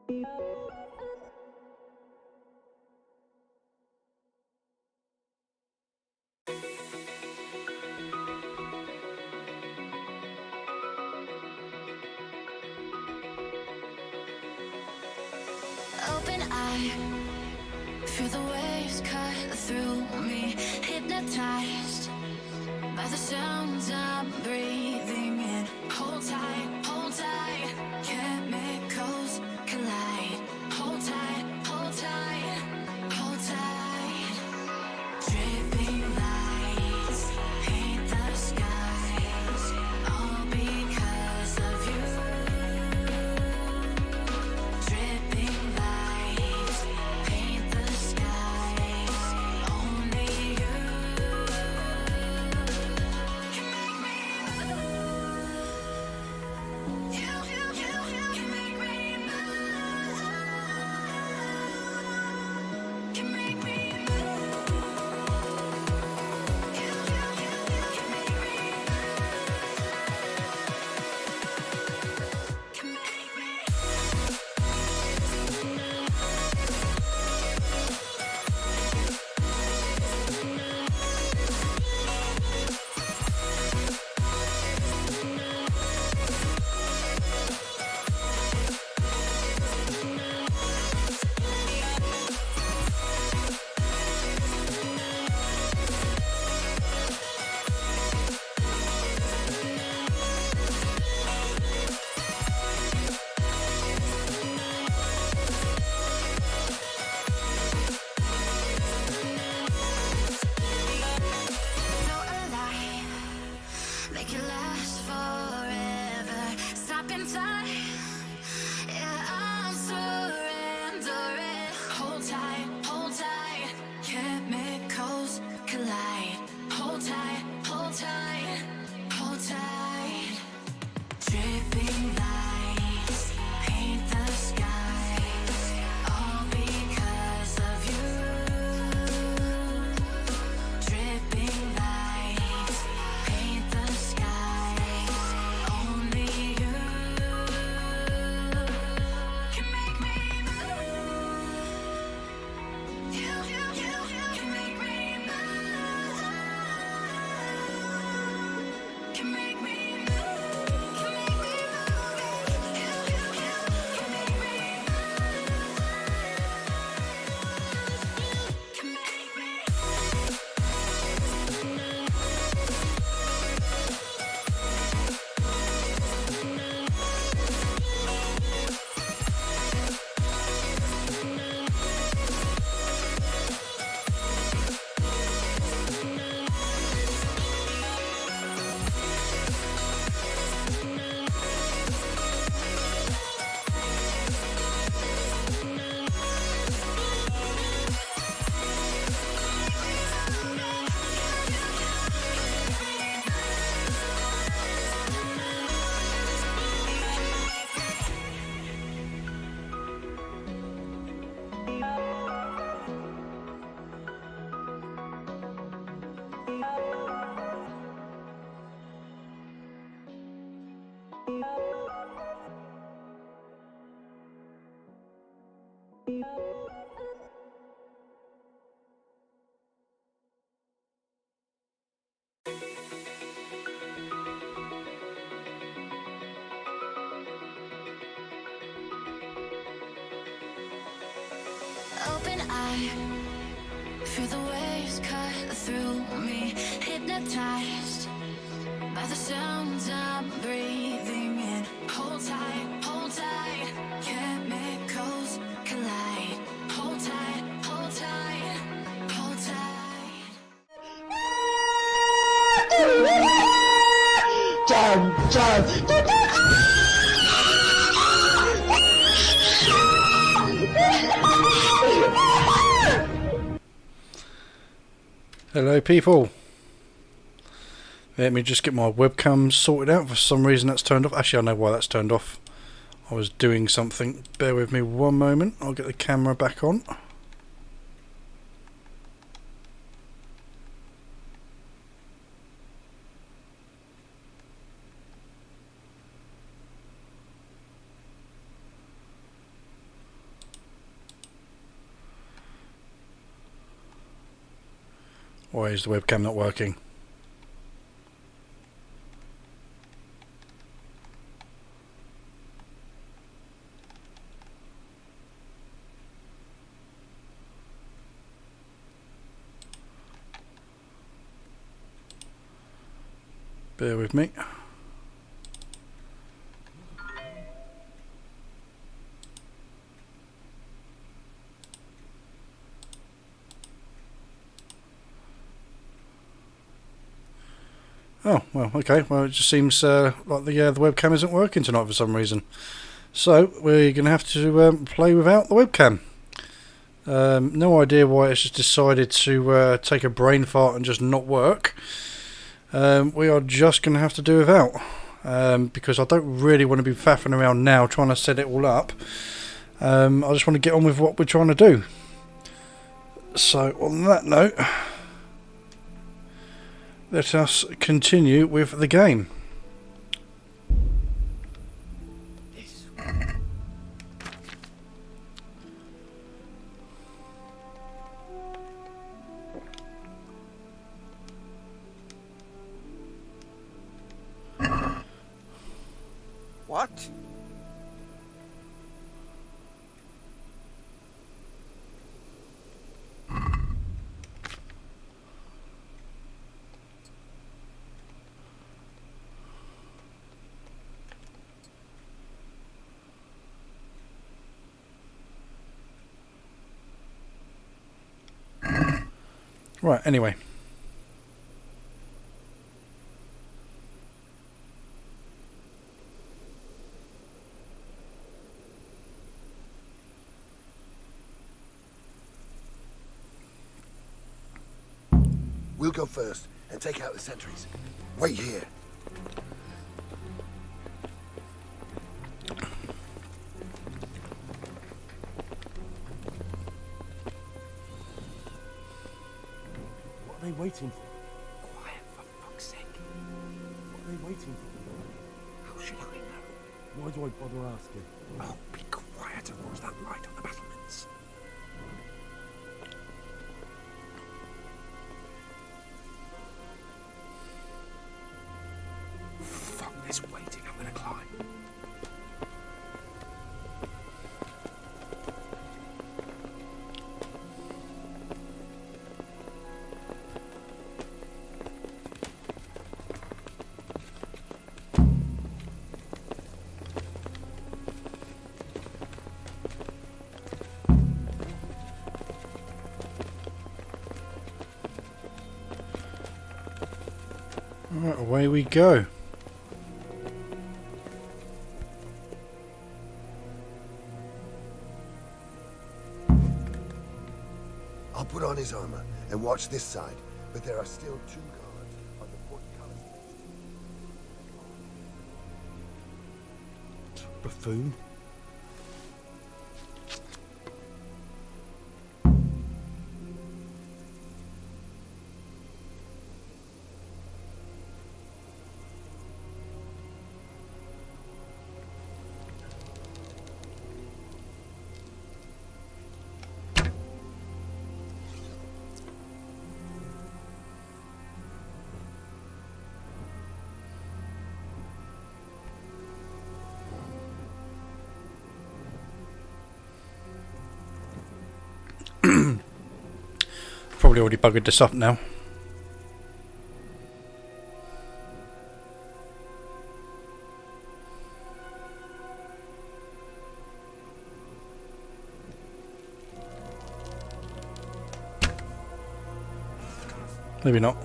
Open eye, feel the waves cut through me, hypnotized by the sounds I'm breathing in. Hold tight, chemicals collide. Hold tight, hold tight, hold tight. Dripping lights paint the skies, all because of you. Dripping lights paint the skies, only you can make me move. You can make me move. Can make me move. You can make me move. Can make me. No lie, make it last forever. Stop in time, yeah, I'm surrendering. Hold tight, chemicals collide. Hold tight, hold tight, hold tight. Dripping lights paint the skies, all because of you. Dripping lights paint the skies, only you can make me move. You can make me move. Can make me move. Can make me move. You can make me move. Can make me. Open eye, feel the waves cut through me, hypnotized by the sounds I'm breathing in. Hold tight, chemicals collide. Hold tight, hold tight, hold tight. Hello people, let me just get my webcam sorted out. For some reason that's turned off. Actually I know why that's turned off. I was doing something. Bear with me one moment, I'll get the camera back on. Why is the webcam not working? Bear with me. Oh, well, okay. Well, it just seems like the webcam isn't working tonight for some reason. So, we're going to have to play without the webcam. No idea why it's just decided to take a brain fart and just not work. We are just going to have to do without. Because I don't really want to be faffing around now trying to set it all up. I just want to get on with what we're trying to do. So, on that note, let us continue with the game. What? Right, anyway. We'll go first and take out the sentries. Wait here. What are they waiting for? Quiet, for fuck's sake. What are they waiting for? How should I know? Why do I bother asking? Oh, be quiet and watch that light on the battlements. Fuck this waiting, I'm gonna climb. Right, away we go. I'll put on his armor and watch this side, but there are still 2 guards on the portcullis. Buffoon. Probably already buggered this up now. Maybe not.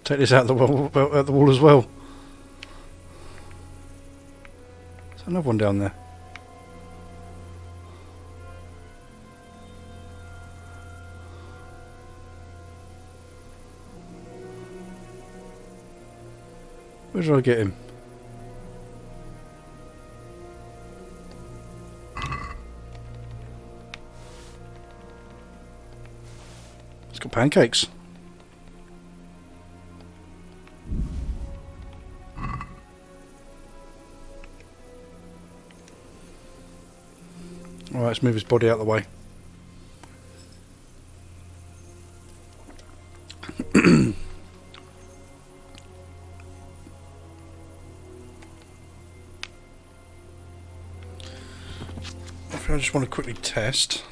Take this out the wall, out the wall as well. There's another one down there. Where did I get him? It's got pancakes. Alright, let's move his body out of the way. I just want to quickly test.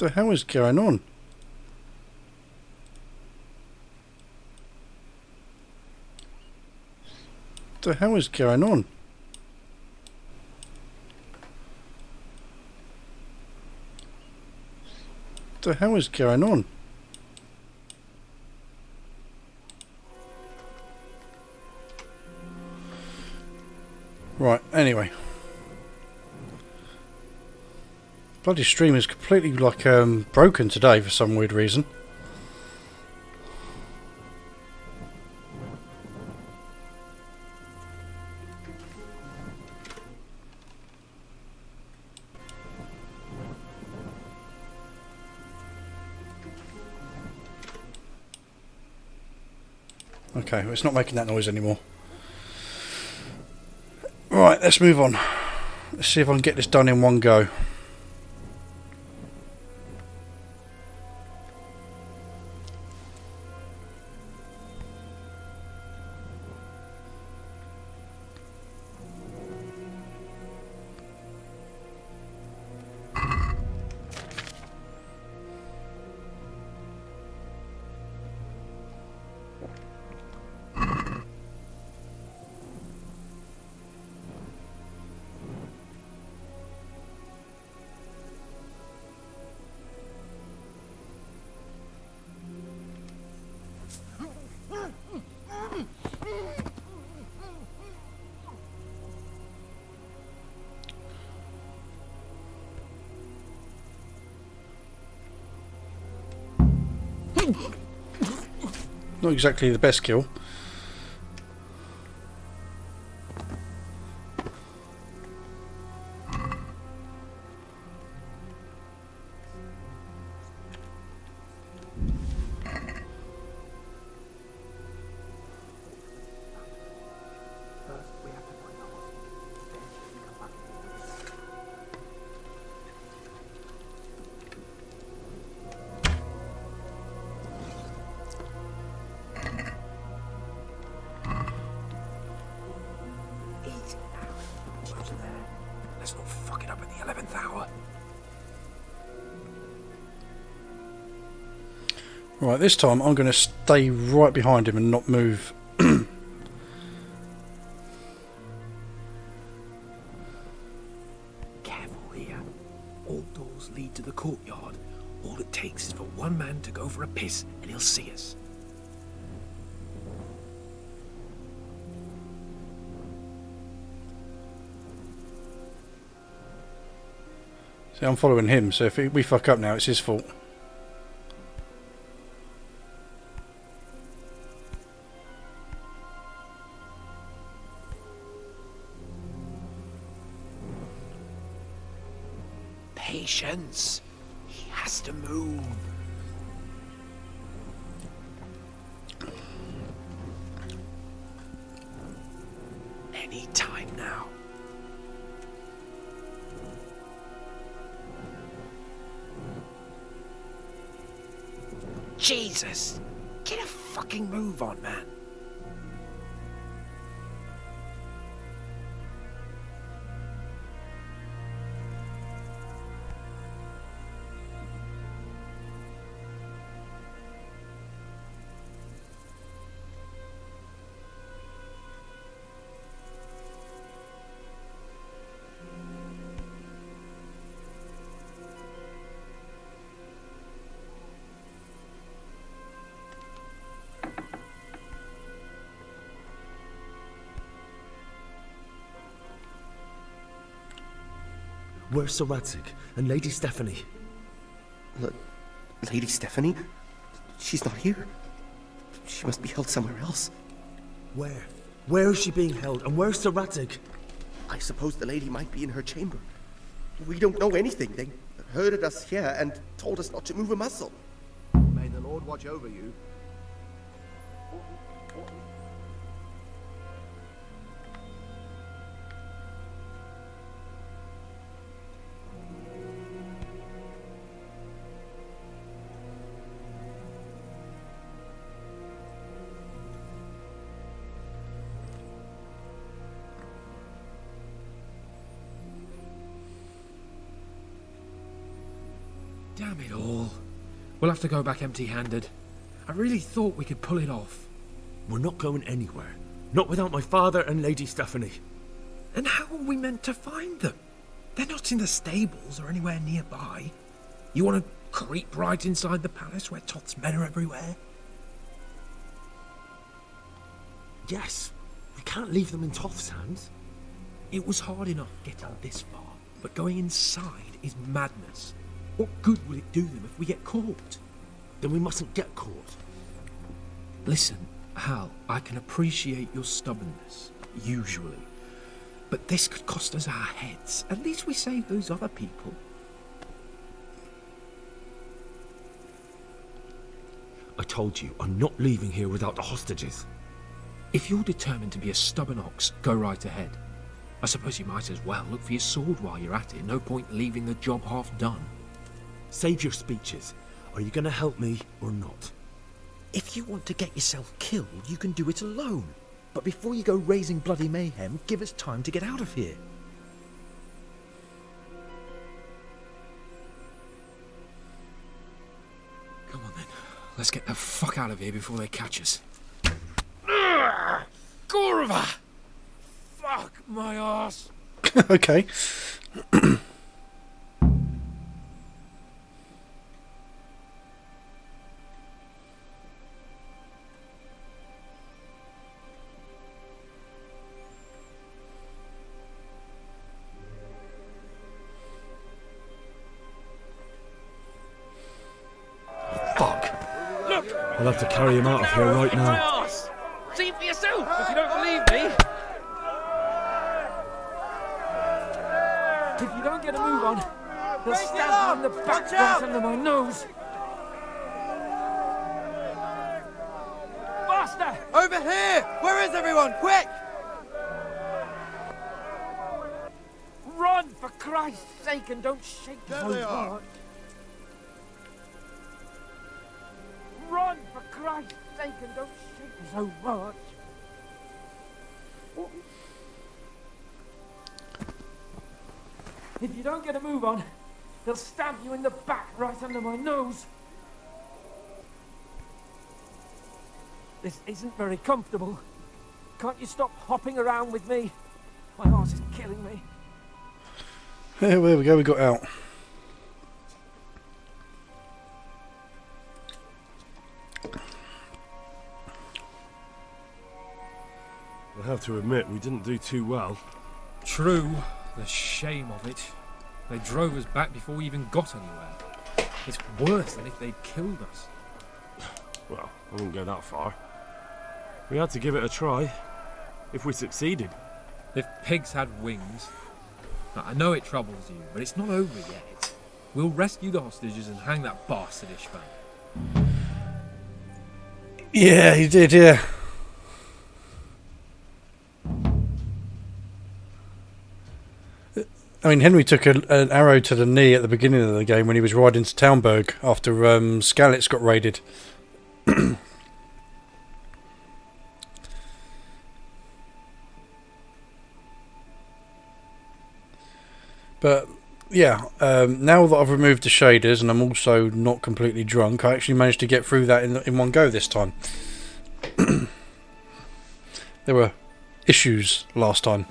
What the hell is going on? What the hell is going on? What the hell is going on? Right, anyway. Bloody stream is completely like broken today for some weird reason. Okay, well, it's not making that noise anymore. Right, let's move on. Let's see if I can get this done in one go. Not exactly the best kill. Let's not fuck it up at the 11th hour. Right, this time I'm going to stay right behind him and not move. Careful here. All doors lead to the courtyard. All it takes is for one man to go for a piss and he'll see us. See, I'm following him, so if we fuck up now, it's his fault. Patience. He has to move. Any time now. Jesus! Get a fucking move on, man. Where's Sir Radzig and Lady Stephanie? Lady Stephanie? She's not here. She must be held somewhere else. Where? Where is she being held? And where's Sir Radzig? I suppose the lady might be in her chamber. We don't know anything. They herded us here and told us not to move a muscle. May the Lord watch over you. Damn it all. We'll have to go back empty-handed. I really thought we could pull it off. We're not going anywhere. Not without my father and Lady Stephanie. And how are we meant to find them? They're not in the stables or anywhere nearby. You want to creep right inside the palace where Toth's men are everywhere? Yes. We can't leave them in Toth's hands. It was hard enough getting this far, but going inside is madness. What good will it do them if we get caught? Then we mustn't get caught. Listen, Hal, I can appreciate your stubbornness, usually. But this could cost us our heads. At least we saved those other people. I told you, I'm not leaving here without the hostages. If you're determined to be a stubborn ox, go right ahead. I suppose you might as well look for your sword while you're at it. No point leaving the job half done. Save your speeches. Are you going to help me or not? If you want to get yourself killed, you can do it alone. But before you go raising bloody mayhem, give us time to get out of here. Come on then. Let's get the fuck out of here before they catch us. Gorva! Fuck my ass! Okay. I'll have to carry him out of here right now. See for yourself if you don't believe me. If you don't get a move on, they'll stab me in the back right under my nose. Faster! Over here! Where is everyone? Quick! Run, for Christ's sake, and don't shake so much. Run, for Christ's sake, and don't shake so much. If you don't get a move on, they'll stab you in the back right under my nose. This isn't very comfortable. Can't you stop hopping around with me? My horse is killing me. There we go, we got out. I have to admit, we didn't do too well. True. The shame of it. They drove us back before we even got anywhere. It's worse than if they'd killed us. Well, I wouldn't go that far. We had to give it a try. If we succeeded. If pigs had wings. Now, I know it troubles you, but it's not over yet. We'll rescue the hostages and hang that bastard Ishvan. Yeah, he did, yeah. I mean, Henry took an arrow to the knee at the beginning of the game when he was riding to Townburg after Skalitz got raided. But yeah, now that I've removed the shaders and I'm also not completely drunk, I actually managed to get through that in one go this time. There were issues last time.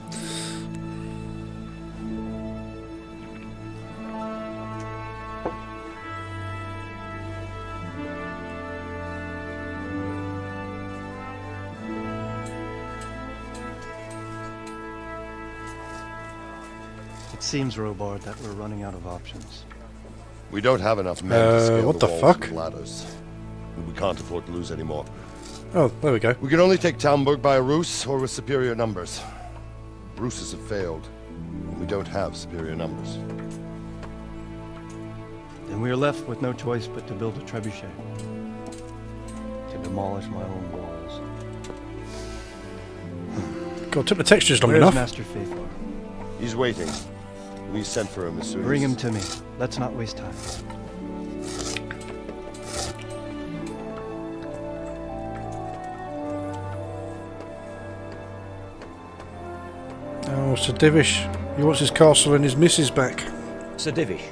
It seems, Robard, that we're running out of options. We don't have enough men to scale what the the walls fuck? and ladders. We can't afford to lose any more. Oh, there we go. We can only take Talmberg by a ruse or with superior numbers. Ruses have failed. We don't have superior numbers. Then we are left with no choice but to build a trebuchet. To demolish my own walls. God, it took the textures long Where's enough. Master Faithful? He's waiting. We sent for him as soon Bring as... him to me. Let's not waste time. Oh, Sir Divish. He wants his castle and his missus back. Sir Divish.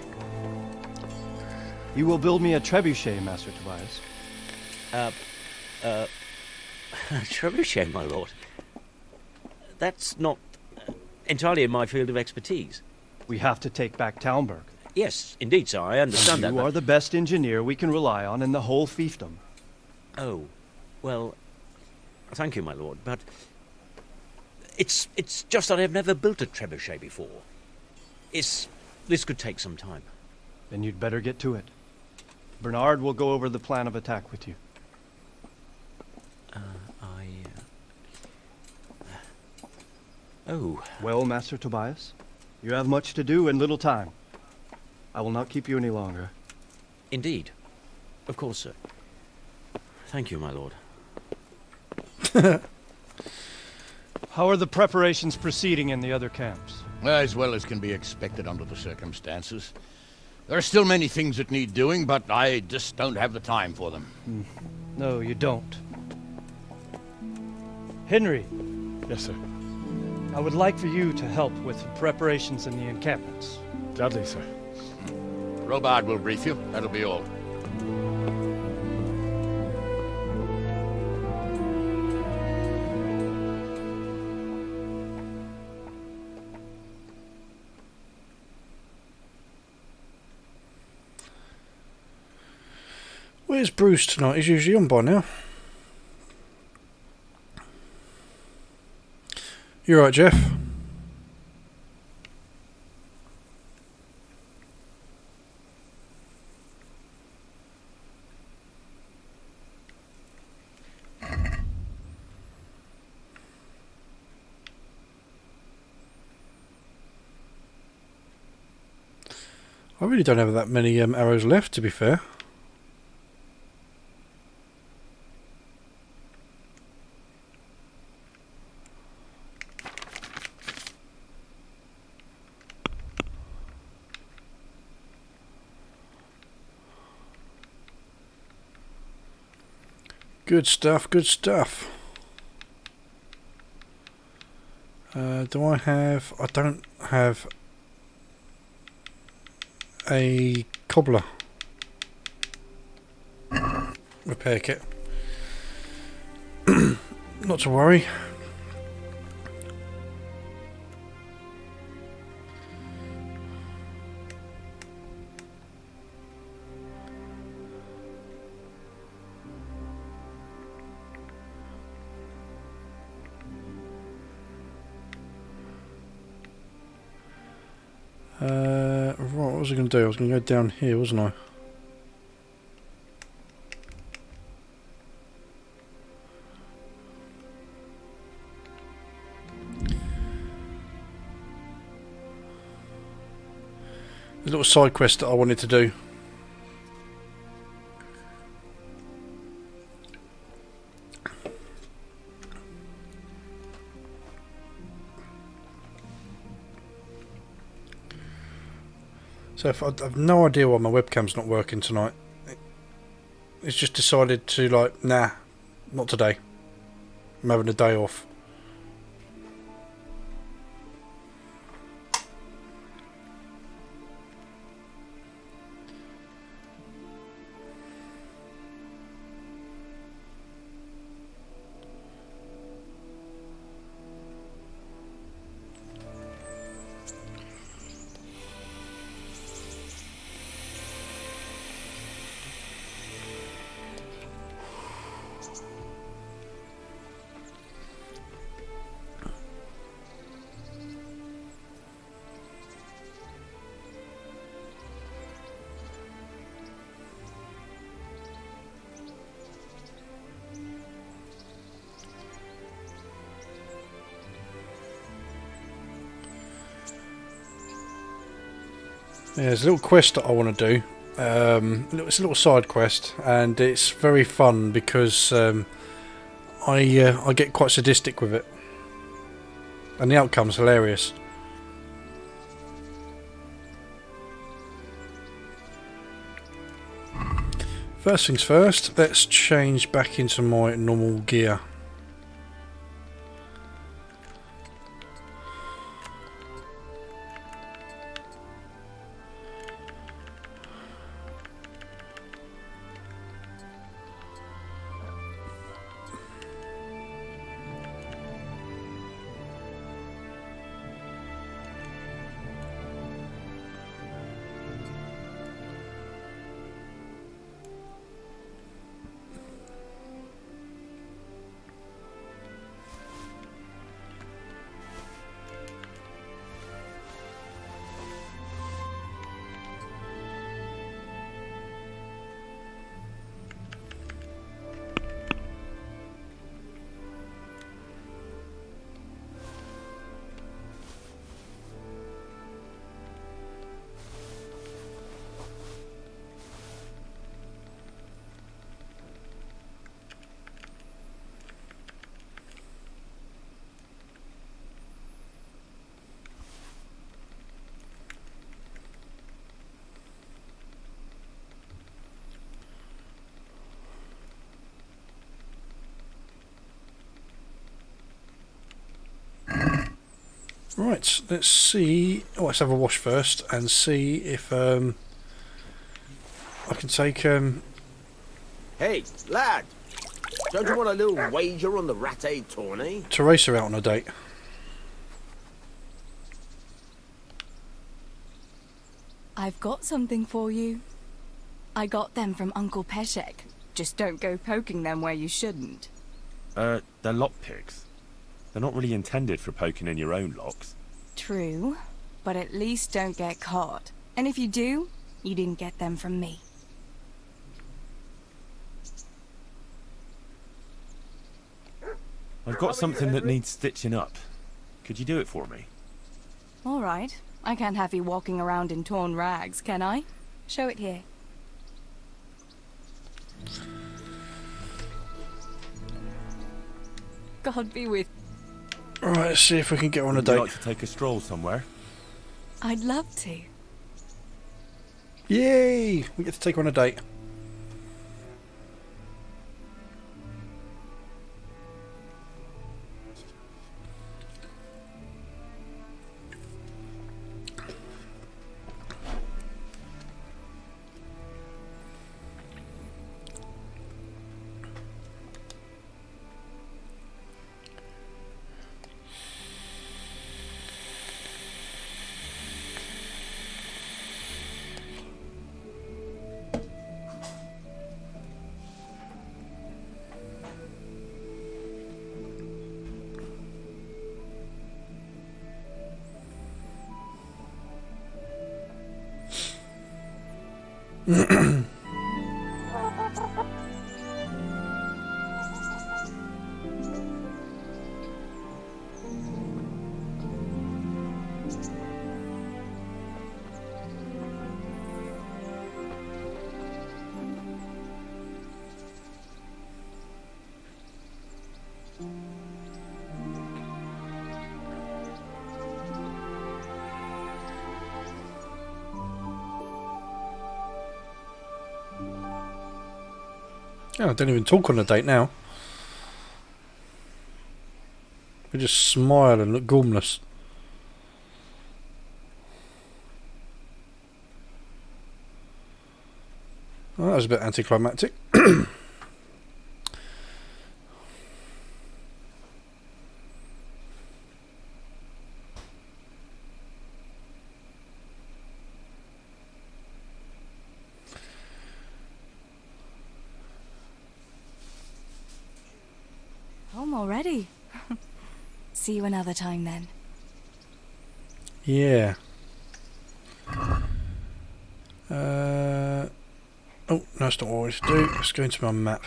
You will build me a trebuchet, Master Tobias. Trebuchet, my lord. That's not entirely in my field of expertise. We have to take back Talmberg. Yes, indeed, sir, I understand that. You are the best engineer we can rely on in the whole fiefdom. Oh, well, thank you, my lord, but it's just that I've never built a trebuchet before. This could take some time. Then you'd better get to it. Bernard will go over the plan of attack with you. Oh. Well, Master Tobias, you have much to do and little time. I will not keep you any longer. Indeed. Of course, sir. Thank you, my lord. How are the preparations proceeding in the other camps? As well as can be expected under the circumstances. There are still many things that need doing, but I just don't have the time for them. No, you don't. Henry. Yes, sir. I would like for you to help with the preparations in the encampments. Gladly, sir. Robard will brief you. That'll be all. Where's Bruce tonight? He's usually on by now. You alright, Jeff? I really don't have that many arrows left, to be fair. Good stuff, good stuff. Do I have... I don't have a cobbler repair kit. Not to worry. Right, what was I going to do? I was going to go down here, wasn't I? There's a little side quest that I wanted to do. So if I have no idea why my webcam's not working tonight. He's just decided to, like, nah, not today. I'm having a day off. Yeah, there's a little quest that I want to do. It's a little side quest, and it's very fun because I get quite sadistic with it, and the outcome's hilarious. First things first, let's change back into my normal gear. Right, let's see. Oh, let's have a wash first and see if I can take. Hey, lad! Don't you want a little wager on the Rat-Aid tourney? Teresa out on a date. I've got something for you. I got them from Uncle Peshek. Just don't go poking them where you shouldn't. They're lockpicks. They're not really intended for poking in your own locks. True, but at least don't get caught. And if you do, you didn't get them from me. I've got something that needs stitching up. Could you do it for me? All right. I can't have you walking around in torn rags, can I? Show it here. God be with. Right, let's see if we can get on a Would you date. like to take a stroll somewhere? I'd love to. Yay! We get to take her on a date. Yeah, I don't even talk on a date now. We just smile and look gormless. Well, that was a bit anticlimactic. Home already. See you another time then. Yeah. Oh, no, that's not what I wanted to do. Let's go into my map.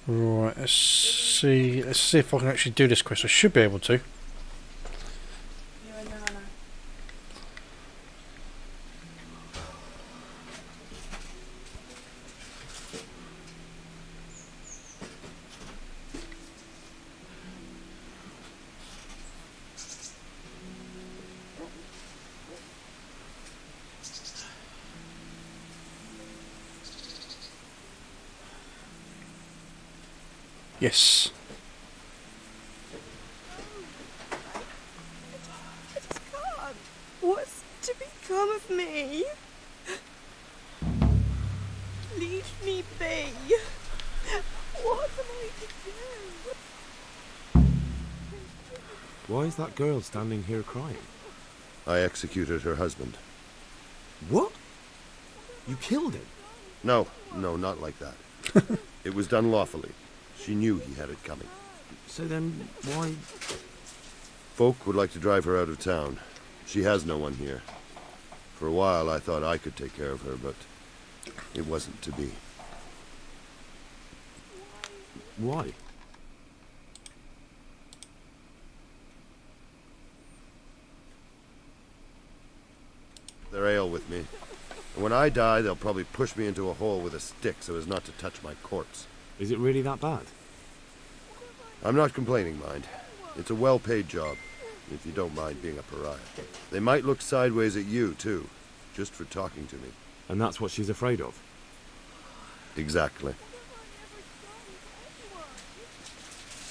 Right, let's see if I can actually do this quest. I should be able to. Yes. God, what's to become of me? Leave me be. What am I to do? Why is that girl standing here crying? I executed her husband. What? You killed him? No, not like that. It was done lawfully. She knew he had it coming. So then, why... Folk would like to drive her out of town. She has no one here. For a while I thought I could take care of her, but it wasn't to be. Why? They're ale with me. And when I die, they'll probably push me into a hole with a stick so as not to touch my corpse. Is it really that bad? I'm not complaining, mind. It's a well-paid job, if you don't mind being a pariah. They might look sideways at you, too, just for talking to me. And that's what she's afraid of? Exactly.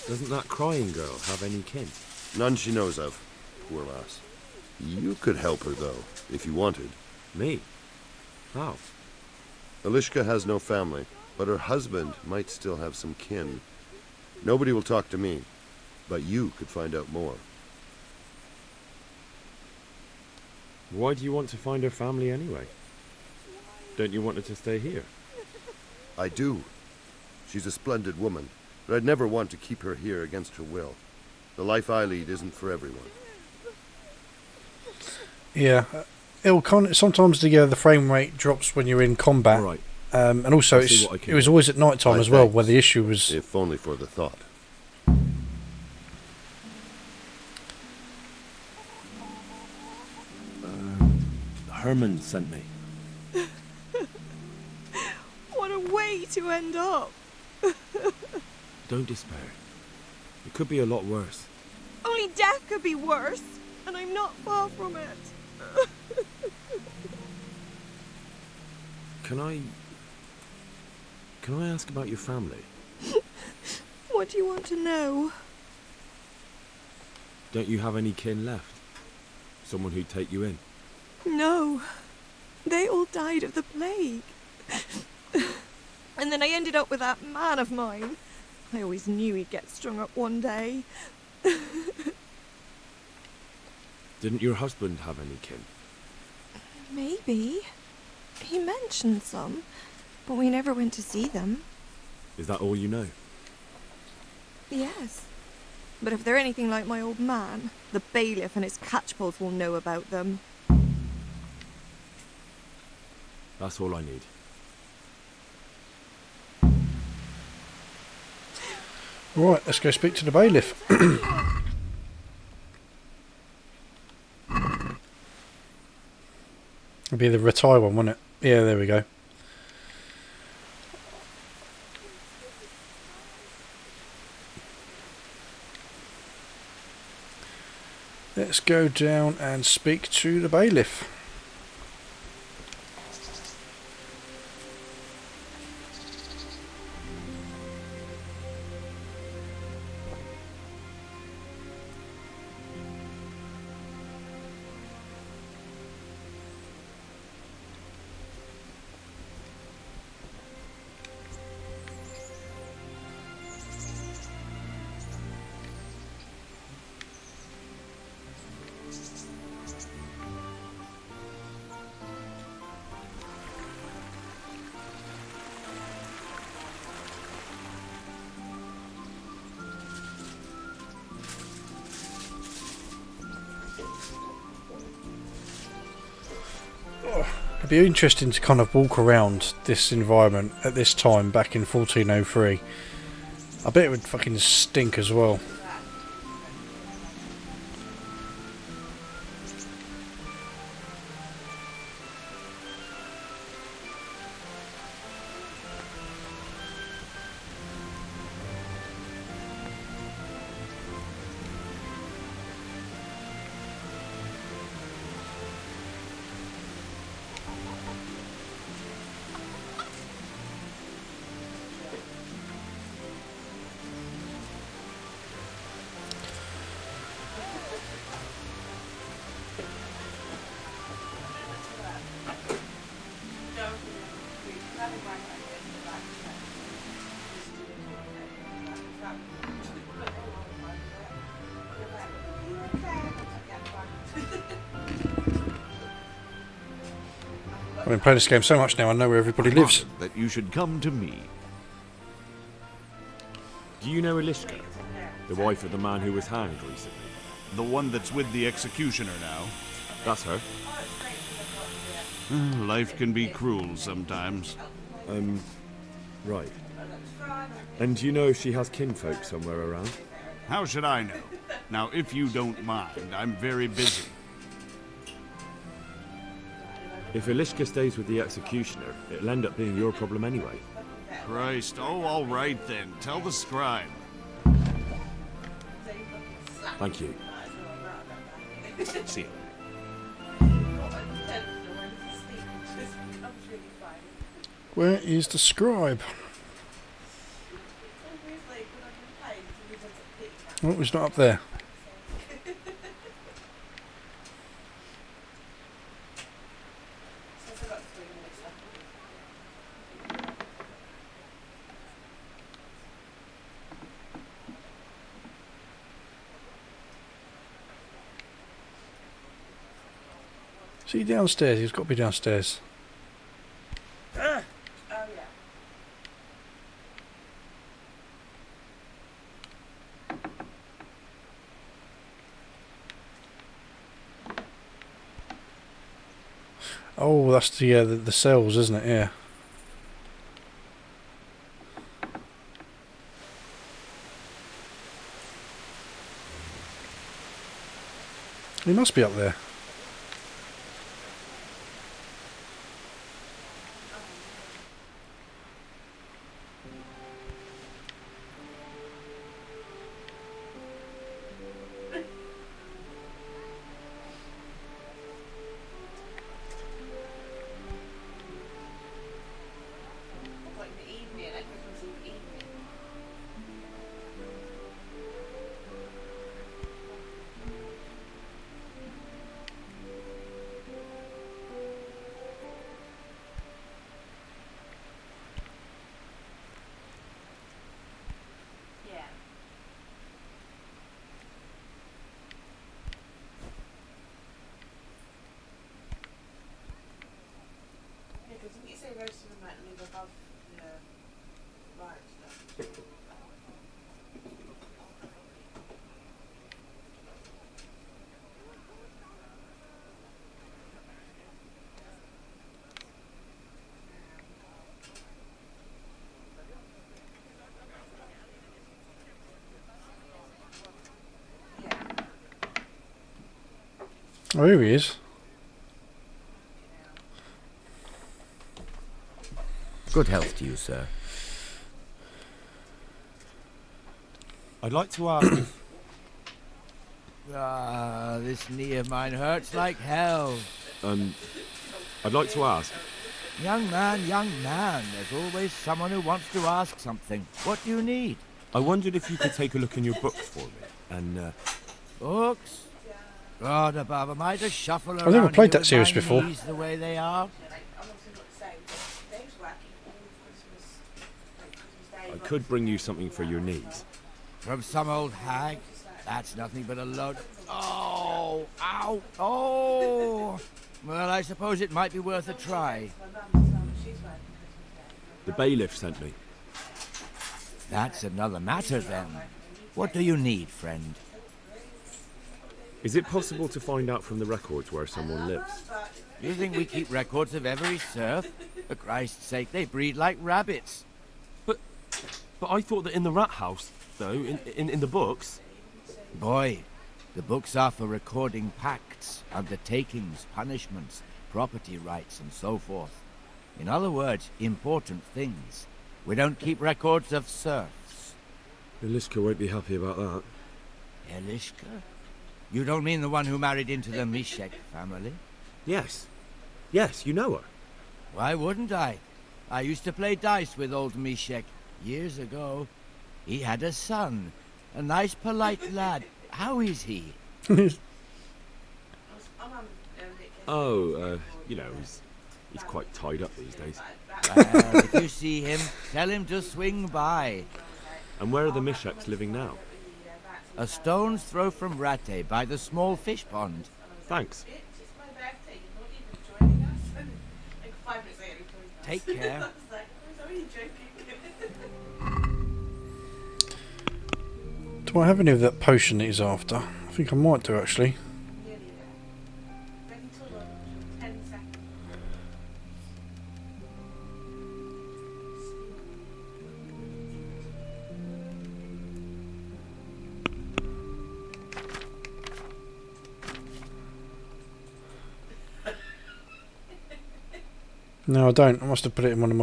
Doesn't that crying girl have any kin? None she knows of, poor lass. You could help her, though, if you wanted. Me? How? Elishka has no family, but her husband might still have some kin. Nobody will talk to me, but you could find out more. Why do you want to find her family anyway? Don't you want her to stay here? I do. She's a splendid woman, but I'd never want to keep her here against her will. The life I lead isn't for everyone. Yeah, sometimes the frame rate drops when you're in combat. Right. And also it was always at night time as well, where the issue was... If only for the thought. Herman sent me. What a way to end up. Don't despair. It could be a lot worse. Only death could be worse, and I'm not far from it. Can I ask about your family? What do you want to know? Don't you have any kin left? Someone who'd take you in? No. They all died of the plague. And then I ended up with that man of mine. I always knew he'd get strung up one day. Didn't your husband have any kin? Maybe. He mentioned some, but we never went to see them. Is that all you know? Yes. But if they're anything like my old man, the bailiff and his catchpolls will know about them. That's all I need. Right, let's go speak to the bailiff. It'll be the retire one, won't it? Yeah, there we go. Let's go down and speak to the bailiff. It'd be interesting to kind of walk around this environment at this time back in 1403. I bet it would fucking stink as well. I've been playing this game so much now I know where everybody lives. That you should come to me. Do you know Eliska, the wife of the man who was hanged recently? The one that's with the executioner now. That's her. Life can be cruel sometimes. Right. And do you know if she has kinfolk somewhere around? How should I know? Now, if you don't mind, I'm very busy. If Eliska stays with the executioner, it'll end up being your problem anyway. Christ, oh, all right then. Tell the scribe. Thank you. See you. Where is the scribe? Oh, he's not up there. Is he downstairs? He's got to be downstairs. Oh, that's the cells, isn't it? Yeah. He must be up there. Oh, here he is. Good health to you, sir. I'd like to ask if... This knee of mine hurts like hell. I'd like to ask... Young man, there's always someone who wants to ask something. What do you need? I wondered if you could take a look in your books for me, and, Books? God above, am I to shuffle around I've never played here that series with my before. knees the way they are? I could bring you something for your knees. From some old hag? That's nothing but a load. Oh, ow, oh! Well, I suppose it might be worth a try. The bailiff sent me. That's another matter then. What do you need, friend? Is it possible to find out from the records where someone lives? You think we keep records of every serf? For Christ's sake, they breed like rabbits. But I thought that in the rat house, though, in the books... Boy, the books are for recording pacts, undertakings, punishments, property rights, and so forth. In other words, important things. We don't keep records of serfs. Eliska won't be happy about that. Eliska? You don't mean the one who married into the Mishek family? Yes. Yes, you know her. Why wouldn't I? I used to play dice with old Mishek years ago. He had a son, a nice polite lad. How is he? Oh, you know, he's quite tied up these days. Well, if you see him, tell him to swing by. And where are the Misheks living now? A stone's throw from Rate by the small fish pond. Thanks. Take care. Do I have any of that potion that he's after? I think I might do actually. No, I don't. I must have put it in one of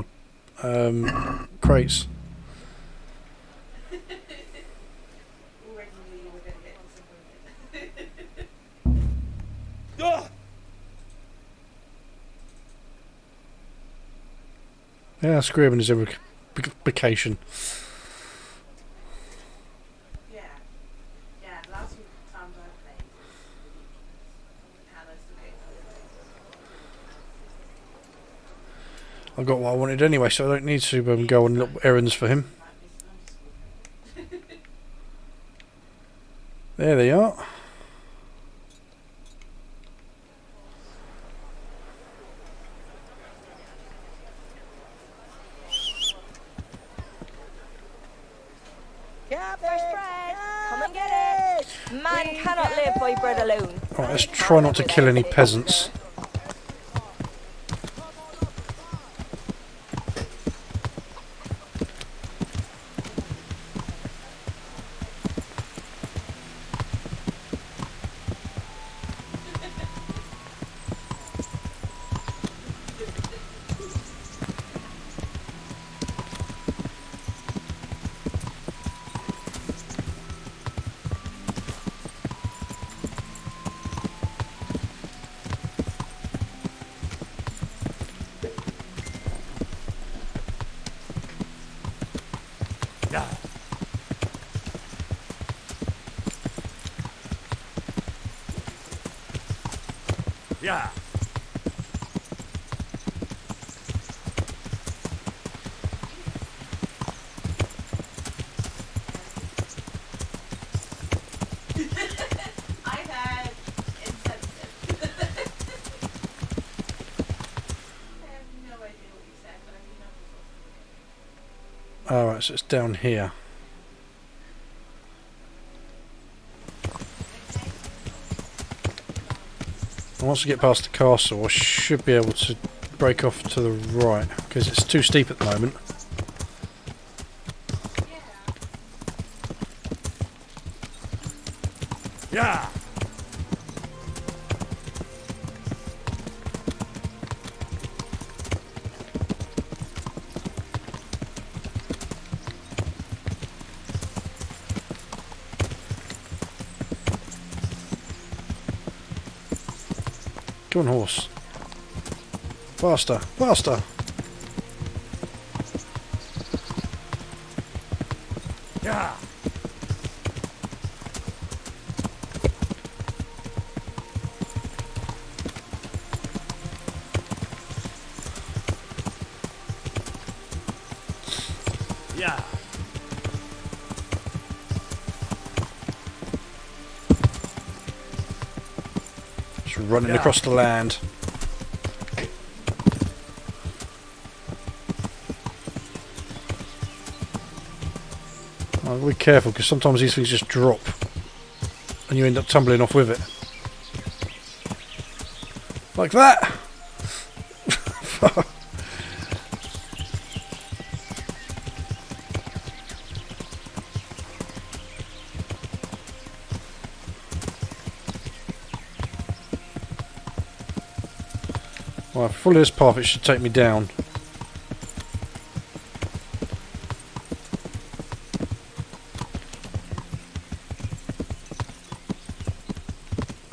my crates. Yeah, screaming is a vacation. I got what I wanted anyway, so I don't need to go on little errands for him. There they are. Come and get it! Man cannot live by bread alone. Alright, let's try not to kill any peasants. Yeah. I had insensitive. I have no idea what you said, but I do know Alright, so it's down here. And once we get past the castle, I should be able to break off to the right, because it's too steep at the moment. Yeah. Come on, horse. Faster, faster. Yeah. Yeah. Just running across the land. Be careful, because sometimes these things just drop and you end up tumbling off with it. Like that! Well, if I follow this path, it should take me down.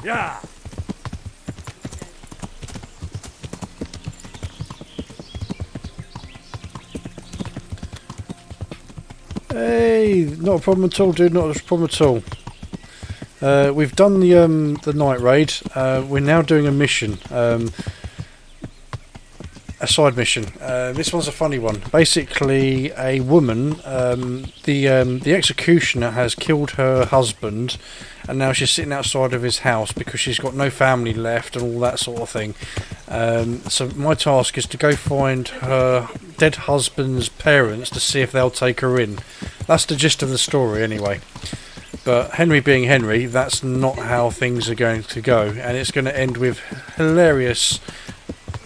Yeah. Hey, not a problem at all, dude. Not a problem at all. We've done the night raid. We're now doing a mission, a side mission. This one's a funny one. Basically, a woman, the executioner has killed her husband, and now she's sitting outside of his house because she's got no family left and all that sort of thing. So my task is to go find her dead husband's parents to see if they'll take her in. That's the gist of the story anyway. But Henry being Henry, that's not how things are going to go, and it's going to end with hilarious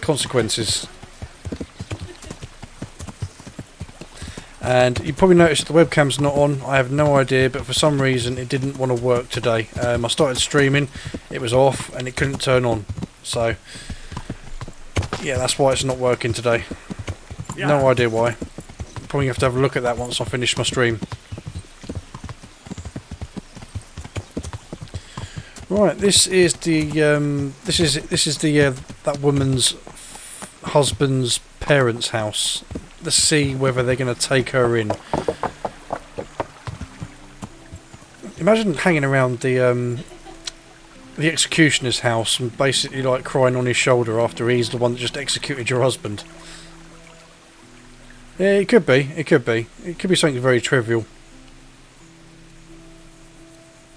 consequences. And you probably noticed the webcam's not on. I have no idea, but for some reason it didn't want to work today. I started streaming, it was off, and it couldn't turn on. So, yeah, that's why it's not working today. Yeah. No idea why. Probably have to have a look at that once I finish my stream. Right, this is the that woman's husband's parents' house. Let's see whether they're going to take her in. Imagine hanging around the executioner's house and basically like crying on his shoulder after he's the one that just executed your husband. Yeah, it could be. It could be. It could be something very trivial.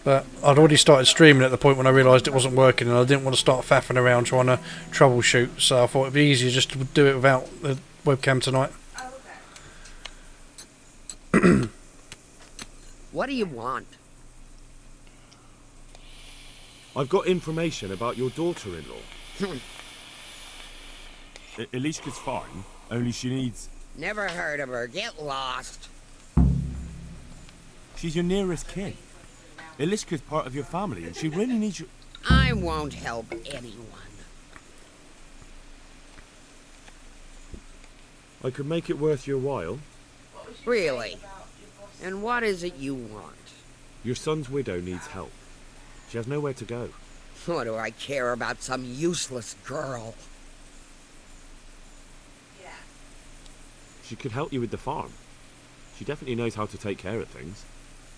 But I'd already started streaming at the point when I realised it wasn't working, and I didn't want to start faffing around trying to troubleshoot. So I thought it'd be easier just to do it without the webcam tonight. What do you want? I've got information about your daughter-in-law. Elishka's fine, only she needs... Never heard of her. Get lost. She's your nearest kin. Elishka's part of your family, and she really needs you... I won't help anyone. I could make it worth your while. Really? And what is it you want? Your son's widow needs help. She has nowhere to go. What do I care about some useless girl? She could help you with the farm. She definitely knows how to take care of things.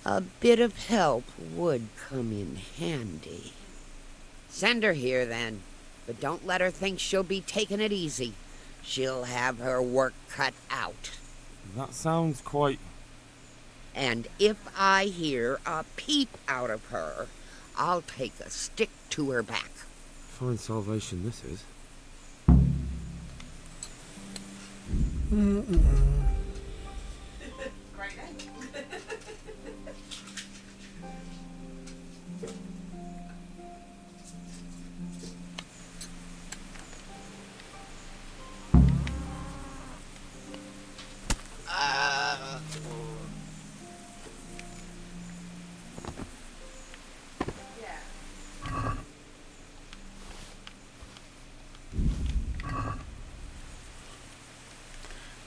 A bit of help would come in handy. Send her here, then. But don't let her think she'll be taking it easy. She'll have her work cut out. That sounds quite... And if I hear a peep out of her, I'll take a stick to her back. Fine salvation this is.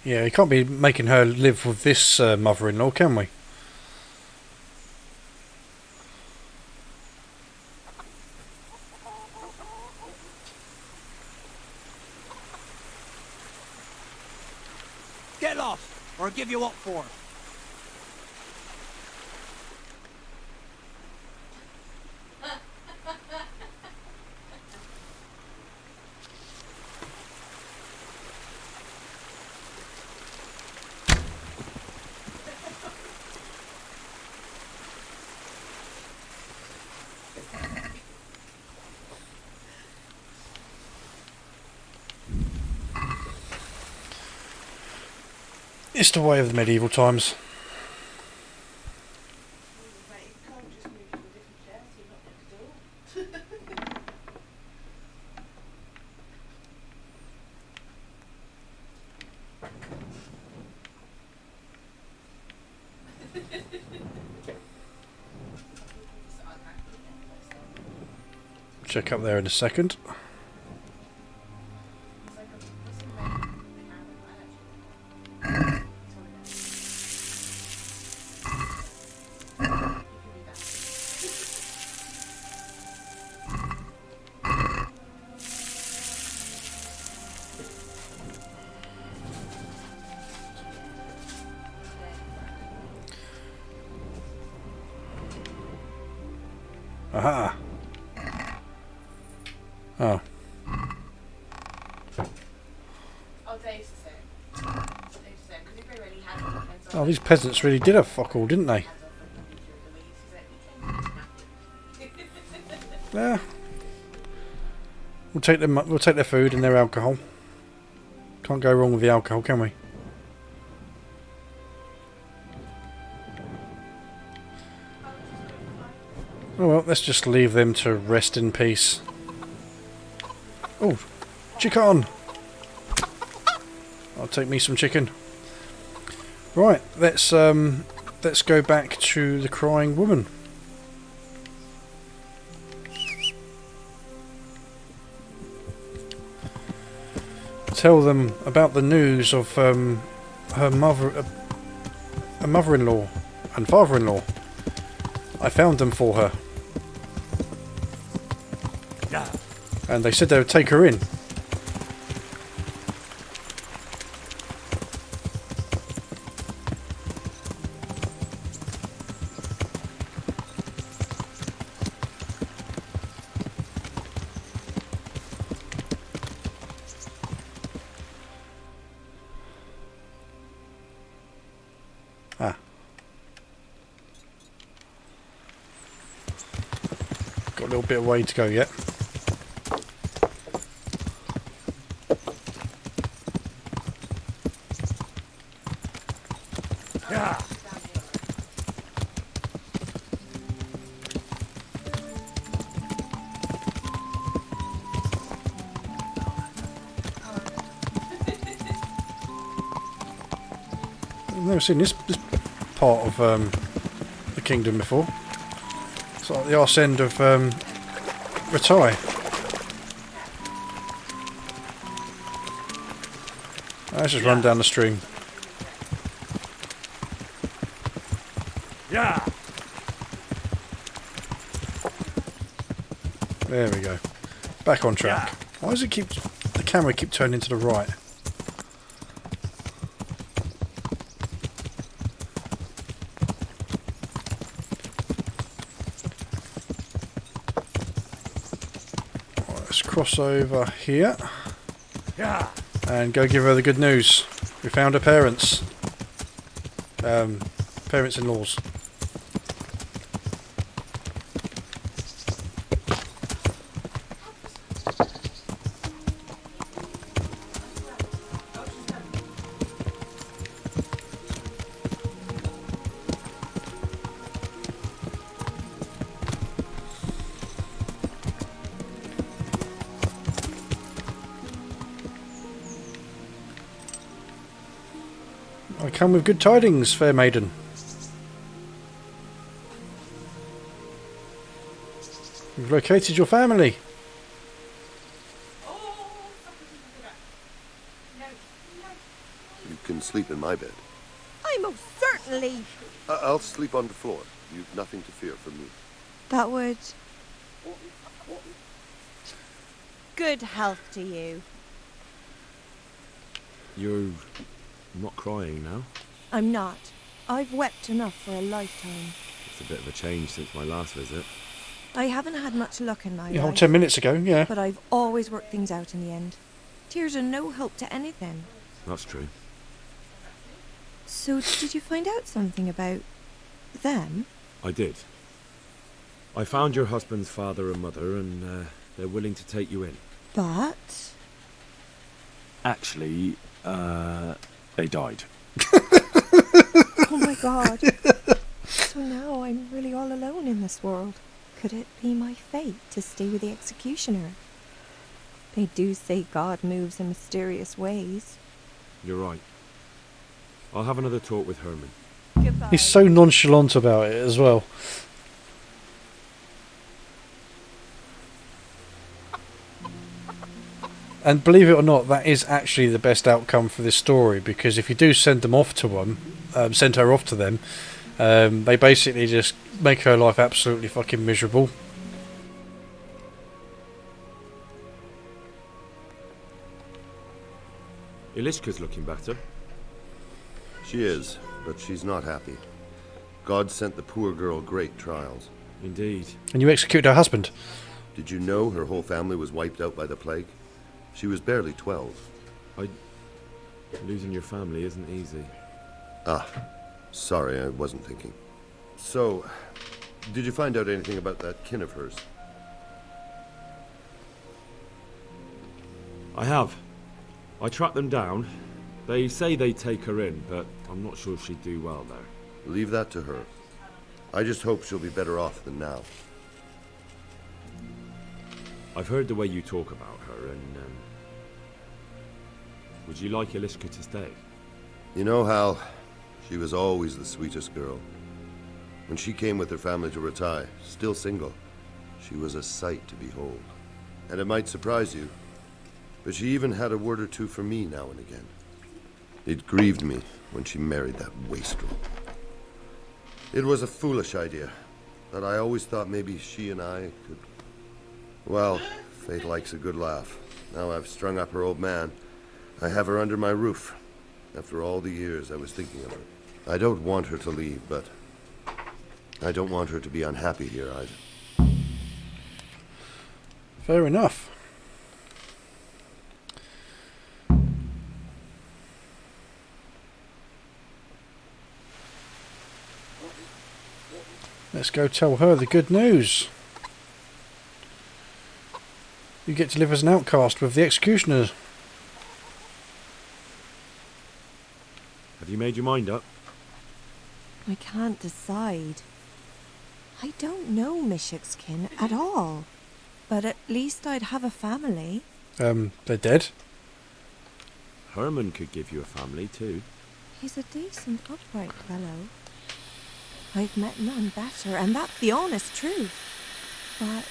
Yeah, we can't be making her live with this mother-in-law, can we? Get lost, or I'll give you what for. It's the way of the medieval times. Check up there in a second. Aha. Oh. Oh, these peasants really did have fuck all, didn't they? Yeah. We'll take them. We'll take their food and their alcohol. Can't go wrong with the alcohol, can we? Oh well, let's just leave them to rest in peace. Oh, chicken! I'll take me some chicken. Right, let's go back to the crying woman. Tell them about the news of her mother-in-law and father-in-law. I found them for her. And they said they would take her in. Ah. Got a little bit of way to go yet. I've never seen this part of the kingdom before. It's like the arse end of Retire. Let's just run down the stream. Yeah. There we go. Back on track. Why does it keep the camera keep turning to the right? Cross over here and go give her the good news. We found her parents. Parents-in-laws. I come with good tidings, fair maiden. We've located your family. You can sleep in my bed. I most certainly. I'll sleep on the floor. You've nothing to fear from me. That would. Good health to you. You're not crying now? I'm not. I've wept enough for a lifetime. It's a bit of a change since my last visit. I haven't had much luck in my Yeah, life. 10 minutes ago, yeah. But I've always worked things out in the end. Tears are no help to anything. That's true. So, did you find out something about them? I did. I found your husband's father and mother, and they're willing to take you in. But... Actually, they died. Oh my god. So now I'm really all alone in this world. Could it be my fate to stay with the executioner? They do say God moves in mysterious ways. You're right. I'll have another talk with Herman. Goodbye. He's so nonchalant about it as well. And believe it or not, that is actually the best outcome for this story, because if you do send them off to one, send her off to them, they basically just make her life absolutely fucking miserable. Ilishka's looking better. She is, but she's not happy. God sent the poor girl great trials. Indeed. And you executed her husband. Did you know her whole family was wiped out by the plague? She was barely 12. Losing your family isn't easy. Ah, sorry, I wasn't thinking. So, did you find out anything about that kin of hers? I have. I tracked them down. They say they'd take her in, but I'm not sure she'd do well there. Leave that to her. I just hope she'll be better off than now. I've heard the way you talk about her, and would you like Ilishka to stay? You know, Hal, she was always the sweetest girl. When she came with her family to Ratai, still single, she was a sight to behold. And it might surprise you, but she even had a word or two for me now and again. It grieved me when she married that wastrel. It was a foolish idea, but I always thought maybe she and I could... Well, fate likes a good laugh. Now I've strung up her old man. I have her under my roof. After all the years I was thinking of her. I don't want her to leave, but I don't want her to be unhappy here either. Fair enough. Let's go tell her the good news. You get to live as an outcast with the executioners. Have you made your mind up? I can't decide. I don't know Mishik's kin at all. But at least I'd have a family. They're dead. Herman could give you a family too. He's a decent, upright fellow. I've met none better, and that's the honest truth. But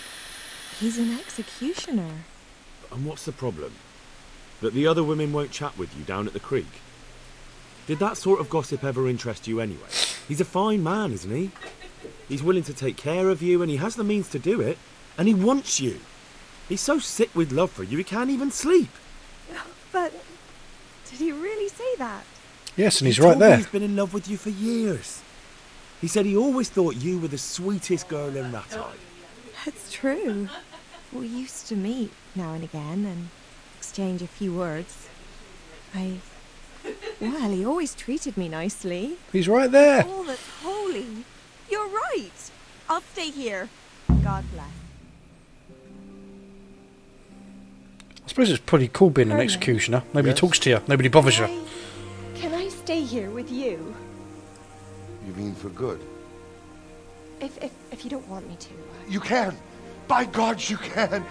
he's an executioner. And what's the problem? That the other women won't chat with you down at the creek? Did that sort of gossip ever interest you anyway? He's a fine man, isn't he? He's willing to take care of you, and he has the means to do it. And he wants you. He's so sick with love for you, he can't even sleep. But did he really say that? Yes, and he's He right told me there. He's been in love with you for years. He said he always thought you were the sweetest girl in Ratai. That's true. We used to meet now and again and exchange a few words. Well, he always treated me nicely. He's right there. All that's holy. You're right. I'll stay here. God bless. I suppose it's pretty cool being an Herman? executioner. Nobody Yes? talks to you. Nobody bothers you. Can I stay here with you? You mean for good? If you don't want me to. You can! By God, you can!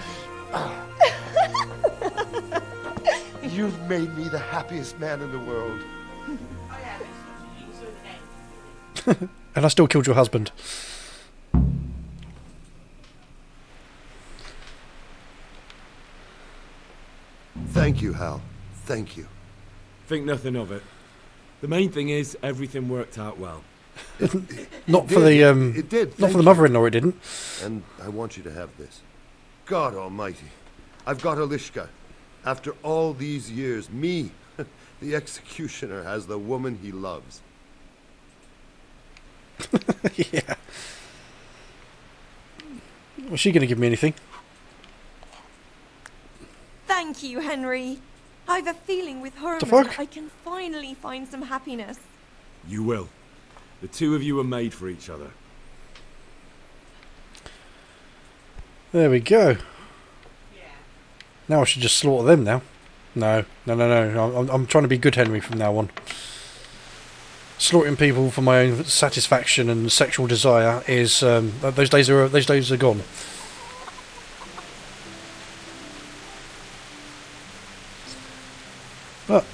You've made me the happiest man in the world. And I still killed your husband. Thank you, Hal. Thank you. Think nothing of it. The main thing is everything worked out well. Not for the It did. not Thank for the you. mother-in-law. It didn't. And I want you to have this. God Almighty, I've got Alishka. After all these years, me, the executioner, has the woman he loves. Yeah. Was she going to give me anything? Thank you, Henry. I've a feeling with Herman fuck? I can finally find some happiness. You will. The two of you are made for each other. There we go. Now I should just slaughter them now. No. I'm trying to be good Henry from now on. Slaughtering people for my own satisfaction and sexual desire is those days are gone. But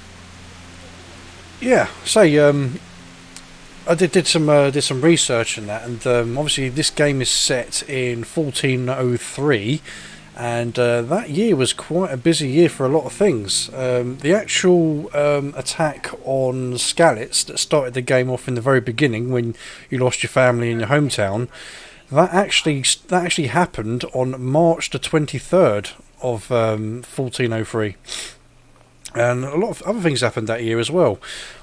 yeah, say I did some research and that, and obviously this game is set in 1403. And that year was quite a busy year for a lot of things. The actual attack on Skalitz that started the game off in the very beginning, when you lost your family in your hometown, that actually happened on March the 23rd of 1403. And a lot of other things happened that year as well.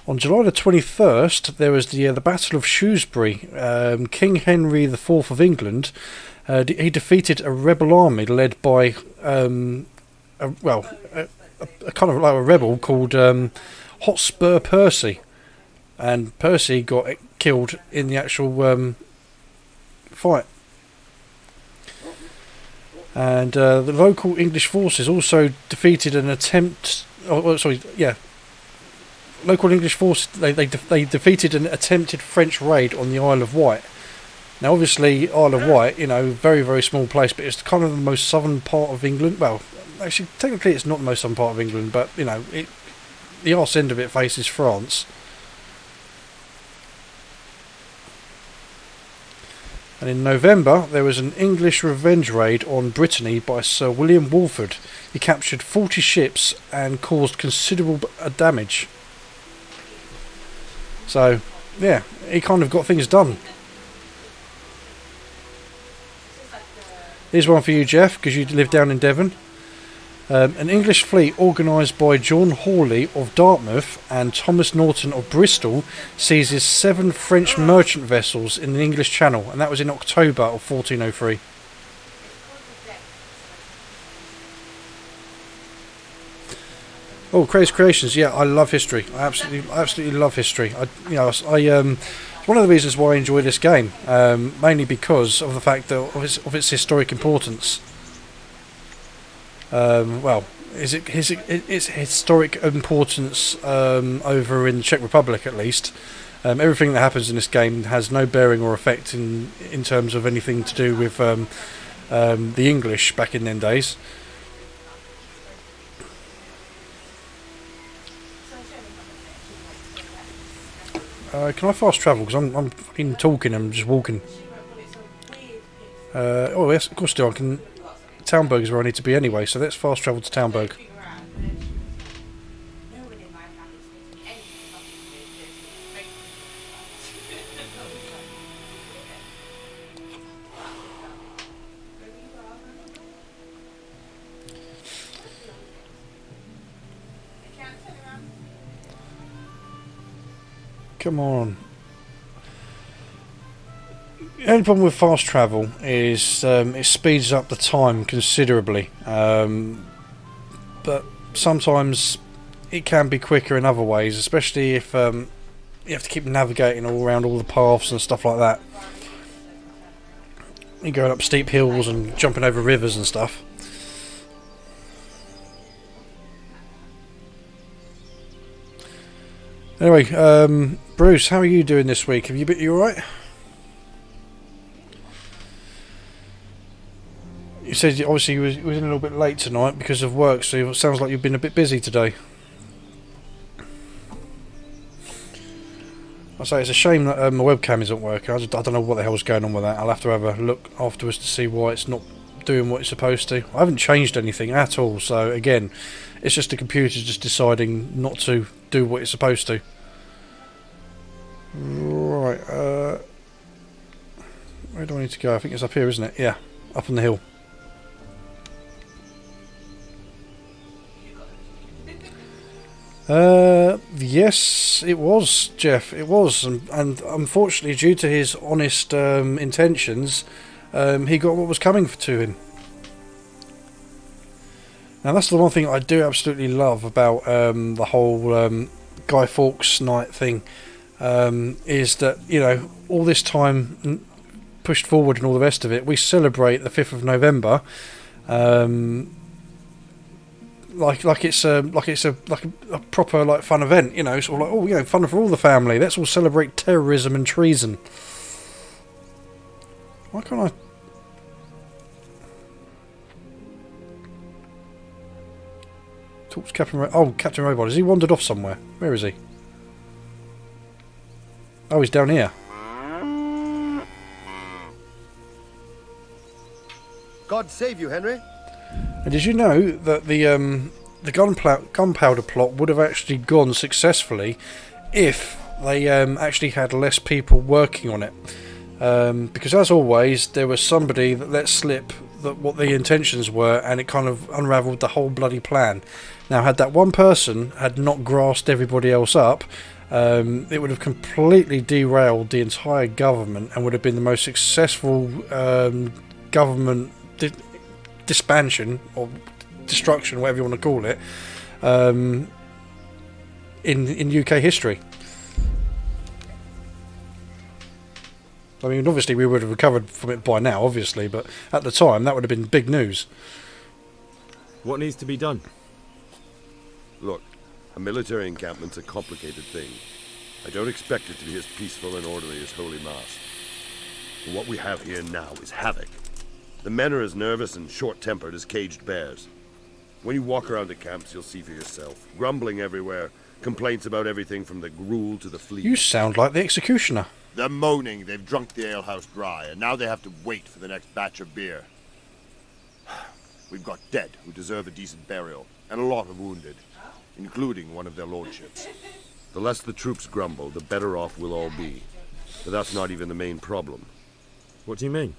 On July the 21st, there was the Battle of Shrewsbury. King Henry IV of England. He defeated a rebel army led by a kind of like a rebel called Hotspur Percy, and Percy got killed in the actual fight. And the local English forces also defeated an attempt. Local English forces they defeated an attempted French raid on the Isle of Wight. Now, obviously, Isle of Wight, very, very small place, but it's kind of the most southern part of England. Well, actually, technically, it's not the most southern part of England, but, the arse end of it faces France. And in November, there was an English revenge raid on Brittany by Sir William Walford. He captured 40 ships and caused considerable damage. So, yeah, he kind of got things done. Here's one for you, Jeff, because you live down in Devon. An English fleet organised by John Hawley of Dartmouth and Thomas Norton of Bristol seizes 7 French merchant vessels in the English Channel, and that was in October of 1403. Oh, Crazy Creations! Yeah, I love history. I absolutely love history. One of the reasons why I enjoy this game, mainly because of the fact that of its historic importance. Its historic importance over in the Czech Republic, at least. Everything that happens in this game has no bearing or effect in terms of anything to do with the English back in them days. Can I fast travel? Because I'm fucking talking, I'm just walking. Oh yes, of course still I can. Townburg is where I need to be anyway, so let's fast travel to Townburg. Come on. The only problem with fast travel is it speeds up the time considerably, but sometimes it can be quicker in other ways, especially if you have to keep navigating all around all the paths and stuff like that. You're going up steep hills and jumping over rivers and stuff. Anyway, Bruce, how are you doing this week? You alright? You said obviously you was in a little bit late tonight because of work, so it sounds like you've been a bit busy today. I say it's a shame that my webcam isn't working. I don't know what the hell's going on with that. I'll have to have a look afterwards to see why it's not doing what it's supposed to. I haven't changed anything at all, so again, it's just the computer just deciding not to do what it's supposed to. Right, where do I need to go? I think it's up here, isn't it? Yeah, up on the hill. Yes, it was, Jeff. It was, and unfortunately, due to his honest intentions, he got what was coming to him. Now, that's the one thing I do absolutely love about the whole Guy Fawkes night thing, is that, you know, all this time pushed forward and all the rest of it, we celebrate the 5th of November. Like it's a proper like fun event, you know, sort of like, oh, you know, fun for all the family. Let's all celebrate terrorism and treason. Why can't I? Talk to Captain Robot. Has he wandered off somewhere? Where is he? Oh, he's down here. God save you, Henry. And did you know that the gunpowder plot would have actually gone successfully if they actually had less people working on it? Because as always, there was somebody that let slip that what the intentions were, and it kind of unravelled the whole bloody plan. Now, had that one person had not grasped everybody else up, it would have completely derailed the entire government and would have been the most successful government disbandment or destruction, whatever you want to call it, in UK history. I mean, obviously we would have recovered from it by now, obviously, but at the time that would have been big news. What needs to be done? Look, a military encampment's a complicated thing. I don't expect it to be as peaceful and orderly as Holy Mass. But what we have here now is havoc. The men are as nervous and short-tempered as caged bears. When you walk around the camps, you'll see for yourself. Grumbling everywhere, complaints about everything from the gruel to the fleet. You sound like the executioner. They're moaning they've drunk the alehouse dry, and now they have to wait for the next batch of beer. We've got dead who deserve a decent burial, and a lot of wounded, including one of their lordships. The less the troops grumble, the better off we'll all be. But that's not even the main problem. What do you mean?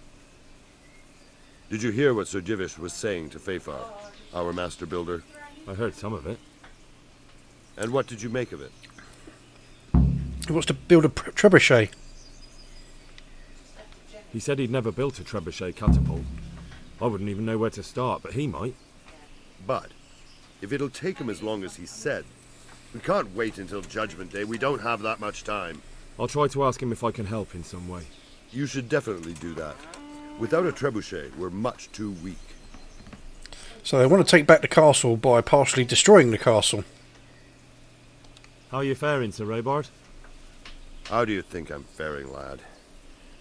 Did you hear what Sir Divish was saying to Fafar, our master builder? I heard some of it. And what did you make of it? He wants to build a trebuchet. He said he'd never built a trebuchet catapult. I wouldn't even know where to start, but he might. But if it'll take him as long as he said, we can't wait until Judgment Day. We don't have that much time. I'll try to ask him if I can help in some way. You should definitely do that. Without a trebuchet, we're much too weak. So they want to take back the castle by partially destroying the castle. How are you faring, Sir Robard? How do you think I'm faring, lad?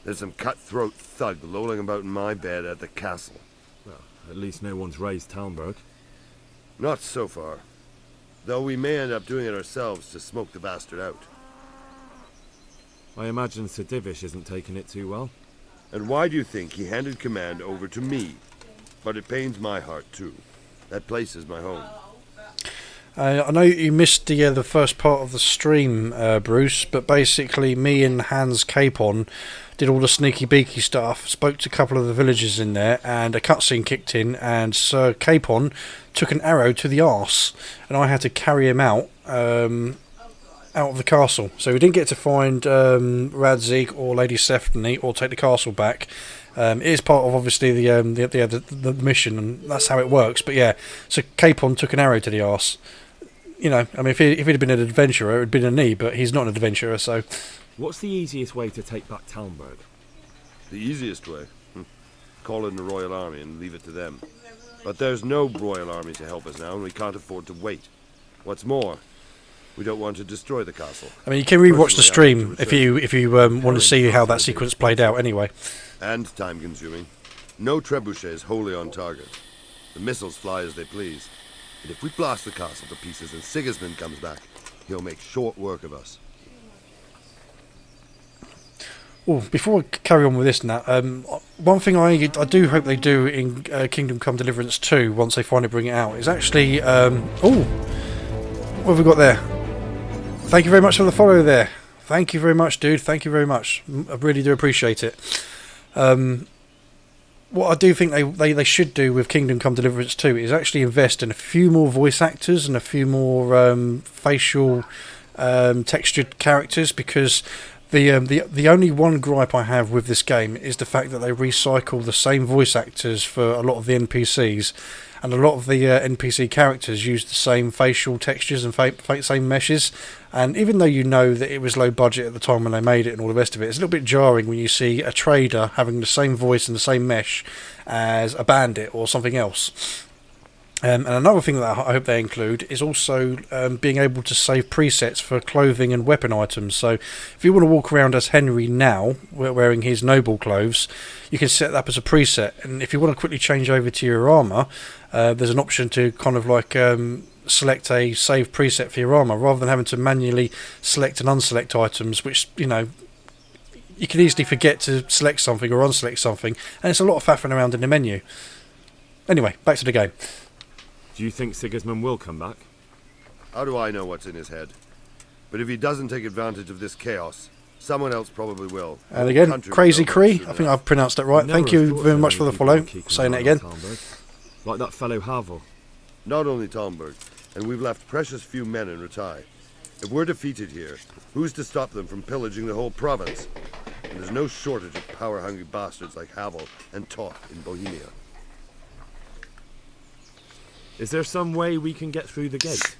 There's some cutthroat thug lolling about in my bed at the castle. Well, at least no one's raised Talmberg. Not so far. Though we may end up doing it ourselves to smoke the bastard out. I imagine Sir Divish isn't taking it too well. And why do you think he handed command over to me? But it pains my heart too. That place is my home. I know you missed the first part of the stream, Bruce, but basically me and Hans Capon did all the sneaky beaky stuff, spoke to a couple of the villagers in there, and a cutscene kicked in, and Sir Capon took an arrow to the arse, and I had to carry him out of the castle. So we didn't get to find Radzig or Lady Stephanie or take the castle back. It is part of obviously the mission, and that's how it works. But yeah, so Capon took an arrow to the arse. You know, I mean, if he'd have been an adventurer, it'd been a knee, but he's not an adventurer, so... What's the easiest way to take back Talmberg? The easiest way? Call in the Royal Army and leave it to them. But there's no Royal Army to help us now, and we can't afford to wait. What's more, we don't want to destroy the castle. I mean, you can rewatch the stream if you want to see how that sequence played out anyway. And time-consuming. No trebuchet is wholly on target. The missiles fly as they please. And if we blast the castle to pieces and Sigismund comes back, he'll make short work of us. Oh, before I carry on with this now, one thing I do hope they do in Kingdom Come Deliverance 2, once they finally bring it out, is actually... what have we got there? Thank you very much for the follow there. Thank you very much, dude. Thank you very much. I really do appreciate it. What I do think they should do with Kingdom Come Deliverance 2 is actually invest in a few more voice actors and a few more facial textured characters, because the only one gripe I have with this game is the fact that they recycle the same voice actors for a lot of the NPCs, and a lot of the NPC characters use the same facial textures and same meshes. And even though you know that it was low budget at the time when they made it and all the rest of it, it's a little bit jarring when you see a trader having the same voice and the same mesh as a bandit or something else. And another thing that I hope they include is also being able to save presets for clothing and weapon items. So if you want to walk around as Henry now, wearing his noble clothes, you can set that up as a preset. And if you want to quickly change over to your armour, there's an option to kind of like select a save preset for your armour, rather than having to manually select and unselect items, which, you know, you can easily forget to select something or unselect something, and it's a lot of faffing around in the menu. Anyway, back to the game. Do you think Sigismund will come back? How do I know what's in his head? But if he doesn't take advantage of this chaos, someone else probably will. And again, Crazy Cree, I think I've pronounced that right. Thank you very much for the follow. Saying it again. Like that fellow Havel. Not only Talmberg, and we've left precious few men in Ratai. If we're defeated here, who's to stop them from pillaging the whole province? And there's no shortage of power-hungry bastards like Havel and Toth in Bohemia. Is there some way we can get through the gate?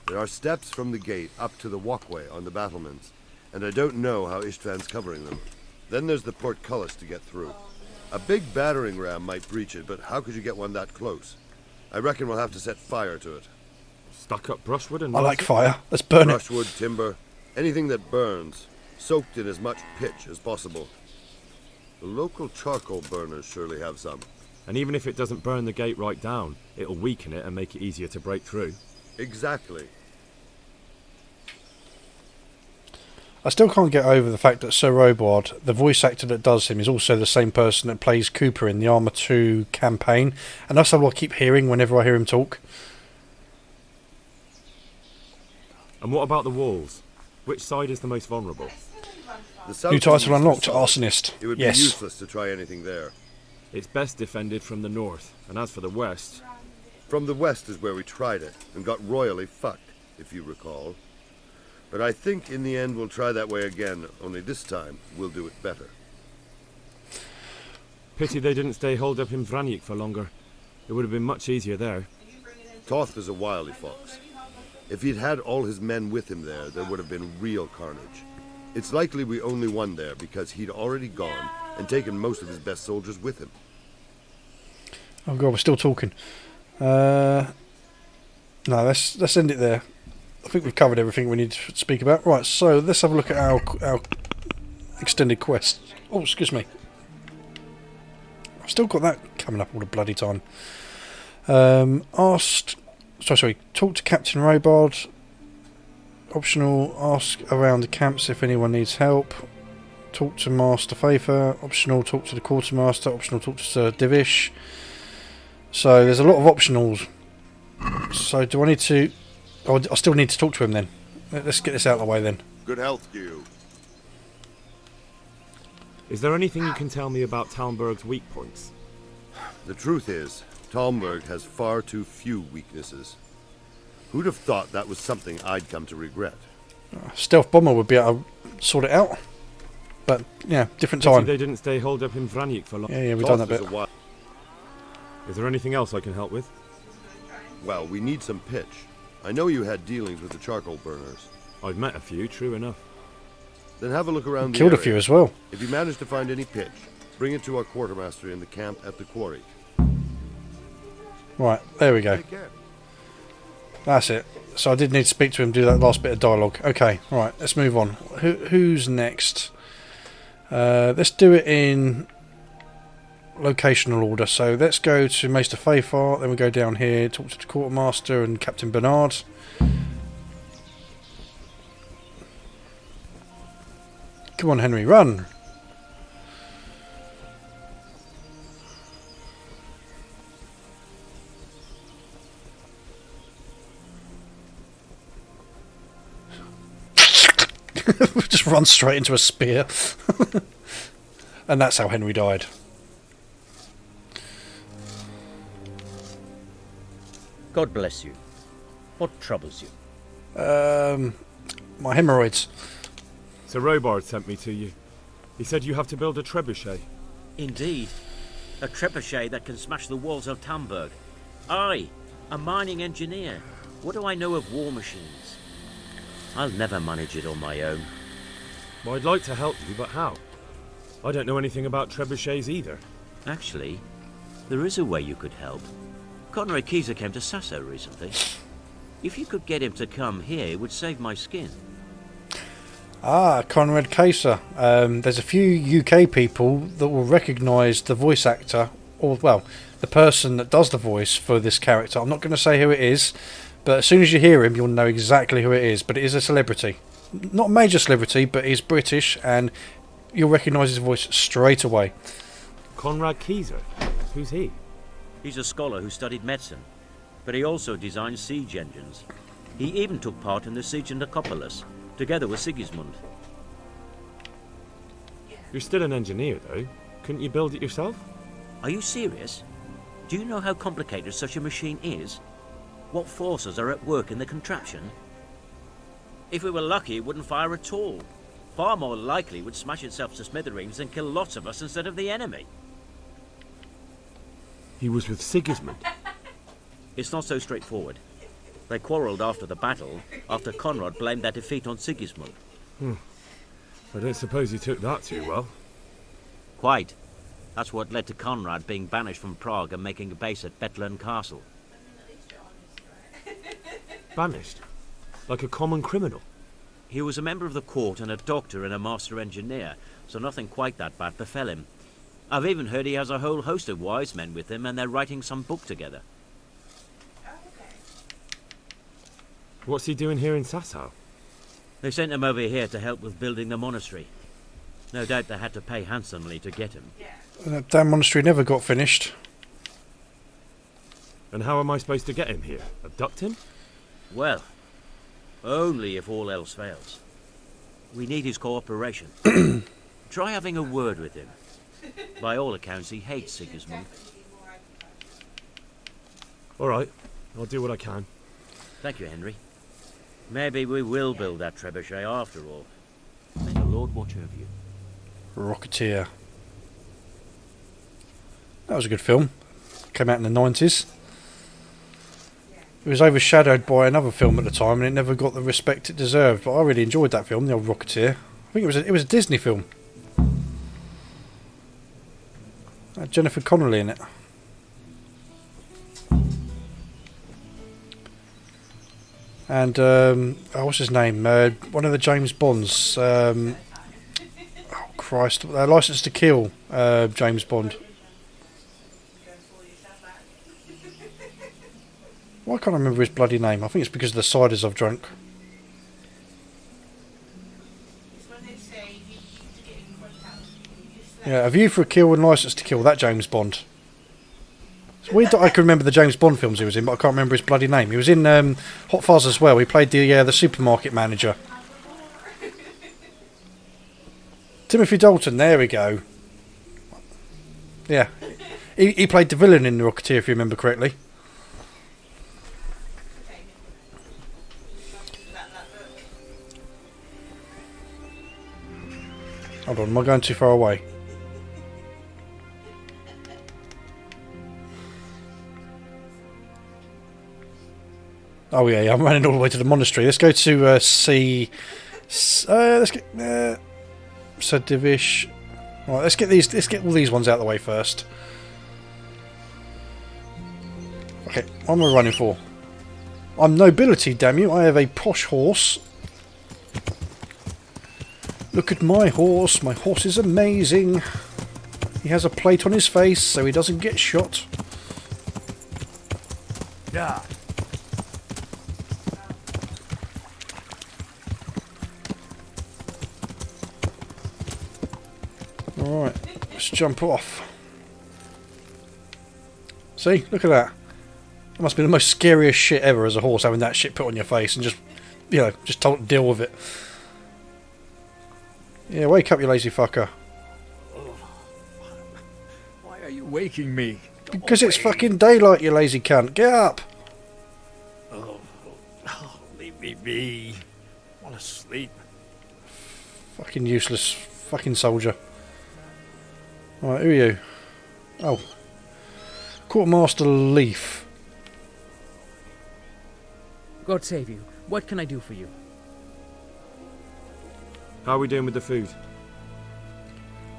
There are steps from the gate up to the walkway on the battlements, and I don't know how Istvan's covering them. Then there's the portcullis to get through. A big battering ram might breach it, but how could you get one that close? I reckon we'll have to set fire to it. Stuck up brushwood and... I like fire. Let's burn it. Brushwood, timber, anything that burns, soaked in as much pitch as possible. The local charcoal burners surely have some. And even if it doesn't burn the gate right down, it'll weaken it and make it easier to break through. Exactly. I still can't get over the fact that Sir Robard, the voice actor that does him, is also the same person that plays Cooper in the Arma 2 campaign, and that's what I keep hearing whenever I hear him talk. And what about the walls? Which side is the most vulnerable? The New title unlocked, Arsonist. It would be yes. useless to try anything there. It's best defended from the north, and as for the west... From the west is where we tried it, and got royally fucked, if you recall. But I think in the end we'll try that way again, only this time we'll do it better. Pity they didn't stay holed up in Vranic for longer. It would have been much easier there. Toth is a wily fox. If he'd had all his men with him there would have been real carnage. It's likely we only won there because he'd already gone and taken most of his best soldiers with him. Oh god, we're still talking. No, let's end it there. I think we've covered everything we need to speak about. Right, so let's have a look at our extended quest. Oh, excuse me. I've still got that coming up all the bloody time. Talk to Captain Robard. Optional, ask around the camps if anyone needs help. Talk to Master Fafer. Optional, talk to the Quartermaster. Optional, talk to Sir Divish. So there's a lot of optionals. So do I need to... Oh, I still need to talk to him then. Let's get this out of the way then. Good health to you. Is there anything you can tell me about Talmberg's weak points? The truth is, Talmberg has far too few weaknesses. Who'd have thought that was something I'd come to regret? Stealth Bomber would be able to sort it out. But, yeah, different time. They didn't stay holed up in Vranic for long. Yeah, we've done that bit. Is there anything else I can help with? Well, we need some pitch. I know you had dealings with the charcoal burners. I've met a few, true enough. Then have a look around the Killed area. a few as well. If you manage to find any pitch, bring it to our quartermaster in the camp at the quarry. Right, there we go. That's it. So I did need to speak to him, do that last bit of dialogue. Okay, right, let's move on. Who's next? Let's do it in locational order. So let's go to Maester Faefar, then we go down here, talk to the Quartermaster and Captain Bernard. Come on, Henry, run! Just run straight into a spear. And that's how Henry died. God bless you. What troubles you? My hemorrhoids. Sir Robard sent me to you. He said you have to build a trebuchet. Indeed. A trebuchet that can smash the walls of Tamburg. I, a mining engineer. What do I know of war machines? I'll never manage it on my own. Well, I'd like to help you, but how? I don't know anything about trebuchets either. Actually, there is a way you could help. Conrad Keyser came to Sasso recently. If you could get him to come here, it would save my skin. Ah, Conrad Keyser. There's a few UK people that will recognise the voice actor, or, well, the person that does the voice for this character. I'm not going to say who it is, but as soon as you hear him, you'll know exactly who it is. But it is a celebrity. Not a major celebrity, but he's British, and you'll recognise his voice straight away. Conrad Keyser? Who's he? He's a scholar who studied medicine, but he also designed siege engines. He even took part in the siege of Nicopolis, together with Sigismund. You're still an engineer, though. Couldn't you build it yourself? Are you serious? Do you know how complicated such a machine is? What forces are at work in the contraption? If we were lucky, it wouldn't fire at all. Far more likely it would smash itself to smithereens and kill lots of us instead of the enemy. He was with Sigismund. It's not so straightforward. They quarrelled after the battle, after Conrad blamed their defeat on Sigismund. I don't suppose he took that too well. Quite. That's what led to Conrad being banished from Prague and making a base at Bethlen Castle. Banished? Like a common criminal? He was a member of the court and a doctor and a master engineer, so nothing quite that bad befell him. I've even heard he has a whole host of wise men with him and they're writing some book together. What's he doing here in Sassau? They sent him over here to help with building the monastery. No doubt they had to pay handsomely to get him. That damn monastery never got finished. And how am I supposed to get him here? Abduct him? Well, only if all else fails. We need his cooperation. Try having a word with him. By all accounts, he hates Sigismund. All right, I'll do what I can. Thank you, Henry. Maybe we will build that trebuchet after all. May the Lord watch over you. Rocketeer. That was a good film. Came out in the 90s. It was overshadowed by another film at the time and it never got the respect it deserved, but I really enjoyed that film, the old Rocketeer. I think it was a Disney film. Had Jennifer Connelly in it. And what's his name? One of the James Bonds. Oh Christ! License to Kill. James Bond. Why can't I remember his bloody name? I think it's because of the ciders I've drunk. Yeah, A View for a Kill and License to Kill. That James Bond. It's weird that I can remember the James Bond films he was in, but I can't remember his bloody name. He was in Hot Fuzz as well. He played the supermarket manager. Timothy Dalton. There we go. Yeah, he played the villain in The Rocketeer, if you remember correctly. Hold on, am I going too far away? Oh yeah, I'm running all the way to the monastery. Let's go to see. Let's get Sadivish. Right, let's get these. Let's get all these ones out of the way first. Okay, what am I running for? I'm nobility, damn you! I have a posh horse. Look at my horse. My horse is amazing. He has a plate on his face so he doesn't get shot. Yeah. Alright, let's jump off. See, look at that. It must be the most scariest shit ever as a horse, having that shit put on your face and just, you know, just told to deal with it. Yeah, wake up, you lazy fucker. Why are you waking me? Because it's fucking daylight, you lazy cunt. Get up. Leave me be. I want to sleep. Fucking useless fucking soldier. Right, who are you? Oh. Quartermaster Leaf. God save you. What can I do for you? How are we doing with the food?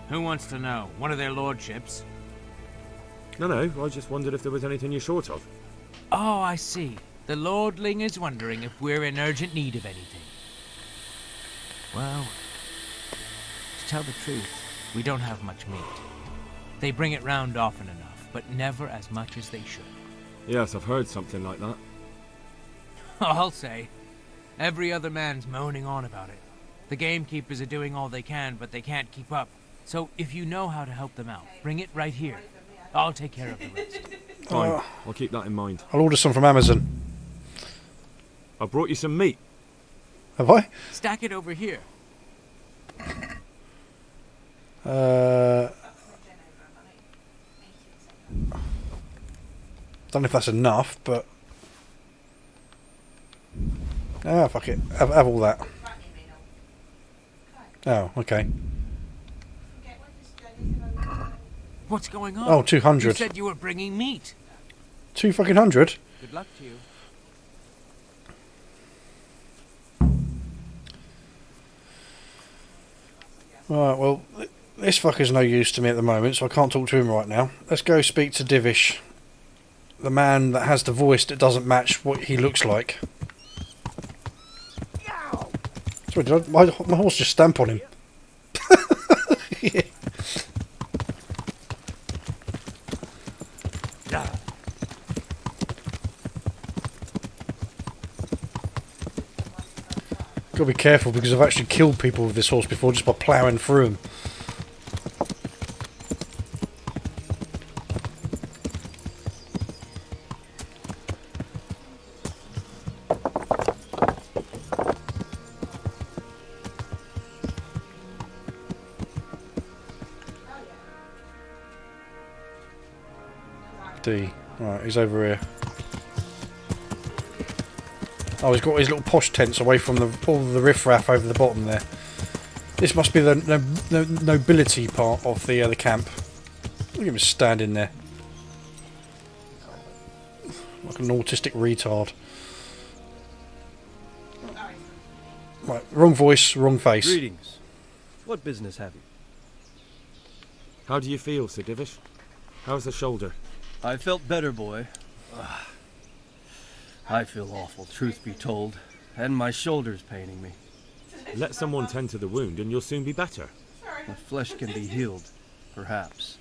Who wants to know? One of their lordships? No, I just wondered if there was anything you're short of. Oh, I see. The lordling is wondering if we're in urgent need of anything. Well, to tell the truth, we don't have much meat. They bring it round often enough, but never as much as they should. Yes, I've heard something like that. I'll say. Every other man's moaning on about it. The gamekeepers are doing all they can, but they can't keep up. So if you know how to help them out, bring it right here. I'll take care of the rest. Fine, I'll keep that in mind. I'll order some from Amazon. I brought you some meat. Have I? Stack it over here. Don't know if that's enough, but fuck it. Have all that. Oh, okay. What's going on? Oh, 200. You said you were bringing meat. 200. Good luck to you. Right, well, this fucker's no use to me at the moment, so I can't talk to him right now. Let's go speak to Divish, the man that has the voice that doesn't match what he looks like. Sorry, did my horse just stamp on him? Yeah. Gotta be careful because I've actually killed people with this horse before just by ploughing through them. D. Right, he's over here. Oh, he's got his little posh tents away from all the riffraff over the bottom there. This must be the nobility part of the camp. Look at him standing there. Like an autistic retard. Right, wrong voice, wrong face. Greetings. What business have you? How do you feel, Sir Divish? How's the shoulder? I felt better, boy. I feel awful, truth be told, and my shoulder's paining me. Let someone tend to the wound and you'll soon be better. The flesh can be healed, perhaps,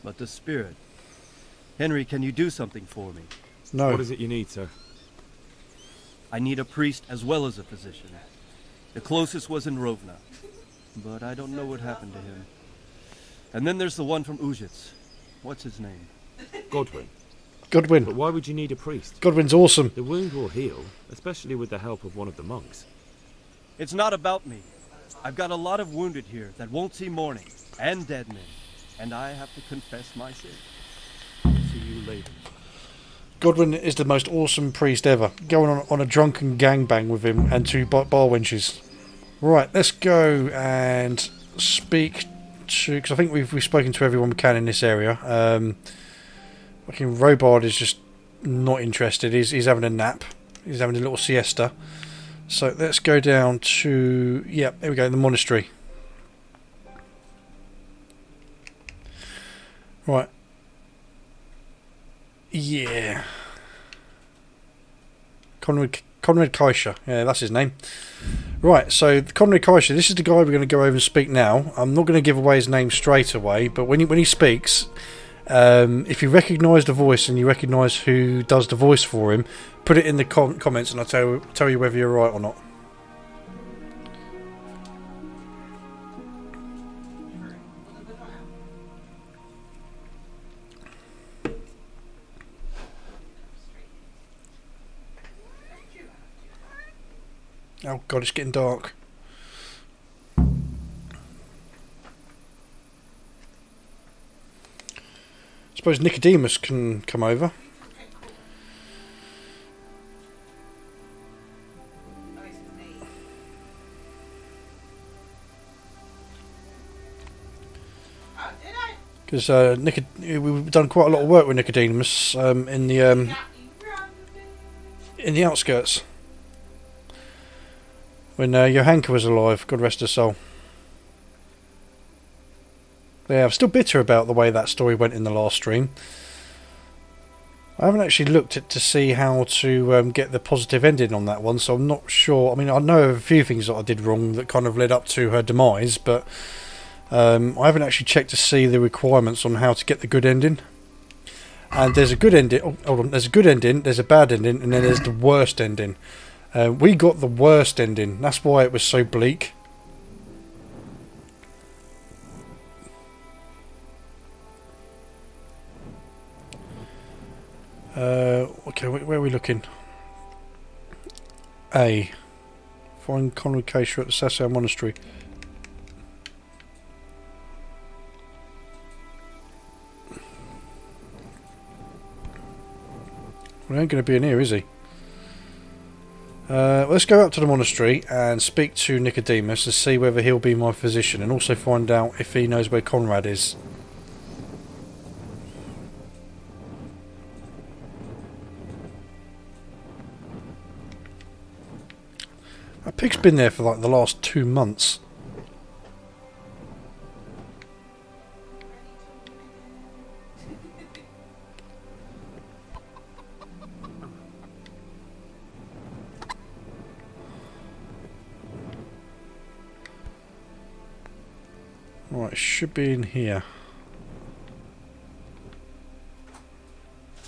but the spirit... Henry, can you do something for me? No. What is it you need, sir? I need a priest as well as a physician. The closest was in Rovna, but I don't know what happened to him. And then there's the one from Ujits. What's his name? Godwin. Godwin. But why would you need a priest? Godwin's awesome. The wound will heal, especially with the help of one of the monks. It's not about me. I've got a lot of wounded here that won't see morning, and dead men, and I have to confess my sin. See you later. Godwin is the most awesome priest ever. Going on a drunken gangbang with him and two bar wenches. Right, let's go and speak to... because I think we've spoken to everyone we can in this area. Fucking Robard is just not interested. He's having a nap. He's having a little siesta. So let's go down to... yeah, here we go, the monastery. Right. Yeah. Conrad Kaisha. Yeah, that's his name. Right, so Conrad Kaisha, this is the guy we're going to go over and speak now. I'm not going to give away his name straight away, but when he speaks... if you recognise the voice and you recognise who does the voice for him, put it in the comments and I'll tell you whether you're right or not. Oh god, it's getting dark. suppose Nicodemus can come over. Because we've done quite a lot of work with Nicodemus in the outskirts when Johanka was alive. God rest her soul. Yeah, I'm still bitter about the way that story went in the last stream. I haven't actually looked at to see how to get the positive ending on that one, so I'm not sure. I mean, I know of a few things that I did wrong that kind of led up to her demise, but I haven't actually checked to see the requirements on how to get the good ending. And there's a good ending. Oh, hold on. There's a good ending, there's a bad ending, and then there's the worst ending. We got the worst ending. That's why it was so bleak. Okay, where are we looking? A. Find Conrad Keisha at the Sasau Monastery. Well, he ain't going to be in here, is he? Let's go up to the monastery and speak to Nicodemus and see whether he'll be my physician, and also find out if he knows where Conrad is. That pig's been there for like the last 2 months. Right, it should be in here.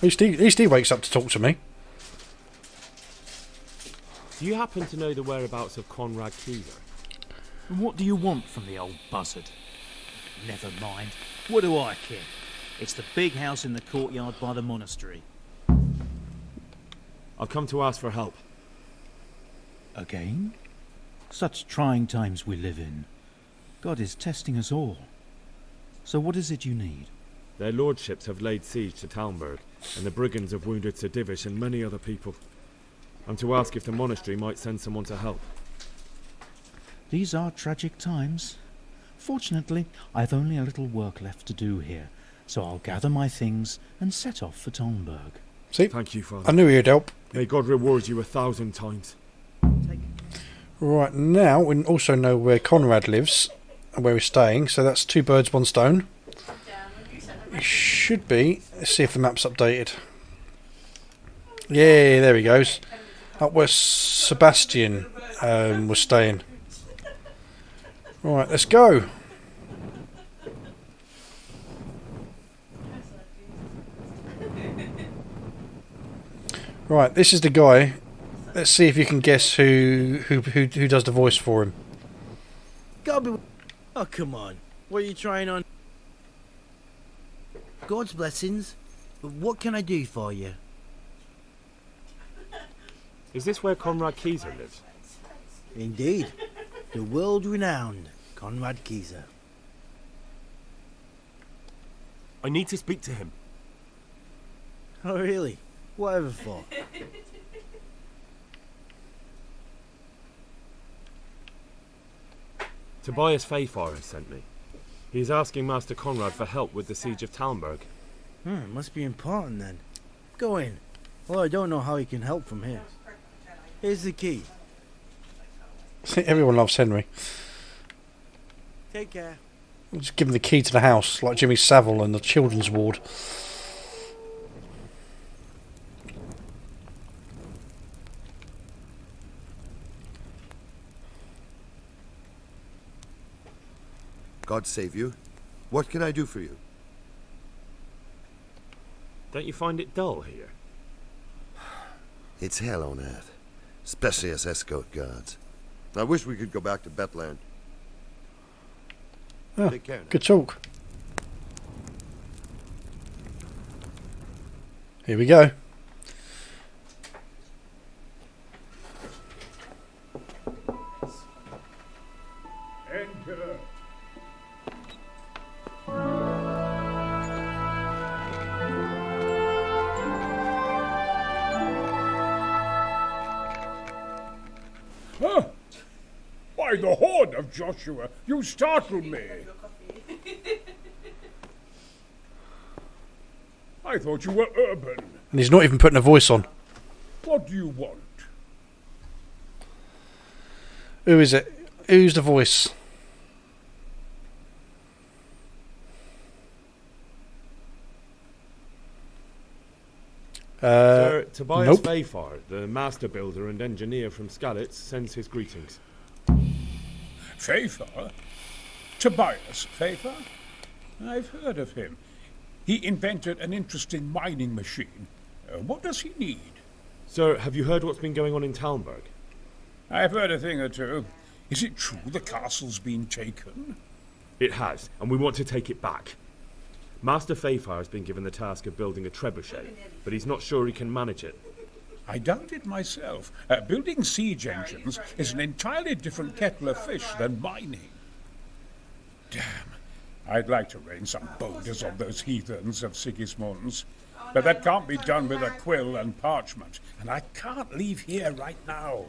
At least he wakes up to talk to me. Do you happen to know the whereabouts of Conrad Keezer? And what do you want from the old buzzard? Never mind. What do I care? It's the big house in the courtyard by the monastery. I've come to ask for help. Again? Such trying times we live in. God is testing us all. So what is it you need? Their lordships have laid siege to Talmberg, and the brigands have wounded Sir Divish and many other people. I'm to ask if the monastery might send someone to help. These are tragic times. Fortunately, I've only a little work left to do here, so I'll gather my things and set off for Talmberg. See? Thank you, Father. I knew he'd help. May God reward you 1,000 times. Right, now we also know where Conrad lives and where he's staying, so that's 2 birds, 1 stone. It should be. Let's see if the map's updated. Yeah, there he goes. Up where Sebastian was staying. Right, let's go. Right, this is the guy. Let's see if you can guess who does the voice for him. Oh, come on. What are you trying on? God's blessings. But what can I do for you? Is this where Conrad Keezer lives? Indeed. The world-renowned Conrad Keezer. I need to speak to him. Oh, really? Whatever for? Tobias Fayfar has sent me. He's asking Master Conrad for help with the siege of Talmberg. It must be important then. Go in. Well, I don't know how he can help from here. Here's the key. Everyone loves Henry. Take care. We'll just give him the key to the house, like Jimmy Savile in the children's ward. God save you. What can I do for you? Don't you find it dull here? It's hell on earth, especially as escort guards. I wish we could go back to Betland. Oh, Take care now. good talk. Here we go. Enter. the horn of Joshua. You startled me. I thought you were urban. And he's not even putting a voice on. What do you want? Who is it? Who's the voice? Sir Tobias nope. Fayfar, the master builder and engineer from Skalitz, sends his greetings. Fayfar? Tobias Fayfar? I've heard of him. He invented an interesting mining machine. What does he need? Sir, have you heard what's been going on in Talmberg? I've heard a thing or two. Is it true the castle's been taken? It has, and we want to take it back. Master Fayfar has been given the task of building a trebuchet, but he's not sure he can manage it. I doubt it myself. Building siege engines is an entirely different kettle of fish than mining. Damn. I'd like to rain some boulders on those heathens of Sigismund's. But that can't be done with a quill and parchment, and I can't leave here right now.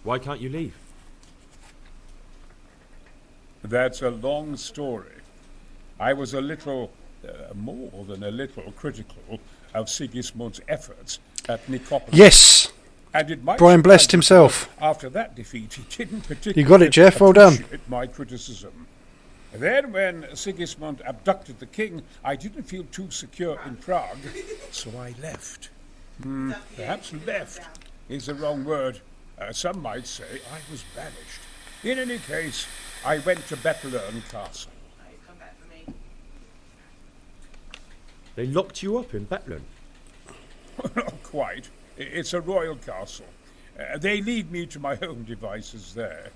Why can't you leave? That's a long story. I was a little, more than a little, critical of Sigismund's efforts at Nicopolis. Yes! And it might Brian blessed himself. After that defeat, he didn't particularly You got it, Jeff. Well done. appreciate my criticism. Then, when Sigismund abducted the king, I didn't feel too secure in Prague, so I left. Perhaps left is the wrong word. Some might say I was banished. In any case, I went to Bettelern Castle. They locked you up in Bettelern? Not quite. It's a royal castle. They leave me to my own devices there.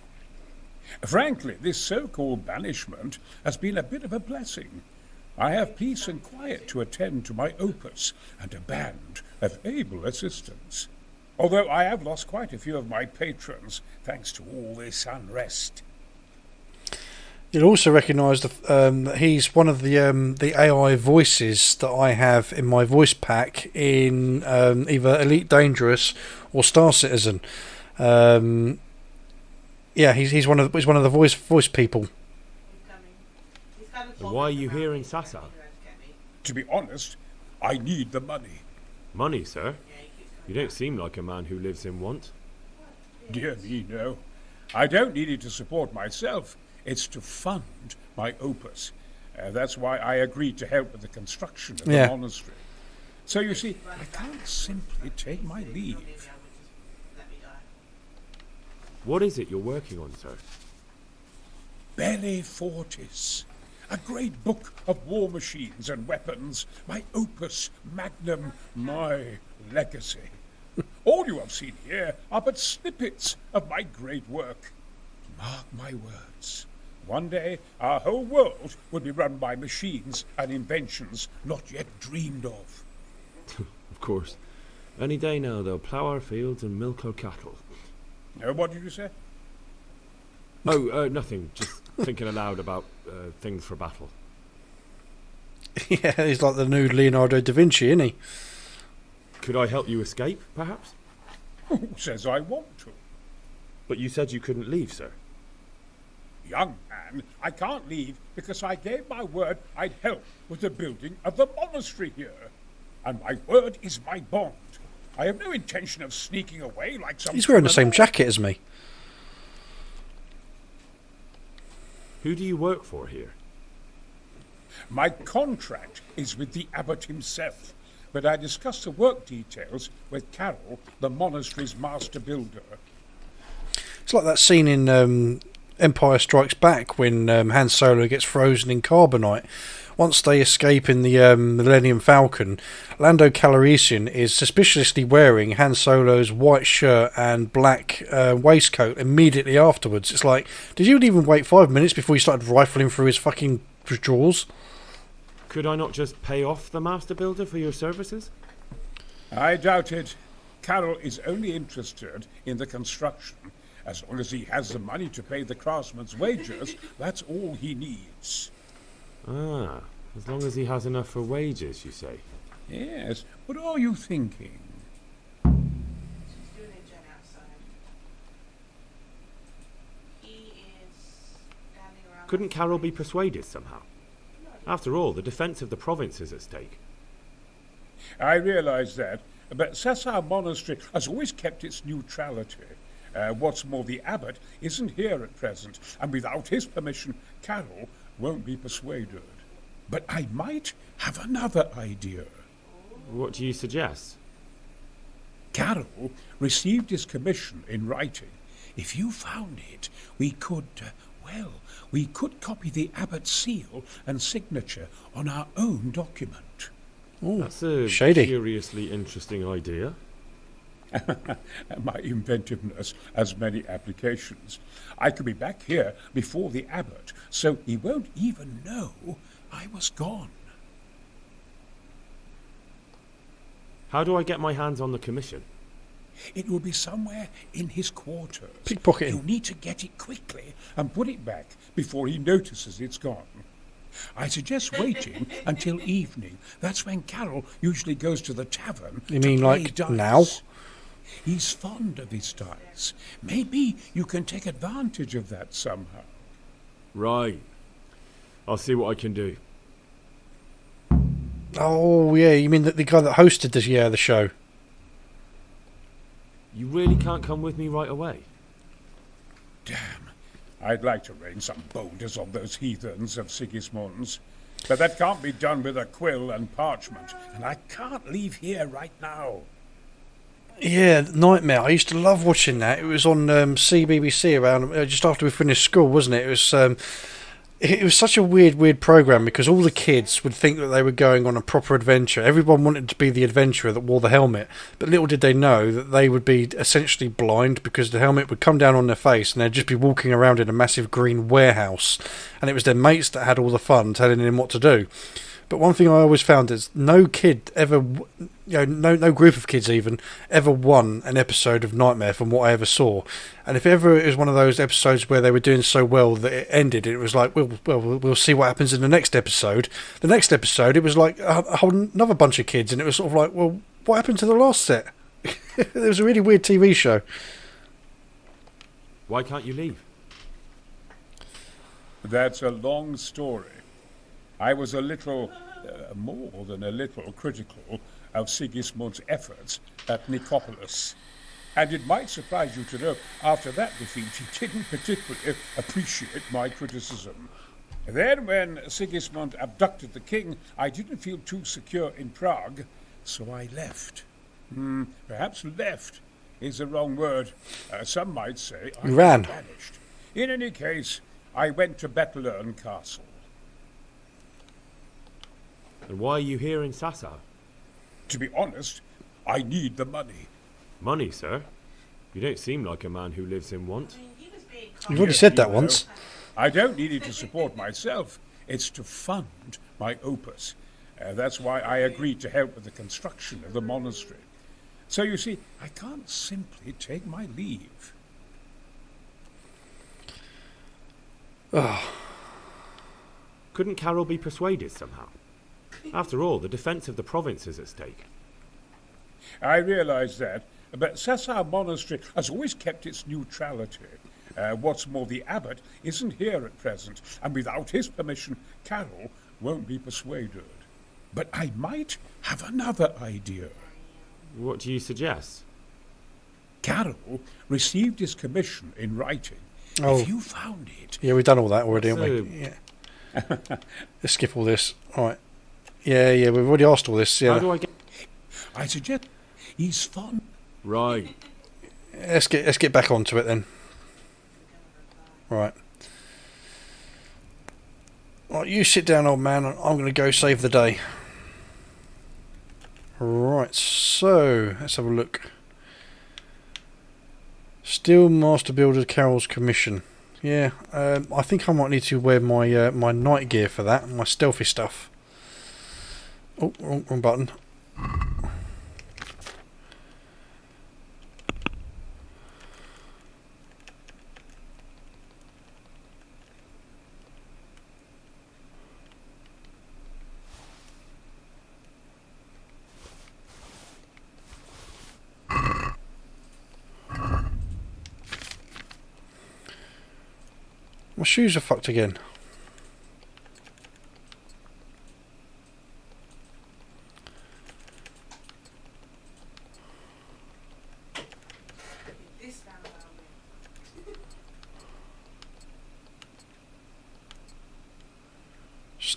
Frankly, this so-called banishment has been a bit of a blessing. I have peace and quiet to attend to my opus and a band of able assistants. Although I have lost quite a few of my patrons thanks to all this unrest. You'll also recognise that he's one of the AI voices that I have in my voice pack in either Elite Dangerous or Star Citizen. Yeah, he's one of the voice people. And why are you here in Sassa? To be honest, I need the money. Money, sir? You don't seem like a man who lives in want. Dear me, no. I don't need it to support myself. It's to fund my opus. That's why I agreed to help with the construction of the monastery. So you see, I can't simply take my leave. What is it you're working on, sir? Belli Fortis. A great book of war machines and weapons. My opus magnum, my legacy. All you have seen here are but snippets of my great work. Mark my words. One day, our whole world will be run by machines and inventions not yet dreamed of. Of course. Any day now, they'll plough our fields and milk our cattle. What did you say? Oh, nothing. Just thinking aloud about things for battle. Yeah, he's like the new Leonardo da Vinci, isn't he? Could I help you escape, perhaps? Who says I want to? But you said you couldn't leave, sir. Young man, I can't leave because I gave my word I'd help with the building of the monastery here. And my word is my bond. I have no intention of sneaking away like some... He's wearing the same jacket as me. Who do you work for here? My contract is with the abbot himself, but I discussed the work details with Carol, the monastery's master builder. It's like that scene in Empire Strikes Back when Han Solo gets frozen in carbonite. Once they escape in the Millennium Falcon, Lando Calrissian is suspiciously wearing Han Solo's white shirt and black waistcoat immediately afterwards. It's like, did you even wait 5 minutes before you started rifling through his fucking drawers? Could I not just pay off the master builder for your services? I doubt it. Carol is only interested in the construction. As long as he has the money to pay the craftsman's wages, that's all he needs. Ah, as long as he has enough for wages, you say? Yes, what are you thinking? Couldn't Carol be persuaded somehow? After all, the defence of the province is at stake. I realise that, but Sassar Monastery has always kept its neutrality. What's more, the abbot isn't here at present, and without his permission, Carol won't be persuaded. But I might have another idea. What do you suggest? Carol received his commission in writing. If you found it, we could, we could copy the abbot's seal and signature on our own document. Ooh, that's a shady. Curiously interesting idea. My inventiveness has many applications. I could be back here before the abbot, so he won't even know I was gone. How do I get my hands on the commission? It will be somewhere in his quarters. Pickpocketing. You'll need to get it quickly and put it back before he notices it's gone. I suggest waiting until evening. That's when Carol usually goes to the tavern. You mean to play like dice. now? He's fond of his dice. Maybe you can take advantage of that somehow. Right. I'll see what I can do. Oh yeah, you mean the guy that hosted the show? You really can't come with me right away? Damn. I'd like to rain some boulders on those heathens of Sigismund's. But that can't be done with a quill and parchment, and I can't leave here right now. Yeah, Nightmare. I used to love watching that. It was on CBBC around just after we finished school, wasn't it? It was such a weird program because all the kids would think that they were going on a proper adventure. Everyone wanted to be the adventurer that wore the helmet, but little did they know that they would be essentially blind because the helmet would come down on their face and they'd just be walking around in a massive green warehouse, and it was their mates that had all the fun telling them what to do. But one thing I always found is no kid ever, no group of kids even, ever won an episode of Nightmare from what I ever saw. And if ever it was one of those episodes where they were doing so well that it ended, it was like, we'll see what happens in the next episode. The next episode, it was like a whole another bunch of kids, and it was sort of like, well, what happened to the last set? It was a really weird TV show. Why can't you leave? That's a long story. I was a little, more than a little, critical of Sigismund's efforts at Nicopolis. And it might surprise you to know, after that defeat, he didn't particularly appreciate my criticism. Then, when Sigismund abducted the king, I didn't feel too secure in Prague, so I left. Perhaps left is the wrong word. Some might say I ran. vanished. In any case, I went to Bettelern Castle. And why are you here in Sassau? To be honest, I need the money. Money, sir? You don't seem like a man who lives in want. You've already said that once. I don't need it to support myself. It's to fund my opus. That's why I agreed to help with the construction of the monastery. So you see, I can't simply take my leave. Couldn't Carol be persuaded somehow? After all, the defence of the province is at stake. I realise that, but Sassar Monastery has always kept its neutrality. What's more, the abbot isn't here at present, and without his permission, Carol won't be persuaded. But I might have another idea. What do you suggest? Carol received his commission in writing. Oh. If you found it... Yeah, we've done all that already, haven't we? Yeah. Let's skip all this. All right. Yeah, we've already asked all this. Yeah. How do I get... I suggest he's fond... Right. Let's get back onto it then. Right. Right, you sit down, old man. I'm going to go save the day. Right, so let's have a look. Steel Master Builder Carol's commission. Yeah, I think I might need to wear my my night gear for that, my stealthy stuff. Oh, wrong button. My shoes are fucked again.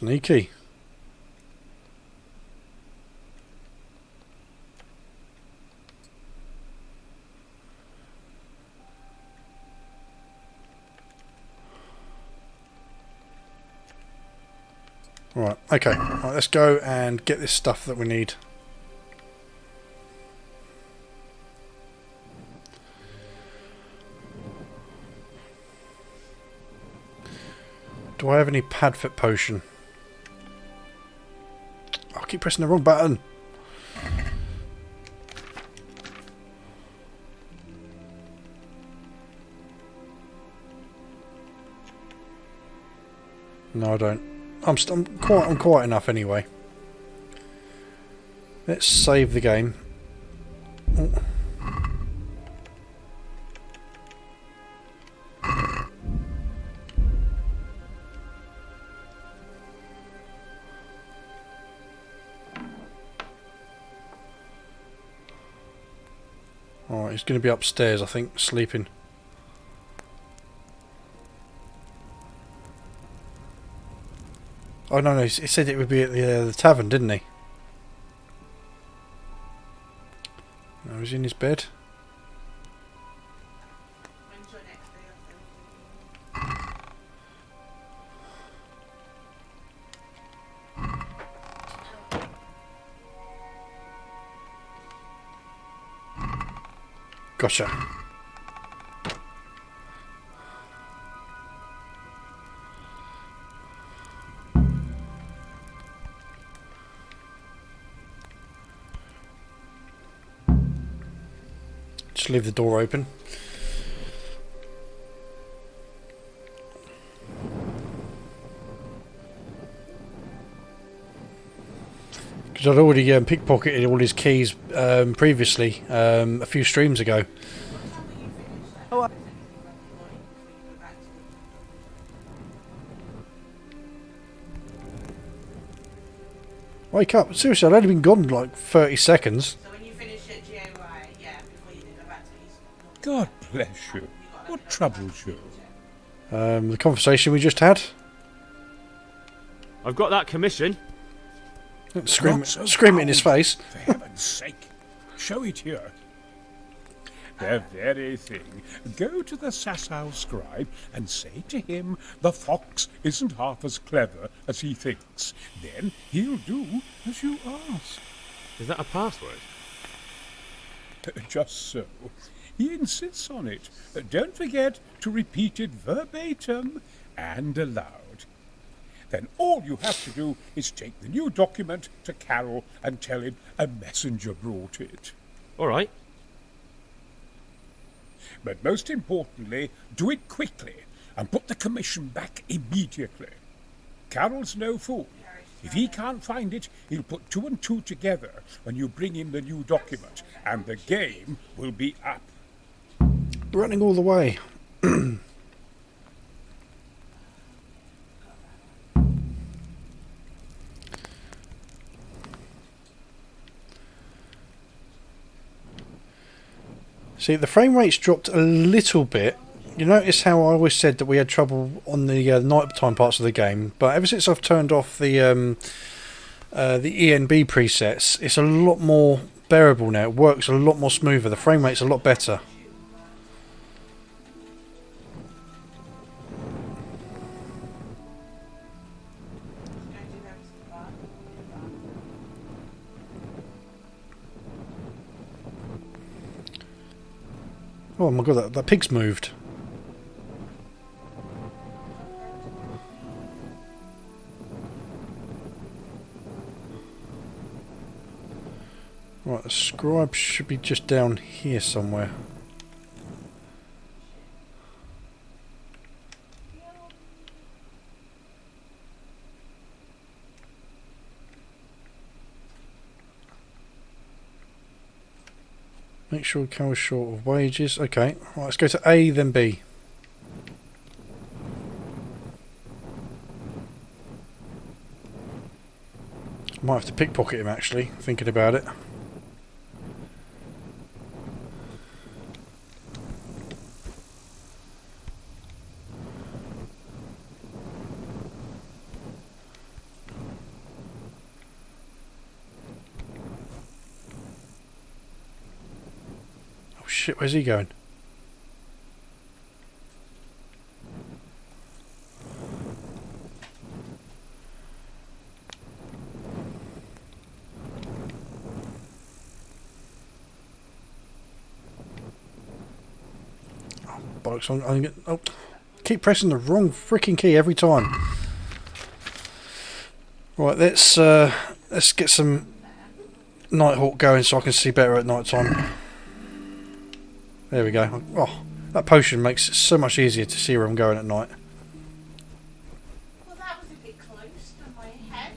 Sneaky. Right, okay. Right, let's go and get this stuff that we need. Do I have any Padfoot potion? I keep pressing the wrong button. No, I don't. I'm quiet enough anyway. Let's save the game. Oh. Alright, he's going to be upstairs, I think, sleeping. Oh no, he said it would be at the tavern, didn't he? No, he's in his bed. Gotcha. Just leave the door open. Because I'd already pickpocketed all his keys previously, a few streams ago. Wake up. Seriously, I'd only been gone like 30 seconds. God bless you. What troubles you? The conversation we just had. I've got that commission. Scream So it in his face. For heaven's sake, show it here. The very thing. Go to the Sasau scribe and say to him the fox isn't half as clever as he thinks. Then he'll do as you ask. Is that a password? Just so. He insists on it. Don't forget to repeat it verbatim and aloud. Then all you have to do is take the new document to Carol and tell him a messenger brought it. All right. But most importantly, do it quickly and put the commission back immediately. Carol's no fool. If he can't find it, he'll put 2 and 2 together when you bring him the new document, and the game will be up. Running all the way. See, the frame rate's dropped a little bit. You notice how I always said that we had trouble on the nighttime parts of the game, but ever since I've turned off the ENB presets, it's a lot more bearable now. It works a lot more smoother. The frame rate's a lot better. Oh my god, that pig's moved. Right, the scribe should be just down here somewhere. Make sure Carol's short of wages. Okay, right, let's go to A, then B. Might have to pickpocket him actually, thinking about it. shit, where's he going? Bollocks, oh, keep pressing the wrong freaking key every time. Right, let's get some Nighthawk going so I can see better at night time. There we go. Oh, that potion makes it so much easier to see where I'm going at night. Well, that was a bit close to my head.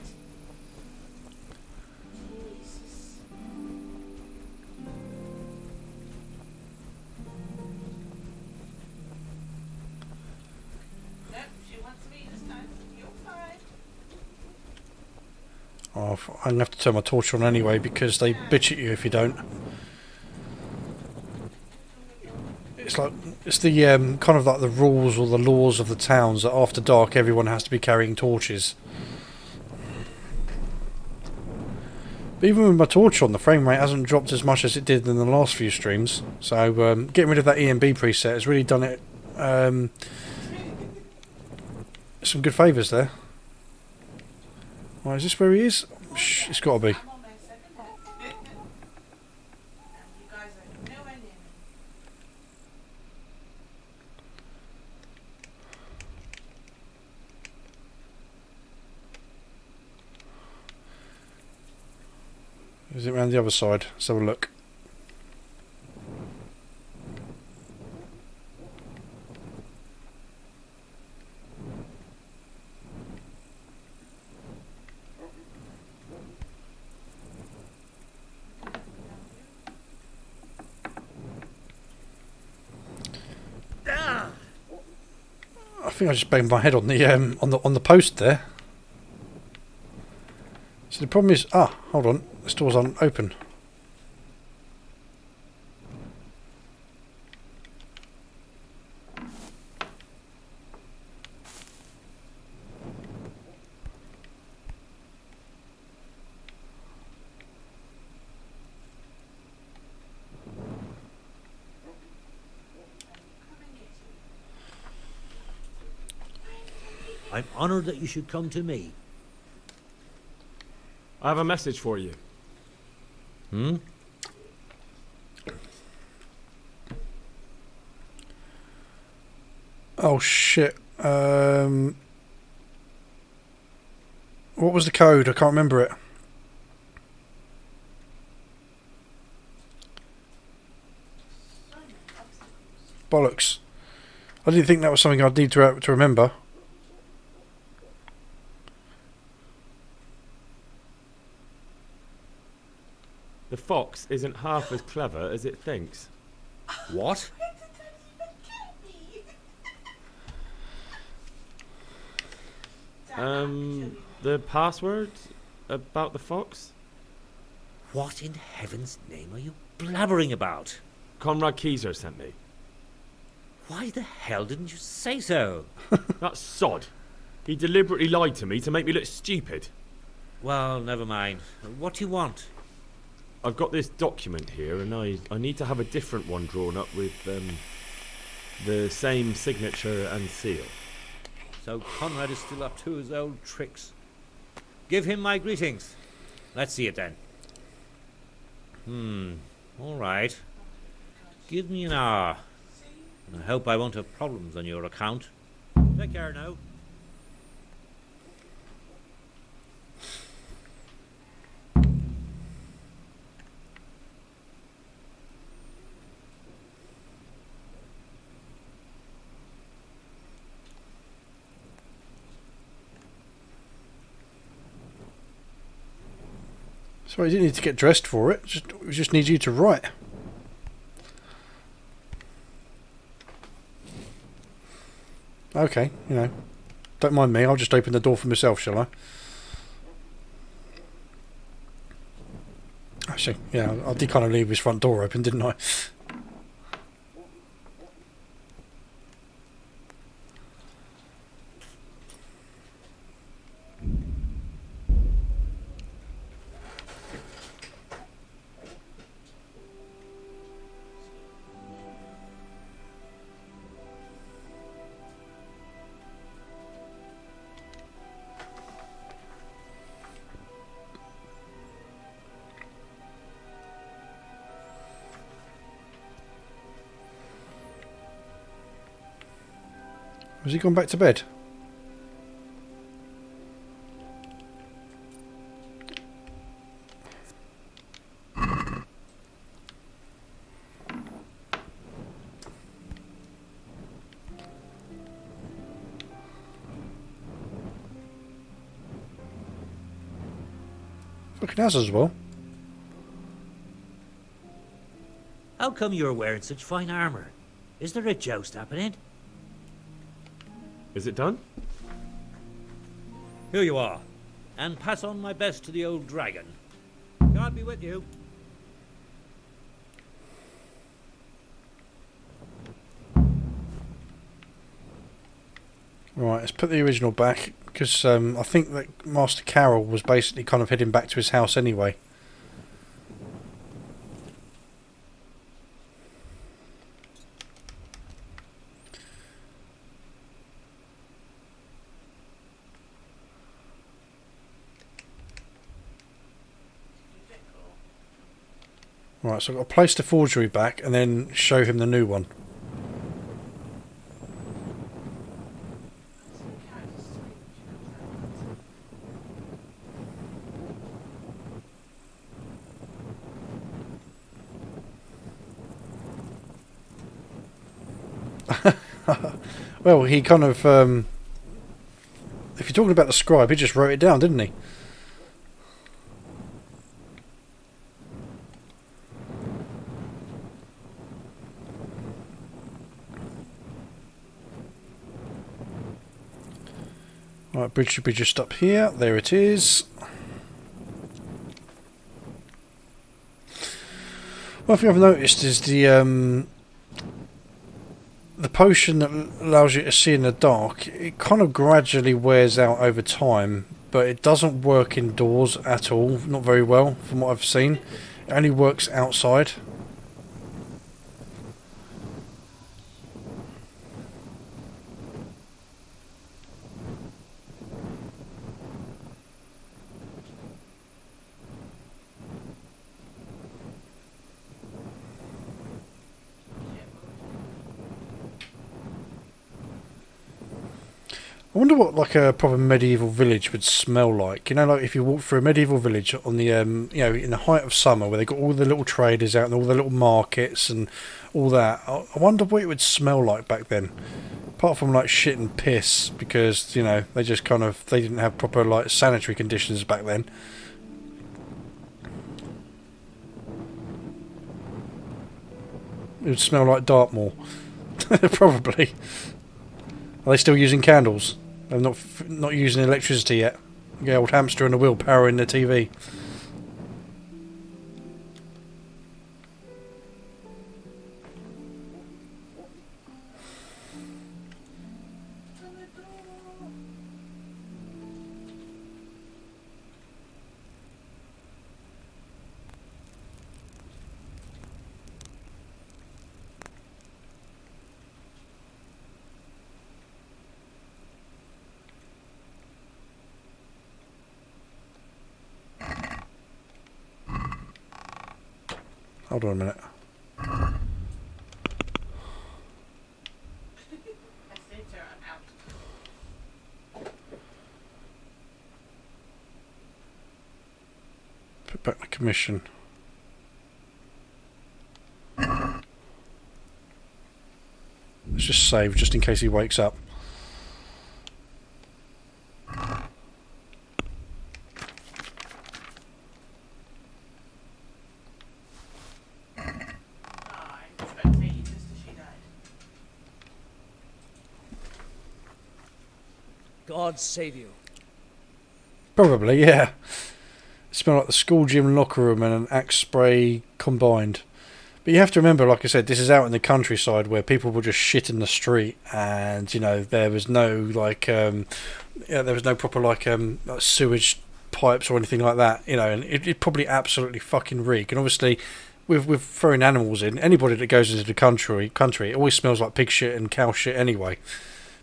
Jesus. Nope, she wants me this time. You're fine. Oh, I'm going to have to turn my torch on anyway because they bitch at you if you don't. It's the kind of like the rules or the laws of the towns that after dark everyone has to be carrying torches. But even with my torch on, the frame rate hasn't dropped as much as it did in the last few streams. So getting rid of that EMB preset has really done it some good favours there. Right, is this where he is? Shh, it's got to be. Is it around the other side? Let's have a look. I think I just banged my head on the post there. So the problem is, hold on, this door's open. I'm honoured that you should come to me. I have a message for you. Hmm? Oh shit. What was the code? I can't remember it. Bollocks. I didn't think that was something I'd need to remember. The fox isn't half as clever as it thinks. What? The password about the fox? What in heaven's name are you blabbering about? Conrad Keyser sent me. Why the hell didn't you say so? That sod. He deliberately lied to me to make me look stupid. Well, never mind. What do you want? I've got this document here, and I need to have a different one drawn up with the same signature and seal. So Conrad is still up to his old tricks. Give him my greetings. Let's see it then. All right. Give me an hour. And I hope I won't have problems on your account. Take care now. So you didn't need to get dressed for it. We just need you to write. Okay, don't mind me. I'll just open the door for myself, shall I? Actually, yeah, I did kind of leave his front door open, didn't I? Has he gone back to bed? Fucking has as well. How come you're wearing such fine armour? Is there a joust happening? Is it done? Here you are. And pass on my best to the old dragon. God be with you. Right, let's put the original back, because I think that Master Carroll was basically kind of heading back to his house anyway. Right, so I've got to place the forgery back and then show him the new one. Well, he kind of, if you're talking about the scribe, he just wrote it down, didn't he? Right, bridge should be just up here. There it is. One thing I've noticed is the potion that allows you to see in the dark, it kind of gradually wears out over time, but it doesn't work indoors at all, not very well from what I've seen. It only works outside. I wonder what like a proper medieval village would smell like. You know, like if you walk through a medieval village on the you know, in the height of summer, where they got all the little traders out and all the little markets and all that. I wonder what it would smell like back then. Apart from like shit and piss, because you know they just kind of they didn't have proper like sanitary conditions back then. It would smell like Dartmoor, probably. Are they still using candles? They're not using electricity yet. The old hamster on the wheel powering the TV. Hold on a minute. Put back the commission. Let's just save, just in case he wakes up. God save you. Probably, yeah. It smelled like the school gym locker room and an Axe spray combined. But you have to remember, like I said, this is out in the countryside where people will just shit in the street, and you know there was no like, there was no proper like sewage pipes or anything like that. You know, and it probably absolutely fucking reek. And obviously, with throwing animals in, anybody that goes into the country, it always smells like pig shit and cow shit anyway.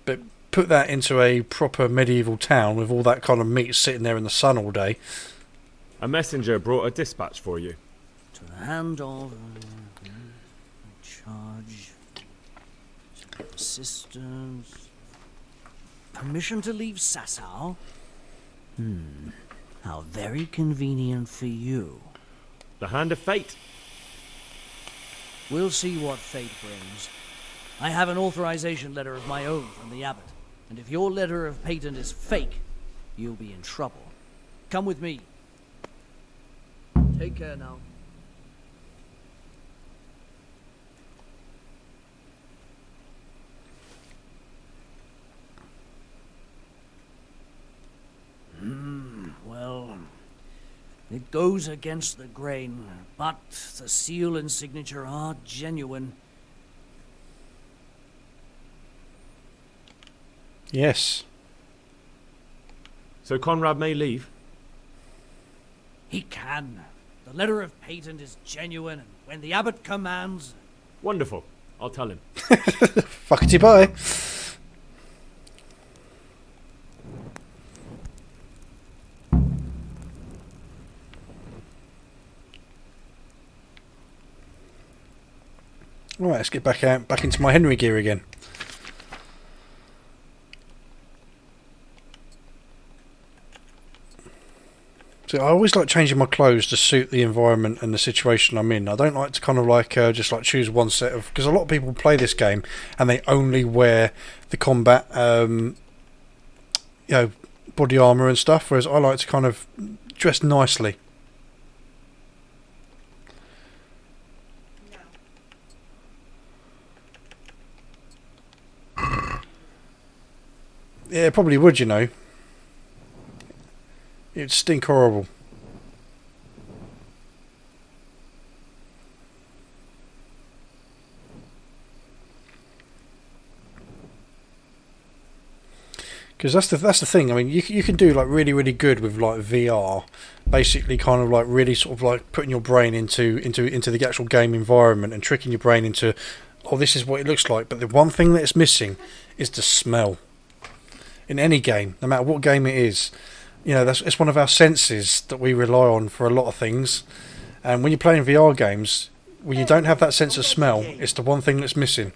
But put that into a proper medieval town with all that kind of meat sitting there in the sun all day. A messenger brought a dispatch for you. To the hand of charge, assistance, Permission to leave Sasau? How very convenient for you. The hand of fate. We'll see what fate brings. I have an authorization letter of my own from the abbot, and if your letter of patent is fake, you'll be in trouble. Come with me. Take care now. Well, it goes against the grain, but the seal and signature are genuine. Yes. So Conrad may leave? He can. The letter of patent is genuine, and when the abbot commands... Wonderful. I'll tell him. Fuckity bye. Right, let's get back into my Henry gear again. So I always like changing my clothes to suit the environment and the situation I'm in. I don't like to kind of like just like choose one set of, because a lot of people play this game and they only wear the combat, body armor and stuff. Whereas I like to kind of dress nicely. Yeah, it probably would, you know. It'd stink horrible. Because that's the thing. I mean, you can do like really good with like VR, basically kind of like really sort of like putting your brain into the actual game environment and tricking your brain into, oh, this is what it looks like. But the one thing that it's missing is the smell. In any game, no matter what game it is, you know, it's one of our senses that we rely on for a lot of things. And when you're playing VR games, when you don't have that sense of smell, it's the one thing that's missing.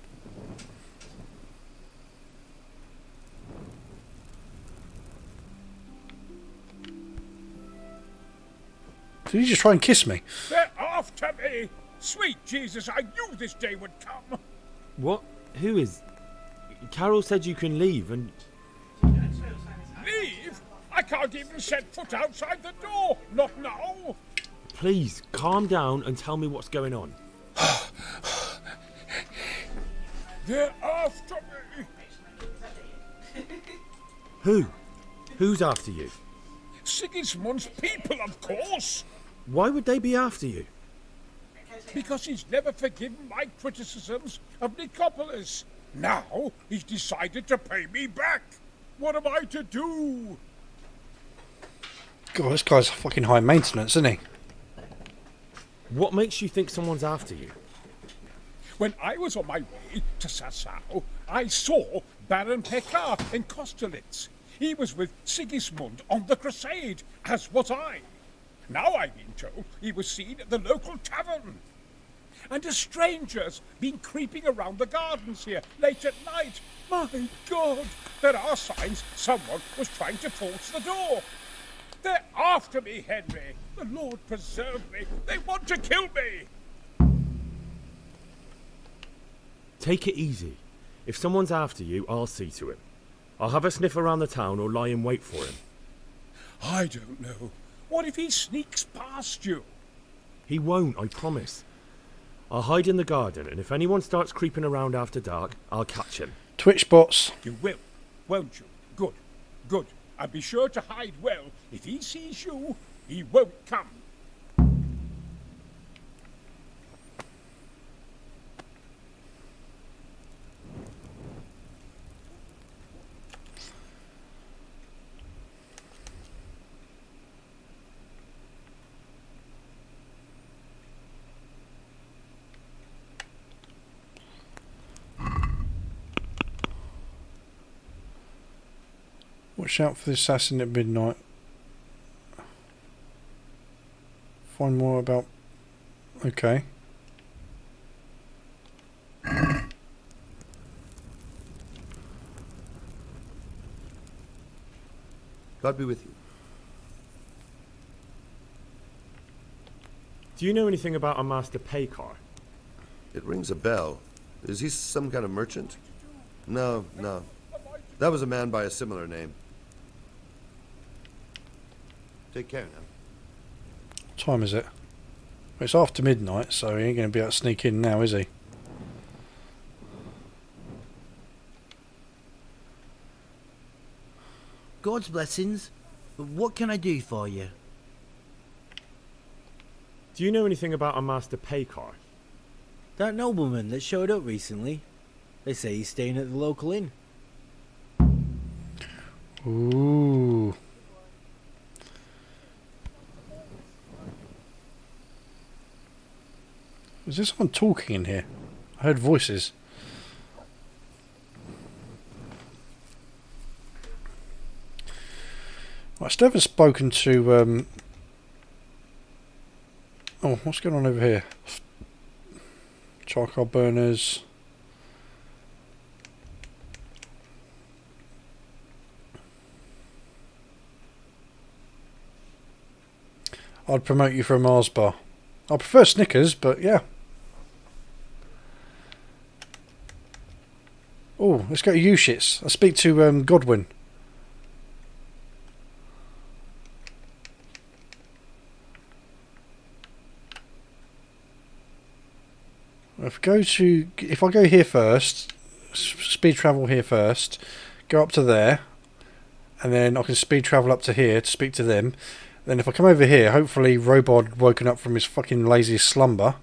Did you just try and kiss me? They're after me! Sweet Jesus, I knew this day would come! What? Who is... Carol said you can leave and... Leave? I can't even set foot outside the door! Not now! Please, calm down and tell me what's going on. They're after me! Who? Who's after you? Sigismund's people, of course! Why would they be after you? Because he's never forgiven my criticisms of Nicopolis. Now he's decided to pay me back. What am I to do? God, this guy's fucking high maintenance, isn't he? What makes you think someone's after you? When I was on my way to Sasau, I saw Baron Pekar in Kostelitz. He was with Sigismund on the crusade, as was I. Now I've been told he was seen at the local tavern. And a stranger's been creeping around the gardens here late at night. My God, there are signs someone was trying to force the door. They're after me, Henry. The Lord preserve me. They want to kill me. Take it easy. If someone's after you, I'll see to him. I'll have a sniff around the town or lie in wait for him. I don't know. What if he sneaks past you? He won't, I promise. I'll hide in the garden, and if anyone starts creeping around after dark, I'll catch him. Twitch bots. You will, won't you? Good, good. And be sure to hide well. If he sees you, he won't come. Watch out for the assassin at midnight. Find more about... Okay. God be with you. Do you know anything about a Master Paykar? It rings a bell. Is he some kind of merchant? No. That was a man by a similar name. Take care now. What time is it? Well, it's after midnight, so he ain't going to be able to sneak in now, is he? God's blessings. What can I do for you? Do you know anything about a Master Paykar? That nobleman that showed up recently. They say he's staying at the local inn. Ooh. Is there someone talking in here? I heard voices. I still haven't spoken to... Oh, what's going on over here? Charcoal burners. I'd promote you for a Mars bar. I prefer Snickers, but yeah. Oh, let's go to U-Shits. I'll speak to Godwin. If I go here first, speed travel here first, go up to there, and then I can speed travel up to here to speak to them. Then if I come over here, hopefully Robot woken up from his fucking lazy slumber.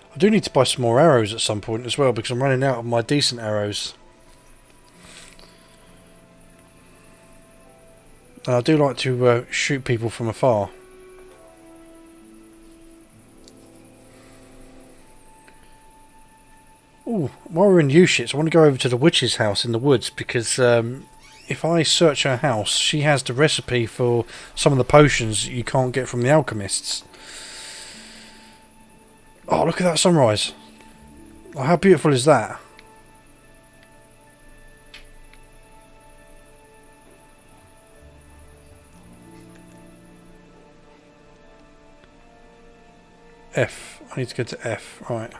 I do need to buy some more arrows at some point as well, because I'm running out of my decent arrows. And I do like to shoot people from afar. Oh, while we're in U-Shits, I want to go over to the witch's house in the woods, because if I search her house, she has the recipe for some of the potions you can't get from the alchemists. Oh, look at that sunrise. Oh, how beautiful is that? F. I need to go to F. Right.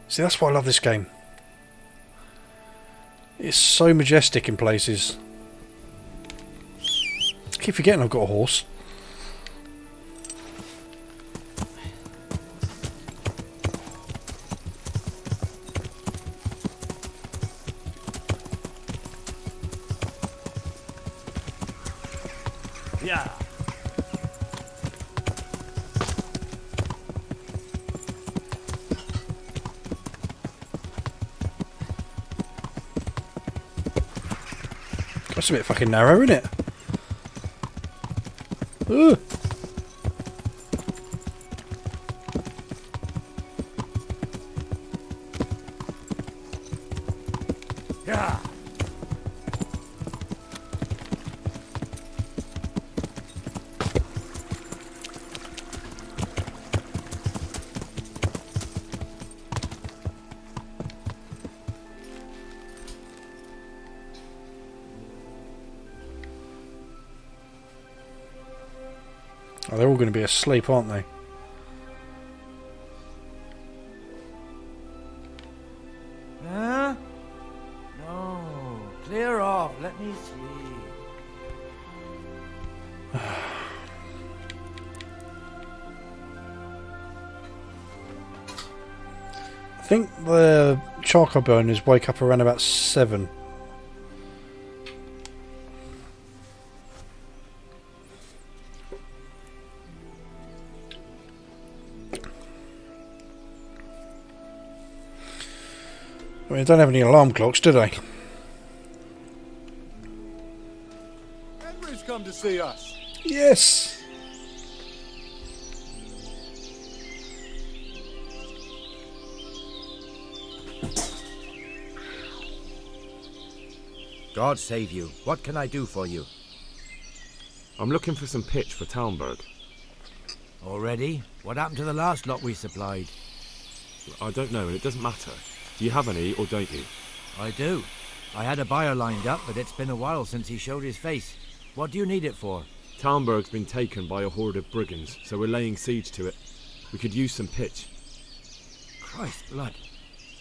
See, that's why I love this game. It's so majestic in places. I keep forgetting I've got a horse. Yeah. That's a bit fucking narrow, isn't it? Ugh. Yeah. Oh, they're all going to be asleep, aren't they? Huh? No. Clear off. Let me see. I think the charcoal burners wake up around about 7. I mean, they don't have any alarm clocks, do they? Henry's come to see us. Yes. God save you. What can I do for you? I'm looking for some pitch for Talmberg. Already? What happened to the last lot we supplied? I don't know, and it doesn't matter. Do you have any, or don't you? I do. I had a buyer lined up, but it's been a while since he showed his face. What do you need it for? Talmberg's been taken by a horde of brigands, so we're laying siege to it. We could use some pitch. Christ blood.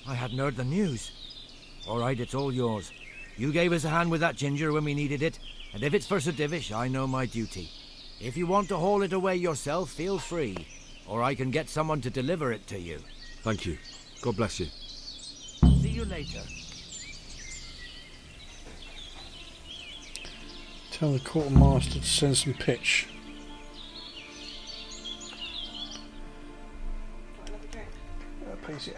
I hadn't heard the news. All right, it's all yours. You gave us a hand with that ginger when we needed it, and if it's for Sir Divish, I know my duty. If you want to haul it away yourself, feel free, or I can get someone to deliver it to you. Thank you. God bless you. See you later. Tell the quartermaster to send some pitch. Please, yeah.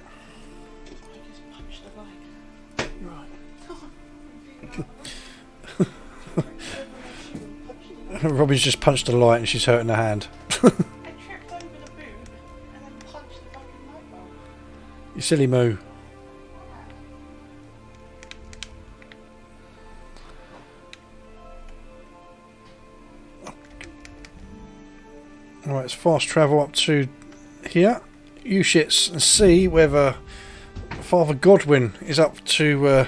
Robin's just punched a light and she's hurting her hand. You silly moo. Alright, let's fast travel up to here. You shits and see whether Father Godwin is up to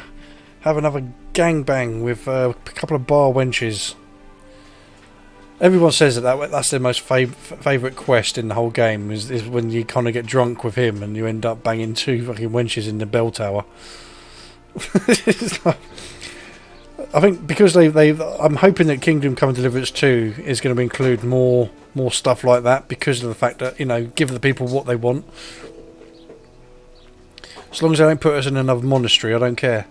have another gangbang with a couple of bar wenches. Everyone says that's their most favourite quest in the whole game is when you kind of get drunk with him and you end up banging two fucking wenches in the bell tower. I think because I'm hoping that Kingdom Come Deliverance 2 is going to include more stuff like that because of the fact that, you know, give the people what they want. As long as they don't put us in another monastery, I don't care.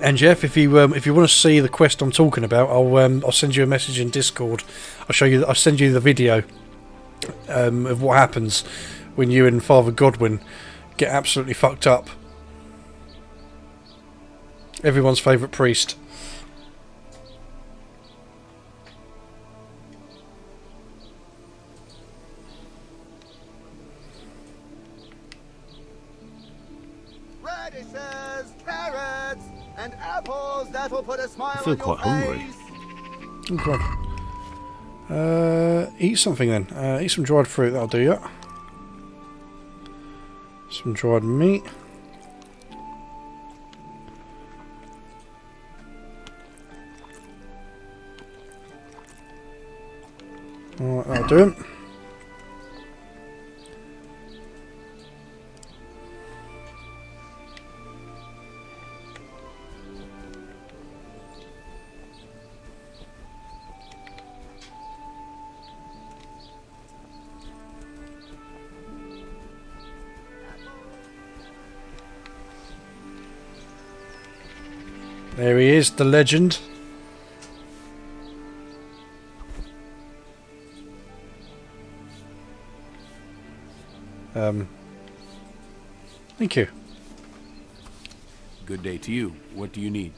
And Jeff, if you want to see the quest I'm talking about, I'll send you a message in Discord. I'll send you the video of what happens when you and Father Godwin get absolutely fucked up. Everyone's favourite priest. Radishes, carrots, and apples that will put a smile I feel on your quite hungry. face. Oh God. Eat something then. Eat some dried fruit, that'll do you. Some dried meat. Alright, that'll do it. There he is, the legend. Thank you. Good day to you. What do you need?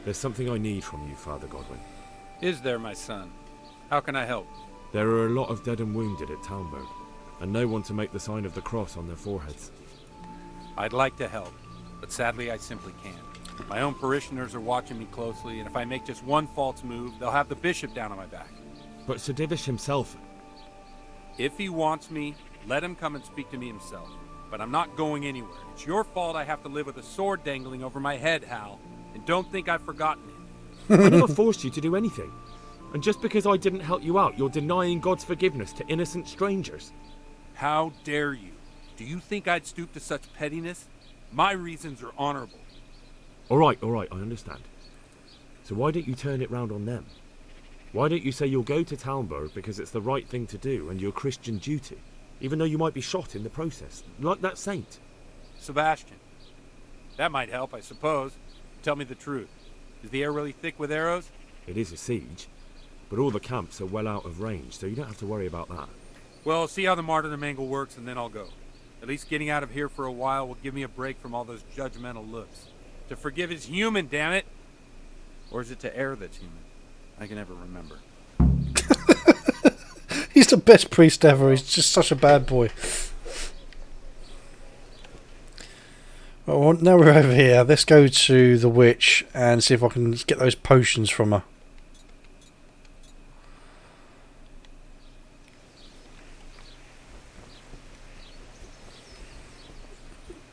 There's something I need from you, Father Godwin. Is there, my son? How can I help? There are a lot of dead and wounded at Talmberg, and no one to make the sign of the cross on their foreheads. I'd like to help, but sadly I simply can't. My own parishioners are watching me closely, and if I make just one false move, they'll have the bishop down on my back. But Sir Divish himself... If he wants me, let him come and speak to me himself. But I'm not going anywhere. It's your fault I have to live with a sword dangling over my head, Hal. And don't think I've forgotten it. I never forced you to do anything. And just because I didn't help you out, you're denying God's forgiveness to innocent strangers. How dare you? Do you think I'd stoop to such pettiness? My reasons are honorable. All right, I understand. So why don't you turn it round on them? Why don't you say you'll go to Talmberg because it's the right thing to do and your Christian duty, even though you might be shot in the process, like that saint? Sebastian. That might help, I suppose. Tell me the truth. Is the air really thick with arrows? It is a siege, but all the camps are well out of range, so you don't have to worry about that. Well, see how the martyrdom angle works and then I'll go. At least getting out of here for a while will give me a break from all those judgmental looks. To forgive is human, damn it! Or is it to err that's human? I can never remember. He's the best priest ever. He's just such a bad boy. Well, now we're over here. Let's go to the witch and see if I can get those potions from her.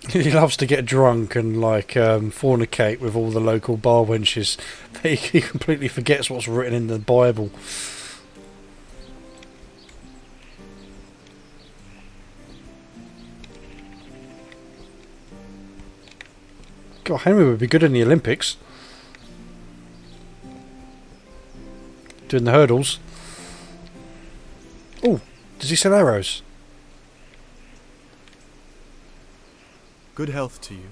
He loves to get drunk and like fornicate with all the local bar wenches. He completely forgets what's written in the Bible. God, Henry would be good in the Olympics. Doing the hurdles. Oh, does he sell arrows? Good health to you.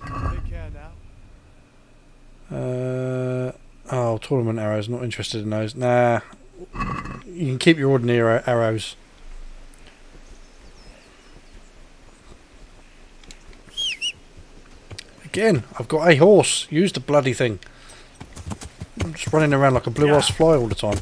Take care now. Oh, tournament arrows. Not interested in those. Nah. You can keep your ordinary arrows. Again, I've got a horse. Use the bloody thing. I'm just running around like a blue-ass fly all the time.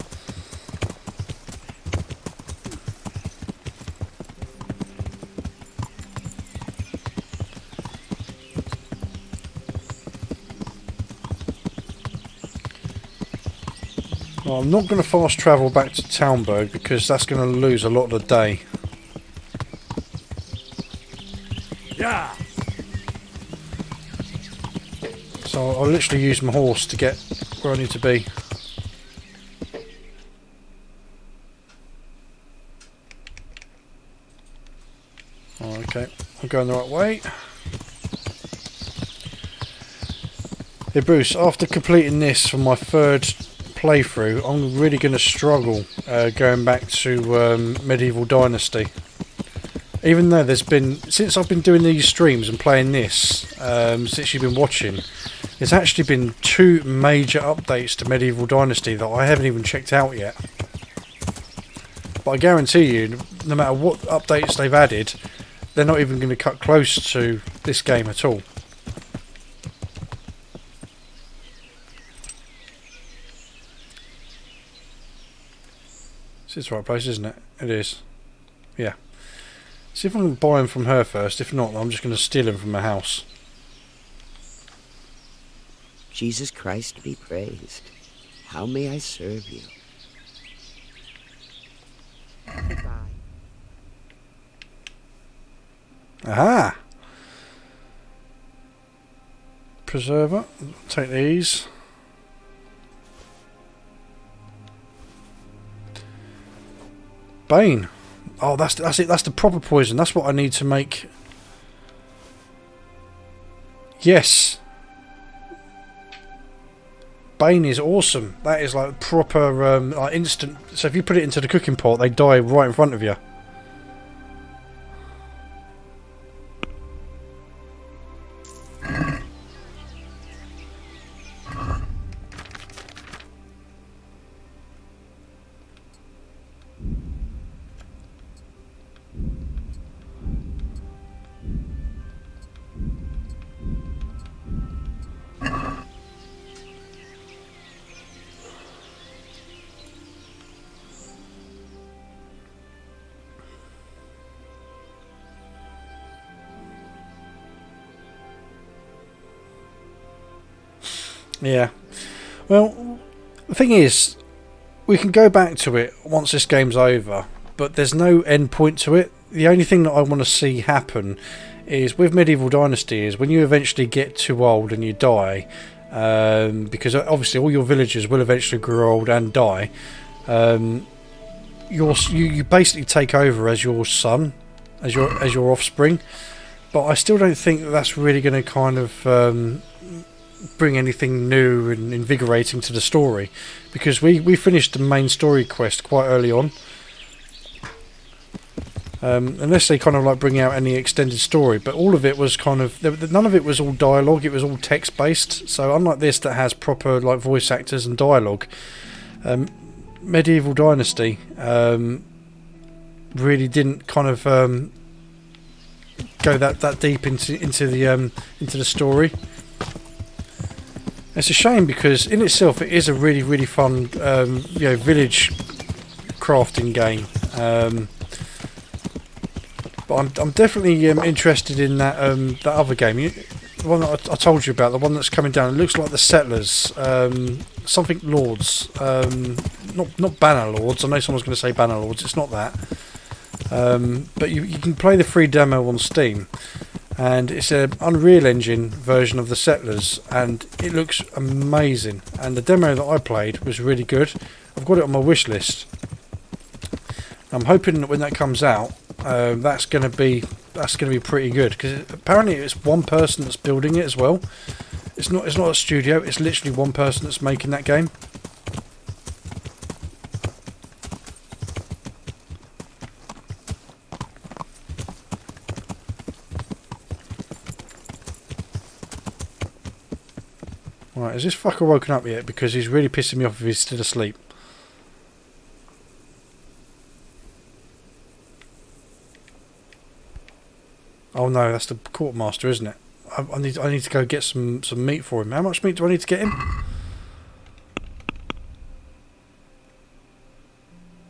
Well, I'm not going to fast travel back to Townburg because that's going to lose a lot of the day. Yeah. So I'll literally use my horse to get where I need to be. Oh, okay, I'm going the right way. Hey Bruce, after completing this for my third playthrough, I'm really going to struggle going back to Medieval Dynasty. Even though there's been, since I've been doing these streams and playing this, since you've been watching, there's actually been 2 major updates to Medieval Dynasty that I haven't even checked out yet. But I guarantee you, no matter what updates they've added, they're not even going to cut close to this game at all. It's the right place, isn't it? It is. Yeah. See if I can buy him from her first. If not, I'm just going to steal him from her house. Jesus Christ be praised. How may I serve you? Goodbye. Aha! Preserver. Take these. Bane. Oh, that's it. That's the proper poison. That's what I need to make. Yes. Bane is awesome. That is like proper, like instant. So if you put it into the cooking pot, they die right in front of you. Yeah. Well, the thing is, we can go back to it once this game's over, but there's no end point to it. The only thing that I want to see happen is with Medieval Dynasty is when you eventually get too old and you die, because obviously all your villagers will eventually grow old and die. You basically take over as your son, as your offspring. But I still don't think that that's really going to kind of bring anything new and invigorating to the story, because we finished the main story quest quite early on. Unless they kind of like bring out any extended story, but all of it was kind of none of it was all dialogue. It was all text based. So unlike this that has proper like voice actors and dialogue, Medieval Dynasty really didn't kind of go that deep into the story. It's a shame because in itself it is a really, really fun, village crafting game. But I'm definitely interested in that that other game. The one that I told you about, the one that's coming down. It looks like the Settlers, something Lords, not Banner Lords. I know someone's going to say Banner Lords. It's not that. But you can play the free demo on Steam. And it's an Unreal Engine version of the Settlers, and it looks amazing. And the demo that I played was really good. I've got it on my wish list. I'm hoping that when that comes out, that's going to be pretty good, because apparently it's one person that's building it as well. It's not a studio. It's literally one person that's making that game. Right, has this fucker woken up yet? Because he's really pissing me off if he's still asleep. Oh no, that's the quartermaster, isn't it? I need to go get some meat for him. How much meat do I need to get him?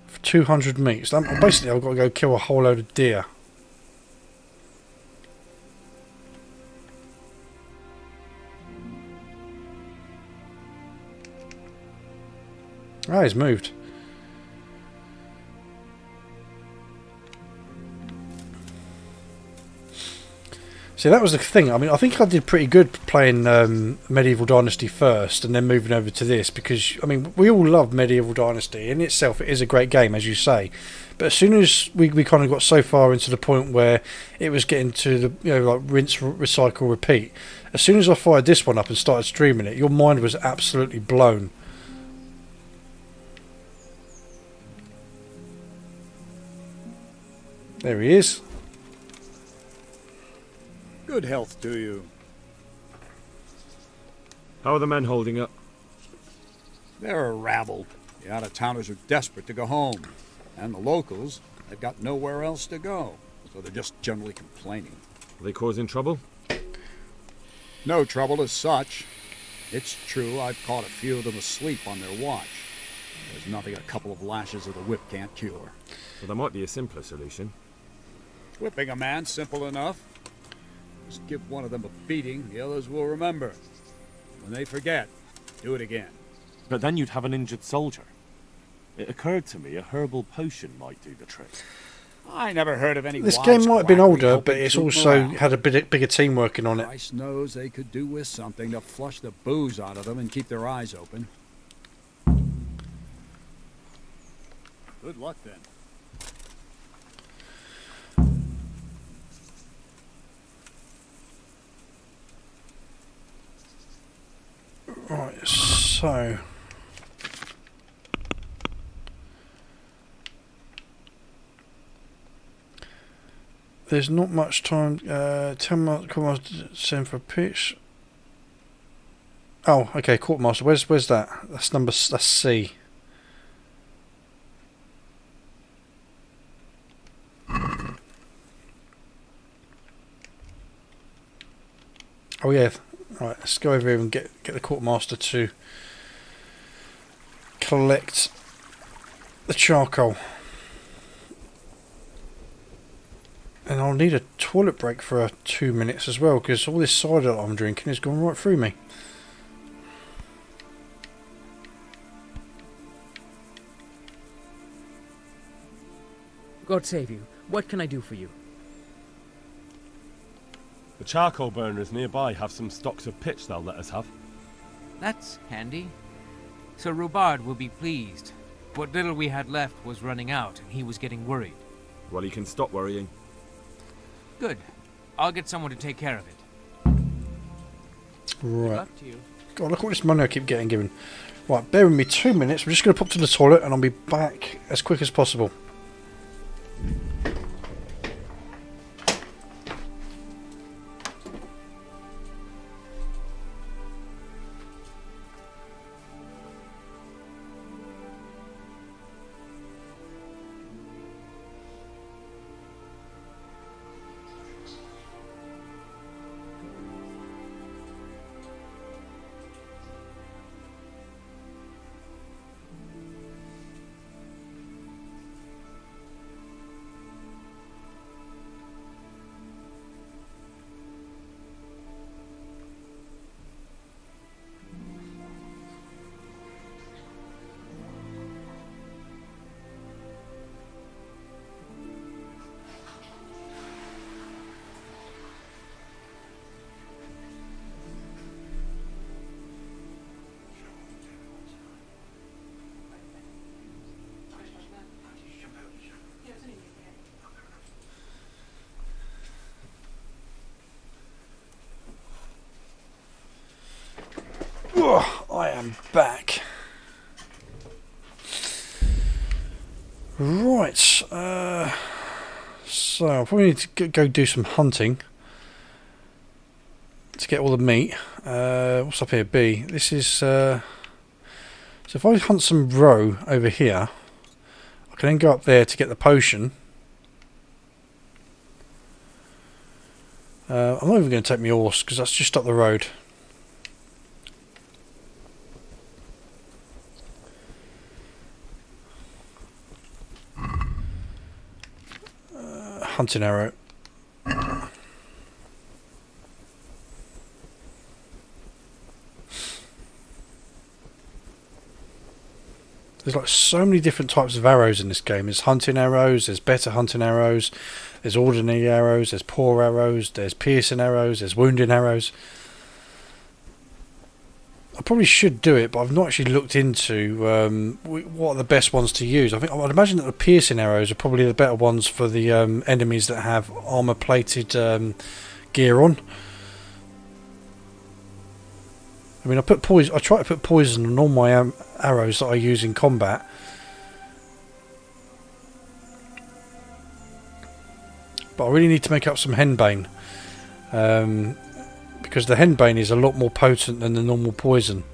For 200 meat. So basically I've got to go kill a whole load of deer. Ah, he's moved. See, that was the thing. I mean, I think I did pretty good playing Medieval Dynasty first and then moving over to this, because, I mean, we all love Medieval Dynasty. In itself, it is a great game, as you say. But as soon as we kind of got so far into the point where it was getting to the, like rinse, recycle, repeat, as soon as I fired this one up and started streaming it, your mind was absolutely blown. There he is. Good health to you. How are the men holding up? They're a rabble. The out-of-towners are desperate to go home. And the locals, they've got nowhere else to go. So they're just generally complaining. Are they causing trouble? No trouble as such. It's true, I've caught a few of them asleep on their watch. There's nothing a couple of lashes of the whip can't cure. Well, there might be a simpler solution. Whipping a man, simple enough. Just give one of them a beating, the others will remember. When they forget, do it again. But then you'd have an injured soldier. It occurred to me a herbal potion might do the trick. I never heard of any. This game might have been older, but it's also had a bigger team working on it. Christ knows they could do with something to flush the booze out of them and keep their eyes open. Good luck then. Right, so there's not much time. 10 months, quartermaster send for a pitch. Oh, okay, quartermaster. Where's that? That's C. Oh yeah. Right, let's go over here and get the quartermaster to collect the charcoal. And I'll need a toilet break for 2 minutes as well, because all this cider that I'm drinking has gone right through me. God save you. What can I do for you? The charcoal burners nearby have some stocks of pitch they'll let us have. That's handy. Sir Rubard will be pleased. What little we had left was running out, and he was getting worried. Well, he can stop worrying. Good. I'll get someone to take care of it. Right. Good luck to you. God, look at all this money I keep getting given. Right, bear with me 2 minutes. I'm just going to pop to the toilet and I'll be back as quick as possible. I am back. Right, so I probably need to go do some hunting to get all the meat. What's up here? B. This is so if I hunt some roe over here, I can then go up there to get the potion. I'm not even going to take my horse because that's just up the road. Hunting arrow. There's like so many different types of arrows in this game. There's hunting arrows, there's better hunting arrows, there's ordinary arrows, there's poor arrows, there's piercing arrows, there's wounding arrows. I probably should do it, but I've not actually looked into what are the best ones to use. I'd imagine that the piercing arrows are probably the better ones for the enemies that have armor-plated gear on. I mean, I try to put poison on all my arrows that I use in combat. But I really need to make up some henbane. Because the henbane is a lot more potent than the normal poison.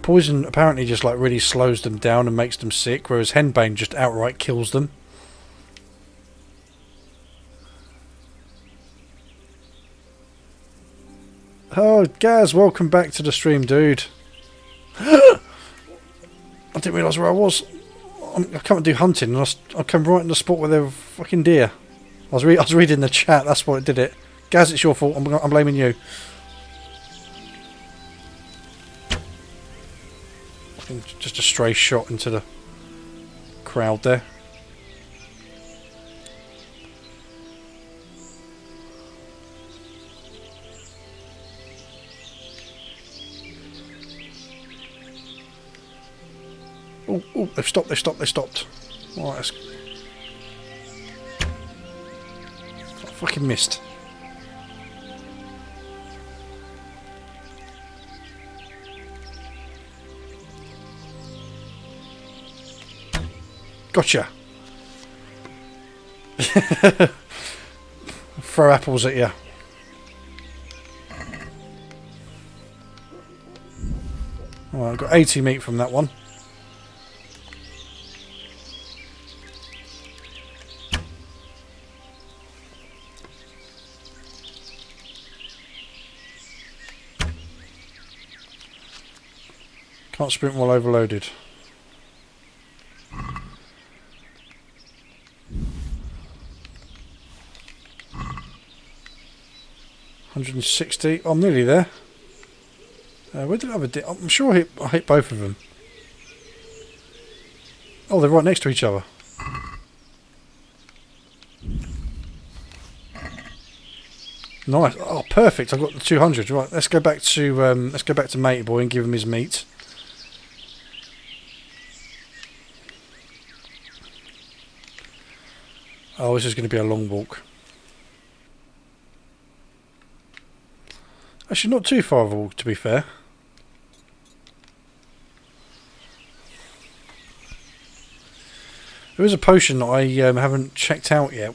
Poison apparently just like really slows them down and makes them sick, whereas henbane just outright kills them. Oh, Gaz, welcome back to the stream, dude. I didn't realise where I was. I can't do hunting, and I come right in the spot where there were fucking deer. I was reading the chat, that's what did it. Gaz, it's your fault, I'm blaming you. Just a stray shot into the crowd there. Oh, they've stopped. Alright, that's... I fucking missed. Gotcha. Throw apples at you. Alright, I've got 80 meat from that one. Can't sprint while overloaded. $160. I'm nearly there. Where did I have a I'm sure I hit both of them. Oh, they're right next to each other. Nice. Oh, perfect. I've got the 200. Right, let's go back to Matey Boy and give him his meat. Oh, this is going to be a long walk. Actually, not too far of a walk, to be fair. There is a potion that I haven't checked out yet,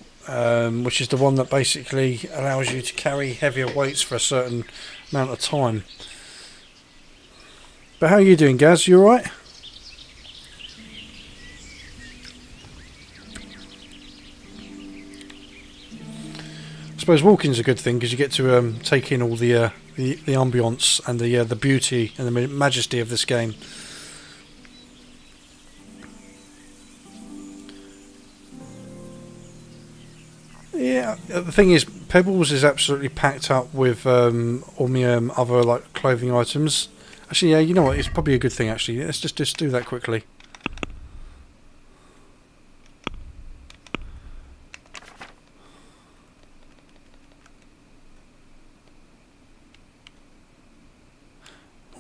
which is the one that basically allows you to carry heavier weights for a certain amount of time. But how are you doing, Gaz? You alright? I suppose walking's a good thing because you get to take in all the ambience and the beauty and the majesty of this game. Yeah, the thing is, Pebbles is absolutely packed up with all my other like clothing items. Actually, yeah, you know what? It's probably a good thing. Actually, let's just do that quickly.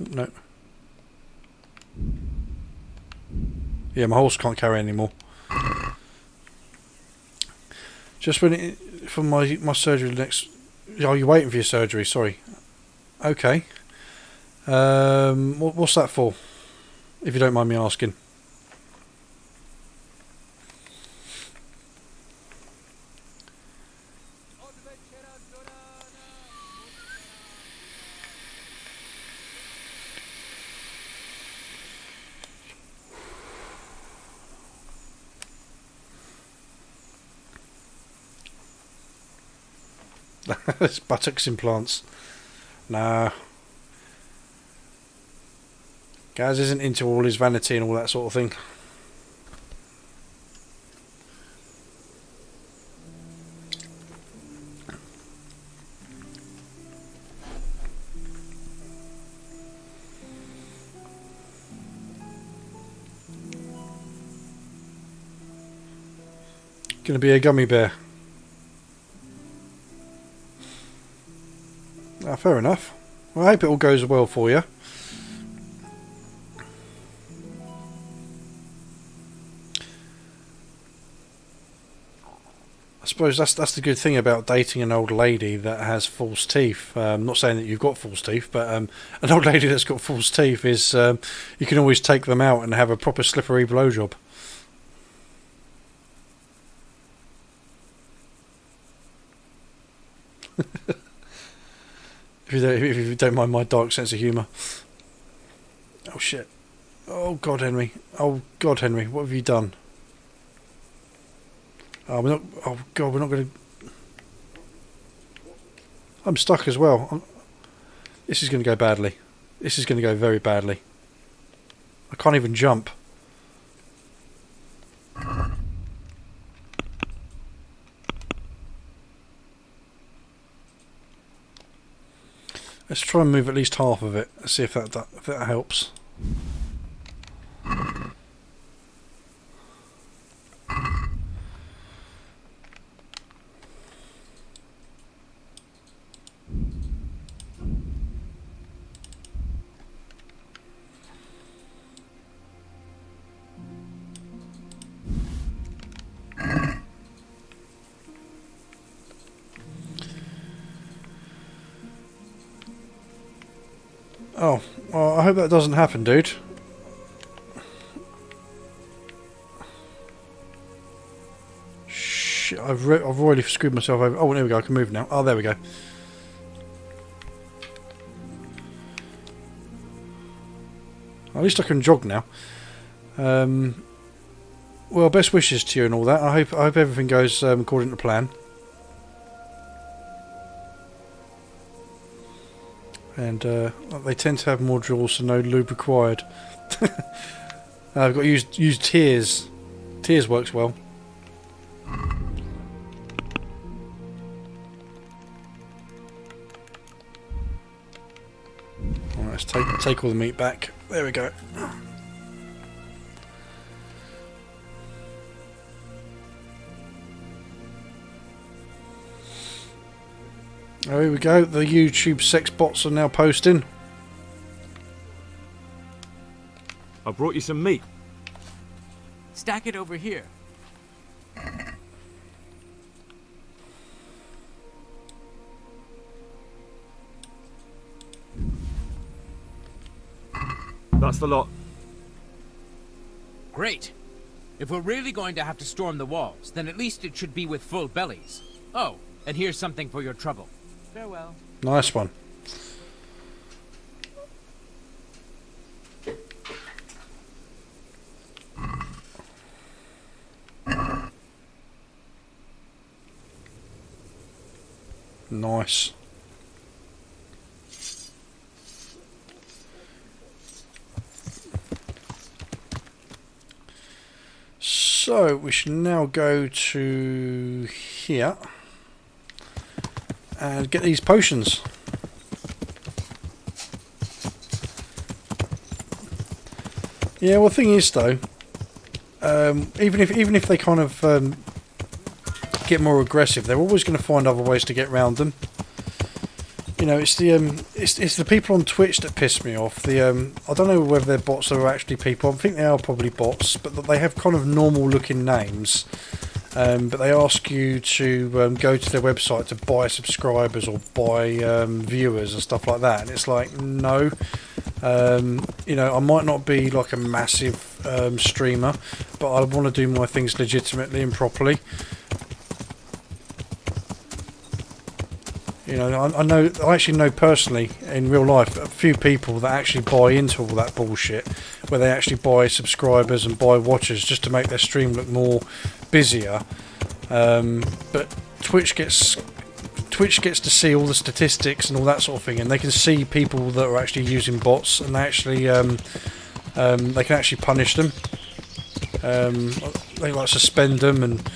Oh, no. Yeah, my horse can't carry anymore. Just when for my surgery next. Oh, you're waiting for your surgery. Sorry. Okay. What's that for? If you don't mind me asking. It's buttocks implants. Nah. Gaz isn't into all his vanity and all that sort of thing. Gonna be a gummy bear. Ah, fair enough. Well, I hope it all goes well for you. I suppose that's the good thing about dating an old lady that has false teeth. I'm not saying that you've got false teeth, but an old lady that's got false teeth is you can always take them out and have a proper slippery blowjob. If you don't mind my dark sense of humour. Oh shit. Oh God, Henry. Oh God, Henry. What have you done? Oh, we're not. Oh God, we're not going to. I'm stuck as well. This is going to go badly. This is going to go very badly. I can't even jump. Let's try and move at least half of it. Let's see if that helps. Oh, well, I hope that doesn't happen, dude. Shit, I've already screwed myself over. Oh, there we go. I can move now. Oh, there we go. At least I can jog now. Well, best wishes to you and all that. I hope everything goes according to plan. And they tend to have more drills, so no lube required. I've got to use tears. Tears works well. Alright, let's take all the meat back. There we go. Oh, here we go. The YouTube sex bots are now posting. I brought you some meat. Stack it over here. That's the lot. Great. If we're really going to have to storm the walls, then at least it should be with full bellies. Oh, and here's something for your trouble. Farewell. Nice one. Nice. So we should now go to here and get these potions. Yeah, well, the thing is though, even if they kind of get more aggressive, they're always going to find other ways to get around them. You know, it's the people on Twitch that piss me off. I don't know whether they're bots or actually people. I think they are probably bots, but they have kind of normal looking names. But they ask you to go to their website to buy subscribers or buy viewers and stuff like that. And it's like, no, You know, I might not be like a massive streamer, but I want to do my things legitimately and properly. You know, I actually know personally in real life a few people that actually buy into all that bullshit, where they actually buy subscribers and buy watchers just to make their stream look more busier. But Twitch gets to see all the statistics and all that sort of thing, and they can see people that are actually using bots, and they actually they can actually punish them. They like suspend them and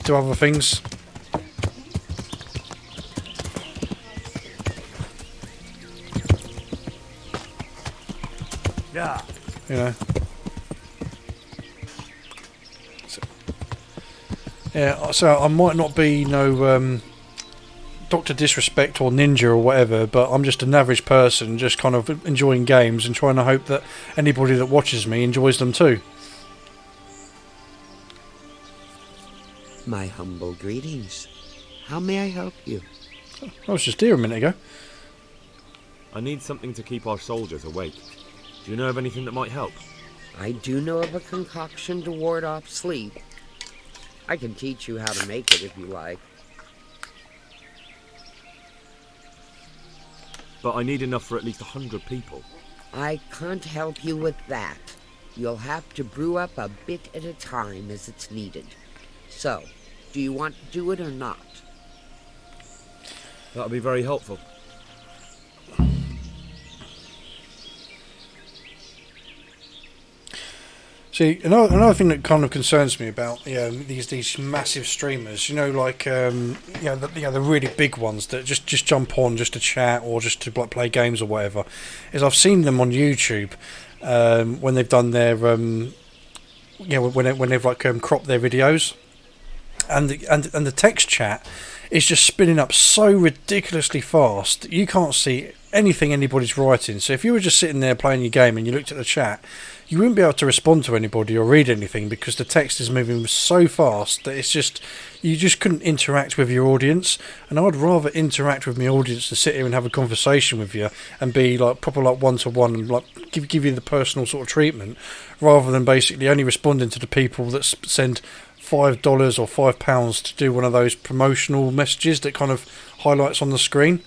do other things. Yeah. You know. Yeah, so I might not be no Dr. Disrespect or Ninja or whatever, but I'm just an average person, just kind of enjoying games and trying to hope that anybody that watches me enjoys them too. My humble greetings. How may I help you? I was just here a minute ago. I need something to keep our soldiers awake. Do you know of anything that might help? I do know of a concoction to ward off sleep. I can teach you how to make it if you like. But I need enough for at least 100 people. I can't help you with that. You'll have to brew up a bit at a time as it's needed. So, do you want to do it or not? That'll be very helpful. See, another thing that kind of concerns me about these massive streamers, you know, like the really big ones that just jump on just to chat or just to like play games or whatever, is I've seen them on YouTube when they've done their when they've like cropped their videos, and the text chat is just spinning up so ridiculously fast that you can't see anything anybody's writing. So if you were just sitting there playing your game and you looked at the chat, you wouldn't be able to respond to anybody or read anything because the text is moving so fast that it's just, you just couldn't interact with your audience. And I'd rather interact with my audience than sit here and have a conversation with you and be like proper like one-to-one and like give you the personal sort of treatment, rather than basically only responding to the people that send $5 or £5 to do one of those promotional messages that kind of highlights on the screen.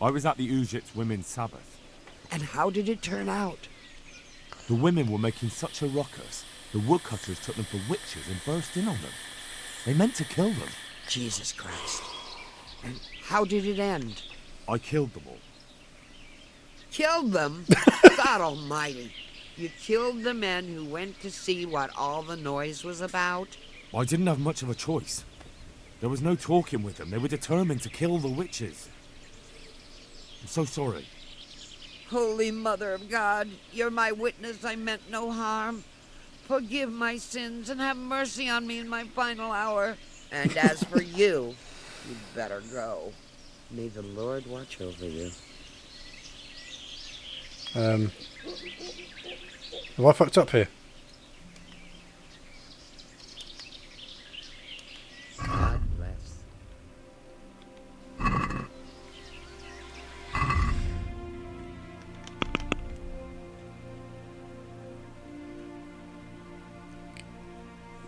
I was at the Ujits Women's Sabbath. And how did it turn out? The women were making such a ruckus, the woodcutters took them for witches and burst in on them. They meant to kill them. Jesus Christ. And how did it end? I killed them all. Killed them? God almighty. You killed the men who went to see what all the noise was about? I didn't have much of a choice. There was no talking with them. They were determined to kill the witches. I'm so sorry. Holy Mother of God, you're my witness I meant no harm. Forgive my sins and have mercy on me in my final hour. And as for you, you'd better go. May the Lord watch over you. Have I fucked up here? God bless.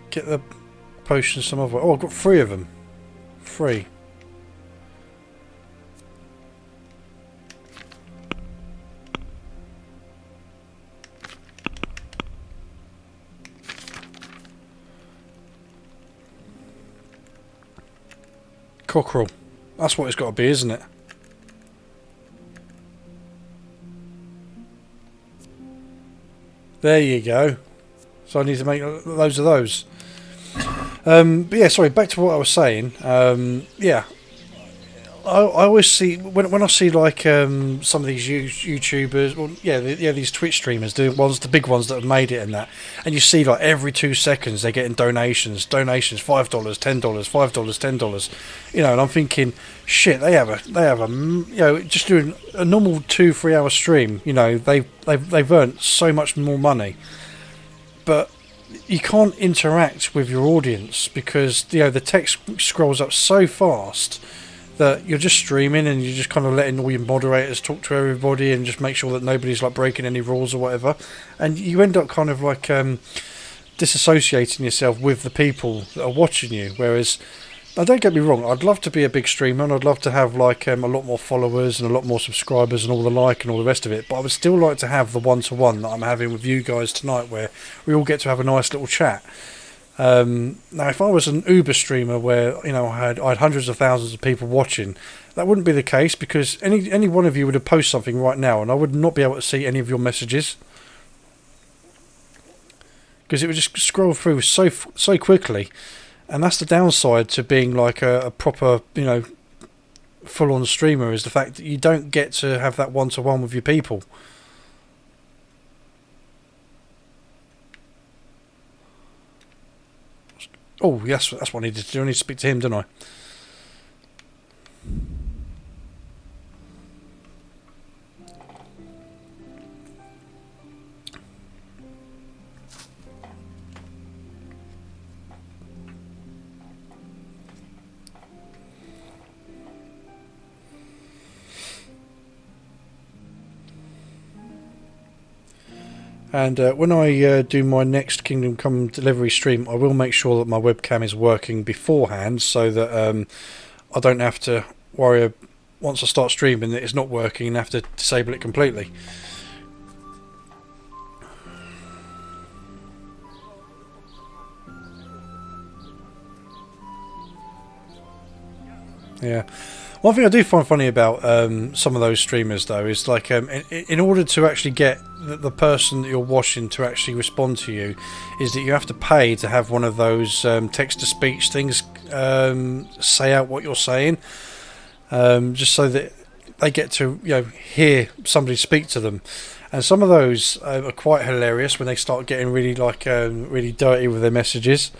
Get the potions some other way. Oh, I've got 3 of them. 3. Cockerel. That's what it's got to be, isn't it? There you go. So I need to make loads of those. But yeah, sorry, back to what I was saying. Yeah, I always see when I see like some of these YouTubers, well, these Twitch streamers, the big ones that have made it and that, and you see like every 2 seconds they're getting donations, $5, $10, $5, $10, you know, and I'm thinking, shit, they have a you know, just doing a normal 2-3 hour stream, you know, they've earned so much more money, but you can't interact with your audience because, you know, the text scrolls up so fast that you're just streaming and you're just kind of letting all your moderators talk to everybody and just make sure that nobody's like breaking any rules or whatever, and you end up kind of like disassociating yourself with the people that are watching you. Whereas, now don't get me wrong, I'd love to be a big streamer and I'd love to have like a lot more followers and a lot more subscribers and all the like and all the rest of it, but I would still like to have the one-to-one that I'm having with you guys tonight, where we all get to have a nice little chat. Now, if I was an Uber streamer where I had hundreds of thousands of people watching, that wouldn't be the case, because any one of you would have posted something right now, and I would not be able to see any of your messages, because it would just scroll through so quickly, and that's the downside to being like a proper full-on streamer, is the fact that you don't get to have that one-to-one with your people. Oh, yes, that's what I needed to do. I need to speak to him, don't I? And when I do my next Kingdom Come Delivery stream, I will make sure that my webcam is working beforehand, so that I don't have to worry once I start streaming that it's not working and have to disable it completely. Yeah. One thing I do find funny about some of those streamers, though, is like in order to actually get the person that you're watching to actually respond to you, is that you have to pay to have one of those text-to-speech things say out what you're saying, just so that they get to hear somebody speak to them. And some of those are quite hilarious when they start getting really really dirty with their messages.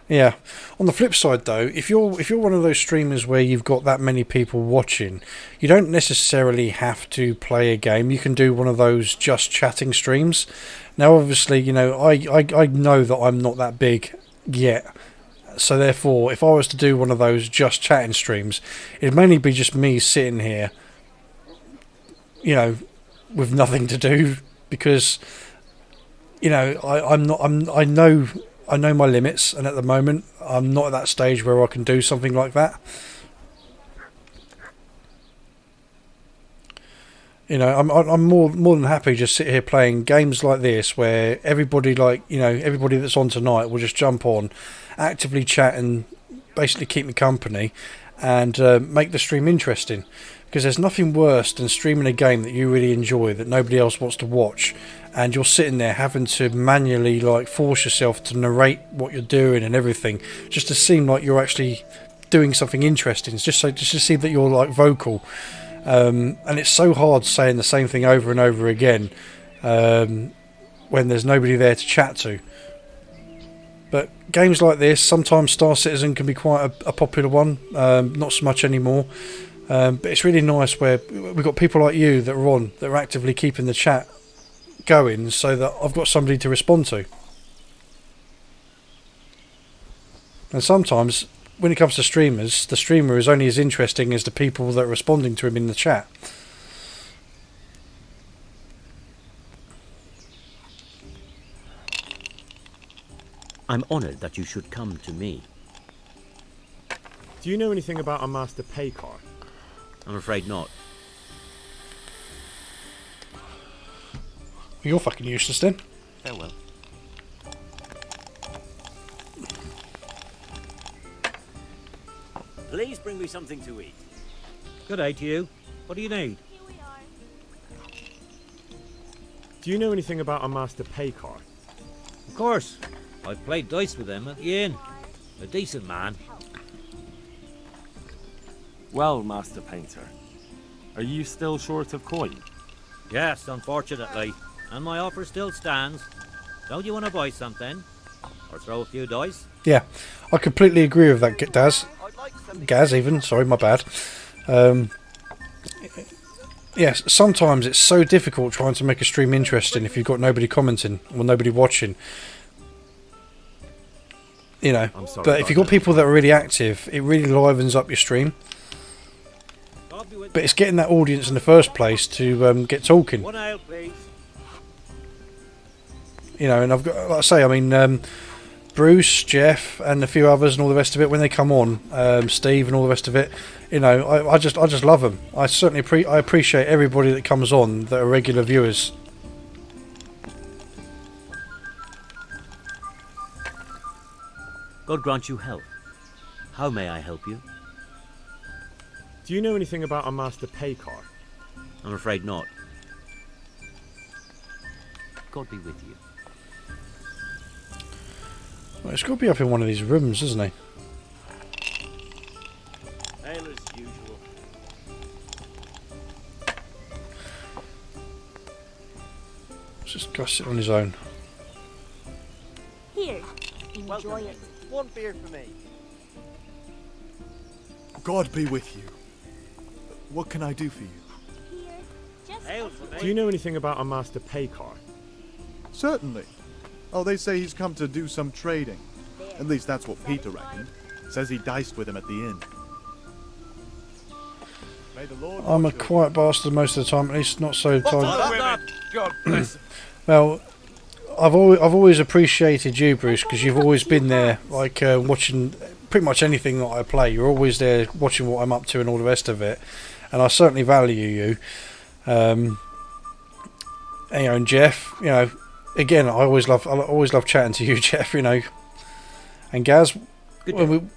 Yeah. On the flip side, though, if you're one of those streamers where you've got that many people watching, you don't necessarily have to play a game. You can do one of those just chatting streams. Now, obviously, I know that I'm not that big yet, so therefore, if I was to do one of those just chatting streams, it'd mainly be just me sitting here, with nothing to do, because I know my limits, and at the moment I'm not at that stage where I can do something like that. I'm more than happy just sit here playing games like this, where everybody everybody that's on tonight will just jump on, actively chat and basically keep me company, and make the stream interesting. Because there's nothing worse than streaming a game that you really enjoy that nobody else wants to watch, and you're sitting there having to manually force yourself to narrate what you're doing and everything, just to seem like you're actually doing something interesting. It's just to see that you're vocal, and it's so hard saying the same thing over and over again when there's nobody there to chat to. But games like this, sometimes Star Citizen can be quite a popular one, not so much anymore. But it's really nice where we've got people like you that are actively keeping the chat going, so that I've got somebody to respond to. And sometimes, when it comes to streamers, the streamer is only as interesting as the people that are responding to him in the chat. I'm honoured that you should come to me. Do you know anything about a Master Paycar? I'm afraid not. You're fucking useless then. Farewell. Please bring me something to eat. Good day to you. What do you need? Do you know anything about a Master Paycar? Of course. I've played dice with him at the inn. A decent man. Well, Master Painter, are you still short of coin? Yes, unfortunately. And my offer still stands. Don't you want to buy something? Or throw a few dice? Yeah, I completely agree with that, Gaz even, sorry, my bad. Yes, sometimes it's so difficult trying to make a stream interesting if you've got nobody commenting or nobody watching. You know, I'm sorry but if about you've got that. people that are really active, it really livens up your stream. But it's getting that audience in the first place to get talking. One ale, please. You know, and I've got, like I say, I mean, Bruce, Jeff, and a few others, and all the rest of it. When they come on, Steve, and all the rest of it, you know, I just love them. I certainly I appreciate everybody that comes on that are regular viewers. God grant you health. How may I help you? Do you know anything about a master pay car? I'm afraid not. God be with you. Well, it's got to be up in one of these rooms, isn't he? Ale as usual. Let's just go sit on his own. Here, enjoy it. One beer for me. God be with you. What can I do for you? Do you know anything about a master pay car? Certainly. Oh, they say he's come to do some trading. At least that's what Peter reckoned. Says he diced with him at the inn. May the Lord I'm a watch over quiet bastard most of the time, at least not so time. God bless him. Well, I've always appreciated you, Bruce, because you've always been there, like watching pretty much anything that I play. You're always there watching what I'm up to and all the rest of it, and I certainly value you. And, you know, and Jeff, you know, again, I always love chatting to you, Jeff. You know, and Gaz, when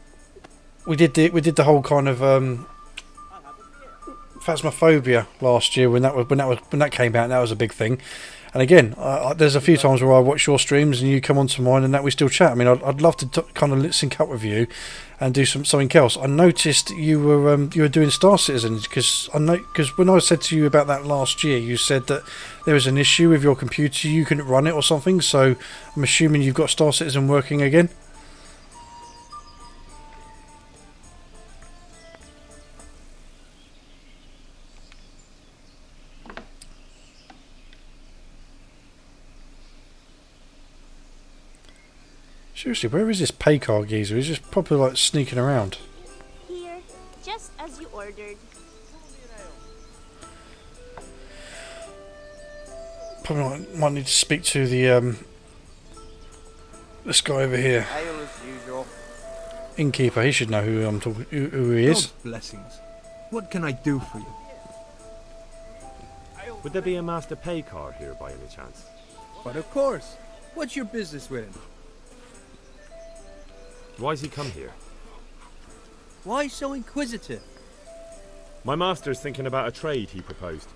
we did the whole kind of Phasmophobia last year when that came out, and that was a big thing. And again, there's a few times where I watch your streams and you come onto mine, and that we still chat. I mean, I'd love to kind of sync up with you and do something else. I noticed you were doing Star Citizen because when I said to you about that last year, you said that there was an issue with your computer, you couldn't run it or something. So I'm assuming you've got Star Citizen working again. Seriously, where is this pay car geezer? He's just probably like sneaking around. Here, just as you ordered. Probably might need to speak to the this guy over here, Ale as usual. innkeeper. He should know who I'm talking, who he is. God's blessings. What can I do for you? Would there be a master pay car here by any chance? But of course. What's your business with him? Why's he come here? Why so inquisitive? My master's thinking about a trade he proposed,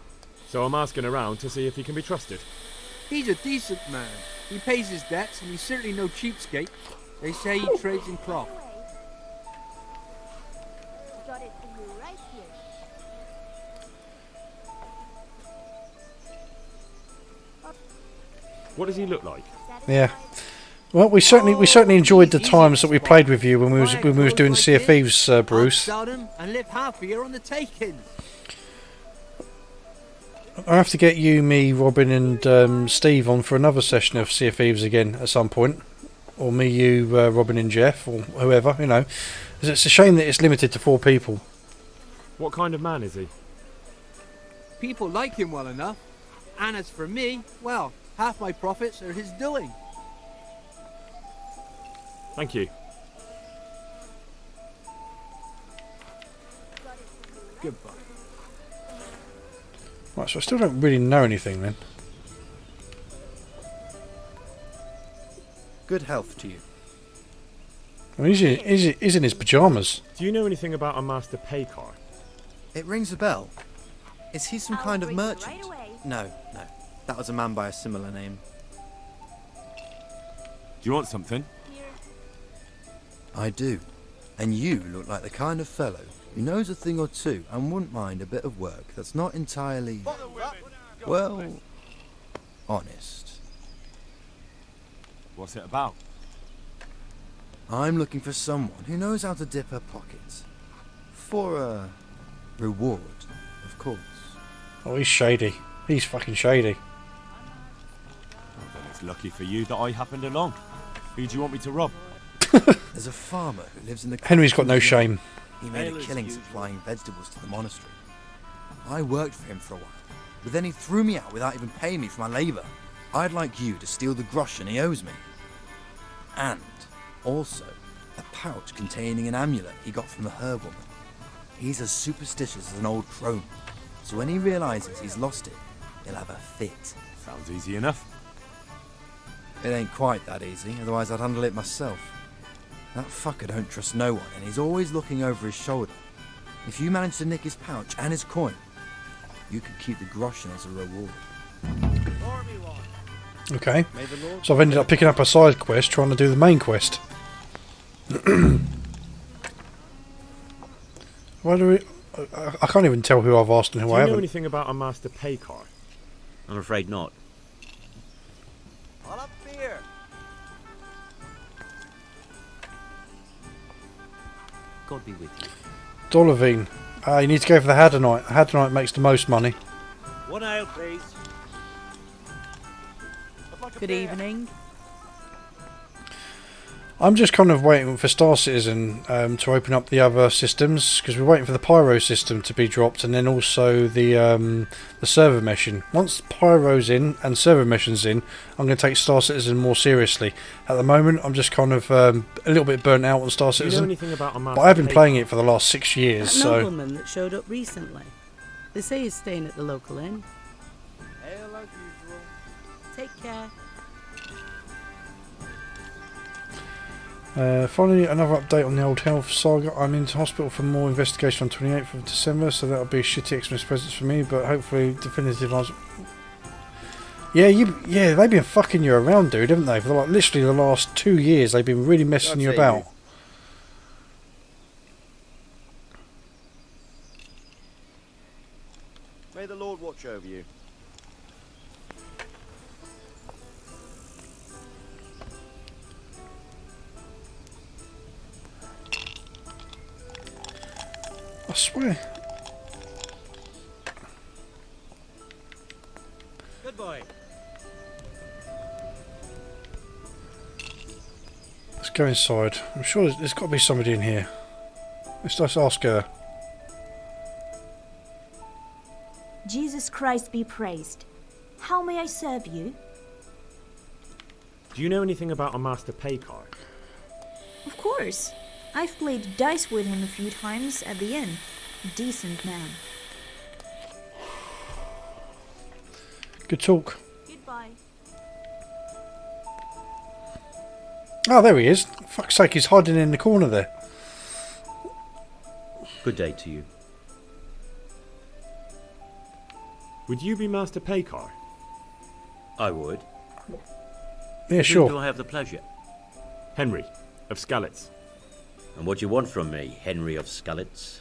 so I'm asking around to see if he can be trusted. He's a decent man. He pays his debts, and he's certainly no cheapskate. They say he trades in cloth. Got it for you right here. What does he look like? Yeah. Well, we certainly enjoyed the times that we played with you when we was doing Sea of Thieves, Bruce. Sell them and live happier on the takings. I have to get you, me, Robin, and Steve on for another session of Sea of Thieves again at some point, or me, you, Robin, and Jeff, or whoever. You know, 'cause it's a shame that it's limited to 4 people. What kind of man is he? People like him well enough. And as for me, well, half my profits are his doing. Thank you. Goodbye. Right, so I still don't really know anything then. Good health to you. I mean, he's in his pyjamas. Do you know anything about a master pay car? It rings a bell. Is he some kind of bring you merchant? right away. No. That was a man by a similar name. Do you want something? I do. And you look like the kind of fellow who knows a thing or two and wouldn't mind a bit of work that's not entirely, well, honest. What's it about? I'm looking for someone who knows how to dip her pockets. For a reward, of course. Oh, he's shady. He's fucking shady. Well, then it's lucky for you that I happened along. Who do you want me to rob? There's a farmer who lives in the... Henry's got no shame. He made a killing supplying vegetables to the monastery. I worked for him for a while, but then he threw me out without even paying me for my labour. I'd like you to steal the groschen he owes me. And also a pouch containing an amulet he got from the herb woman. He's as superstitious as an old crone, so when he realises he's lost it, he'll have a fit. Sounds easy enough. It ain't quite that easy, otherwise I'd handle it myself. That fucker don't trust no one, and he's always looking over his shoulder. If you manage to nick his pouch and his coin, you could keep the groschen as a reward. Okay, so I've ended up picking up a side quest trying to do the main quest. Why do we... I can't even tell who I've asked and who I Do you know haven't. anything about a Master Paykar? I'm afraid not. All up beer. God be with you. Dolavine. You need to go for the Hadonite. Hadonite makes the most money. One ale, please. Good evening. I'm just kind of waiting for Star Citizen to open up the other systems, because we're waiting for the Pyro system to be dropped, and then also the server meshing. Once Pyro's in and server meshing's in, I'm going to take Star Citizen more seriously. At the moment, I'm just kind of a little bit burnt out on Star Do you know Citizen. anything about a But Master I've been Paykar? playing it for the last 6 years, That so... nobleman that showed up recently. They say he's staying at the local inn. Ale as usual. Take care. Finally, another update on the old health saga. I'm into hospital for more investigation on 28th of December, so that'll be a shitty Xmas presents for me, but hopefully definitive answer. Yeah, they've been fucking you around, dude, haven't they? For like literally the last 2 years, they've been really messing you about. May the Lord watch over you. I swear. Good boy. Let's go inside. I'm sure there's got to be somebody in here. Let's just ask her. Jesus Christ be praised. How may I serve you? Do you know anything about a Master Paykar? Of course. I've played dice with him a few times at the inn. Decent man. Good talk. Goodbye. Oh, there he is. For fuck's sake, he's hiding in the corner there. Good day to you. Would you be Master Paykar? I would. Yeah, With sure. whom do I have the pleasure? Henry, of Skalitz. And what do you want from me, Henry of Skalitz?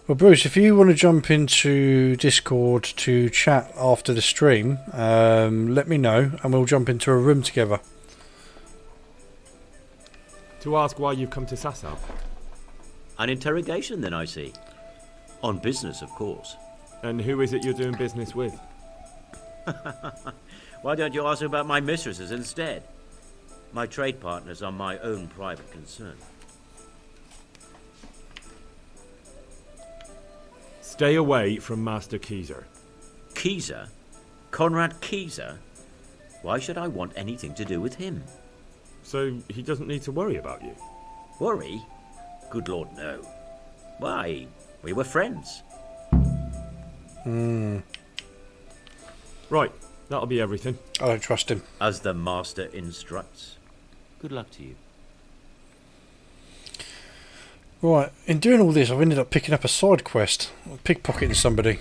Well, Bruce, if you want to jump into Discord to chat after the stream, let me know and we'll jump into a room together. To ask why you've come to Sasau? An interrogation, then, I see. On business, of course. And who is it you're doing business with? Why don't you ask about my mistresses instead? My trade partners are my own private concern. Stay away from Master Keyser. Keyser? Conrad Keyser? Why should I want anything to do with him? So he doesn't need to worry about you? Worry? Good Lord, no. Why, we were friends. Right, that'll be everything. I don't trust him. As the master instructs. Good luck to you. Right, in doing all this, I've ended up picking up a side quest. Pickpocketing somebody.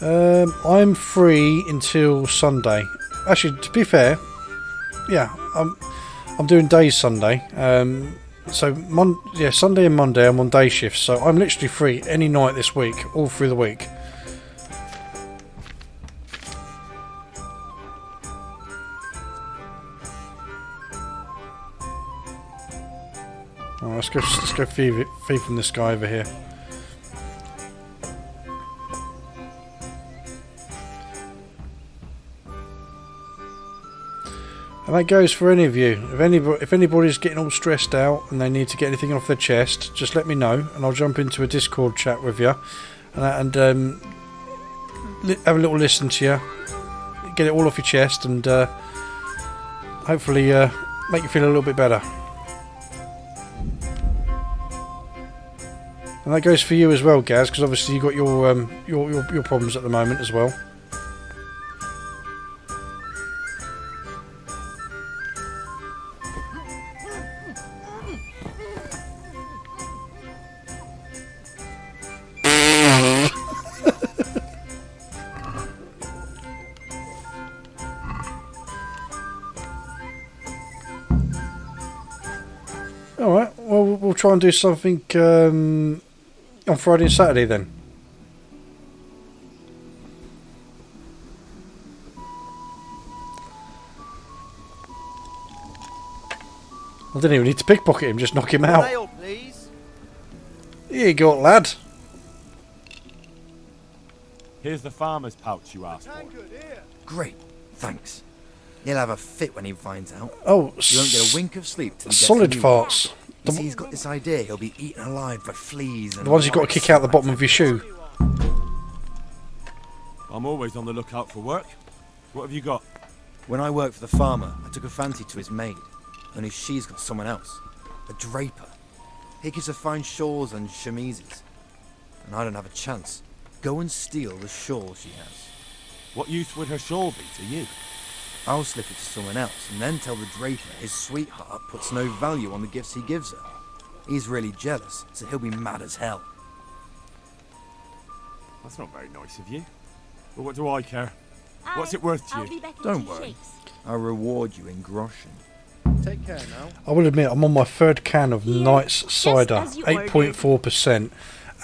I'm free until Sunday. Actually, to be fair, yeah, I'm doing days Sunday. So Sunday and Monday I'm on day shifts, so I'm literally free any night this week, all through the week. Oh, let's go thief from this guy over here. And that goes for any of you. If anybody's getting all stressed out and they need to get anything off their chest, just let me know and I'll jump into a Discord chat with you and have a little listen to you, get it all off your chest, and hopefully make you feel a little bit better. And that goes for you as well, Gaz, because obviously you've got your problems at the moment as well. Alright, well, we'll try and do something on Friday and Saturday then. I didn't even need to pickpocket him, just knock him out. Nail, please. Here you go, lad. Here's the farmer's pouch you asked for. Great, thanks. He'll have a fit when he finds out. Oh, you won't get a wink of sleep till he gets solid a new farts. one. You see, he's got this idea he'll be eaten alive by fleas and The ones you've got to kick out the bottom of your shoe. I'm always on the lookout for work. What have you got? When I worked for the farmer, I took a fancy to his maid. Only she's got someone else. A draper. He gives her fine shawls and chemises. And I don't have a chance. Go and steal the shawl she has. What use would her shawl be to you? I'll slip it to someone else and then tell the draper his sweetheart puts no value on the gifts he gives her. He's really jealous, so he'll be mad as hell. That's not very nice of you. But what do I care? What's it worth to you? Don't worry. I'll reward you in groschen. Take care now. I will admit, I'm on my third can of Knight's cider, 8.4%,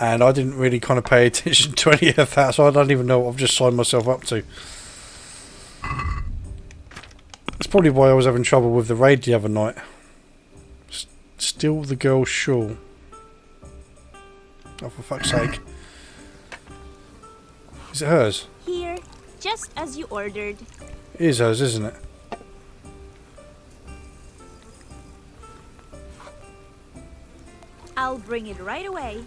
and I didn't really kind of pay attention to any of that, so I don't even know what I've just signed myself up to. That's probably why I was having trouble with the raid the other night. Steal the girl's shawl. Oh, for fuck's sake. Is it hers? Here, just as you ordered. It is hers, isn't it? I'll bring it right away.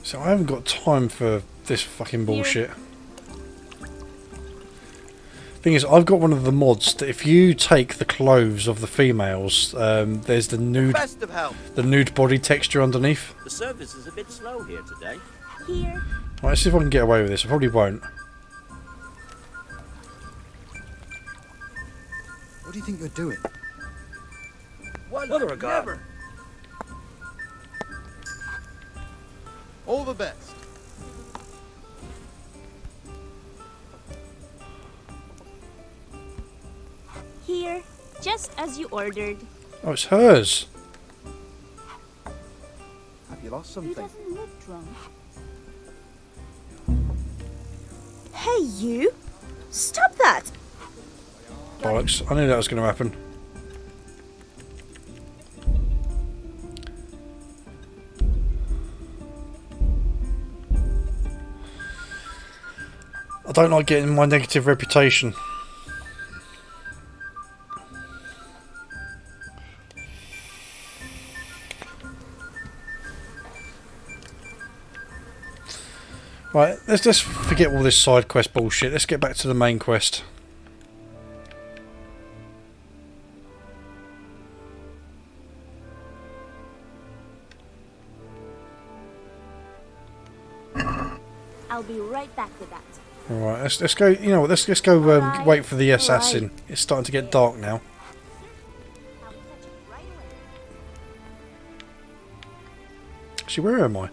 So I haven't got time for this fucking bullshit. Thing is, I've got one of the mods that if you take the clothes of the females, there's the nude body texture underneath. The service is a bit slow here today. Here. Right, let's see if I can get away with this. I probably won't. What do you think you're doing? Mother of God. Never. All the best. Here, just as you ordered. Oh, it's hers. Have you lost something? He doesn't look drunk. Hey, you! Stop that! Bollocks. I knew that was going to happen. I don't like getting my negative reputation. Right, let's just forget all this side quest bullshit. Let's get back to the main quest. I'll be right back with that. All right, let's go. You know what? Let's go wait for the assassin. It's starting to get dark now. Actually, where am I?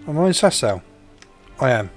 Am I in Sasau? I am.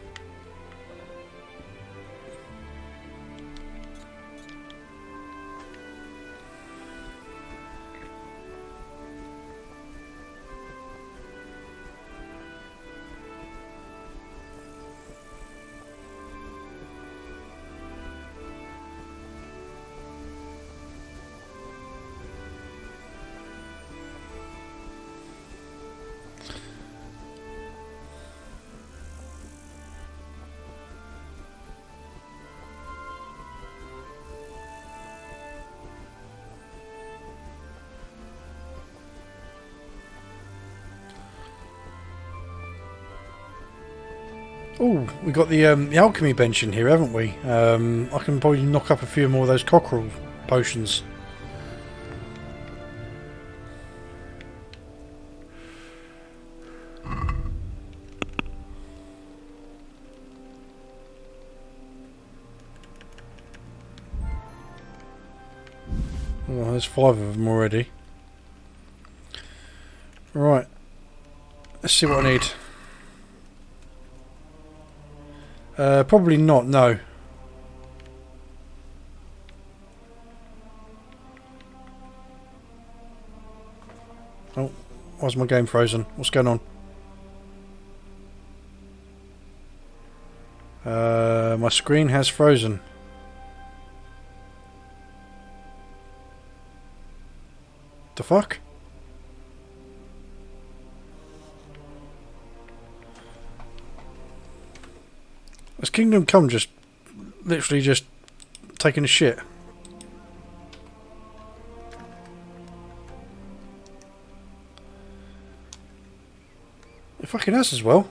Oh, we got the alchemy bench in here, haven't we? I can probably knock up a few more of those cockerel potions. Oh, there's 5 of them already. Right. Let's see what I need. Probably not, no. Oh, why's my game frozen? What's going on? My screen has frozen. The fuck? Has Kingdom Come just literally just taking a shit? It fucking has as well.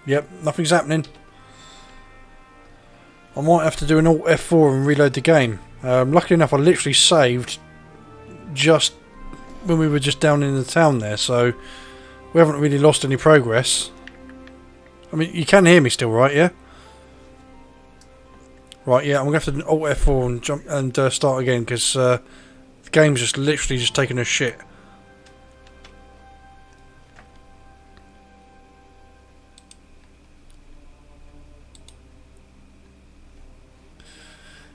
Yep, nothing's happening. I might have to do an Alt F4 and reload the game. Luckily enough, I literally saved just when we were just down in the town there, so we haven't really lost any progress. I mean, you can hear me still, right? Yeah. Right, yeah. I'm gonna have to do Alt F4 and jump and start again because the game's just literally just taking a shit.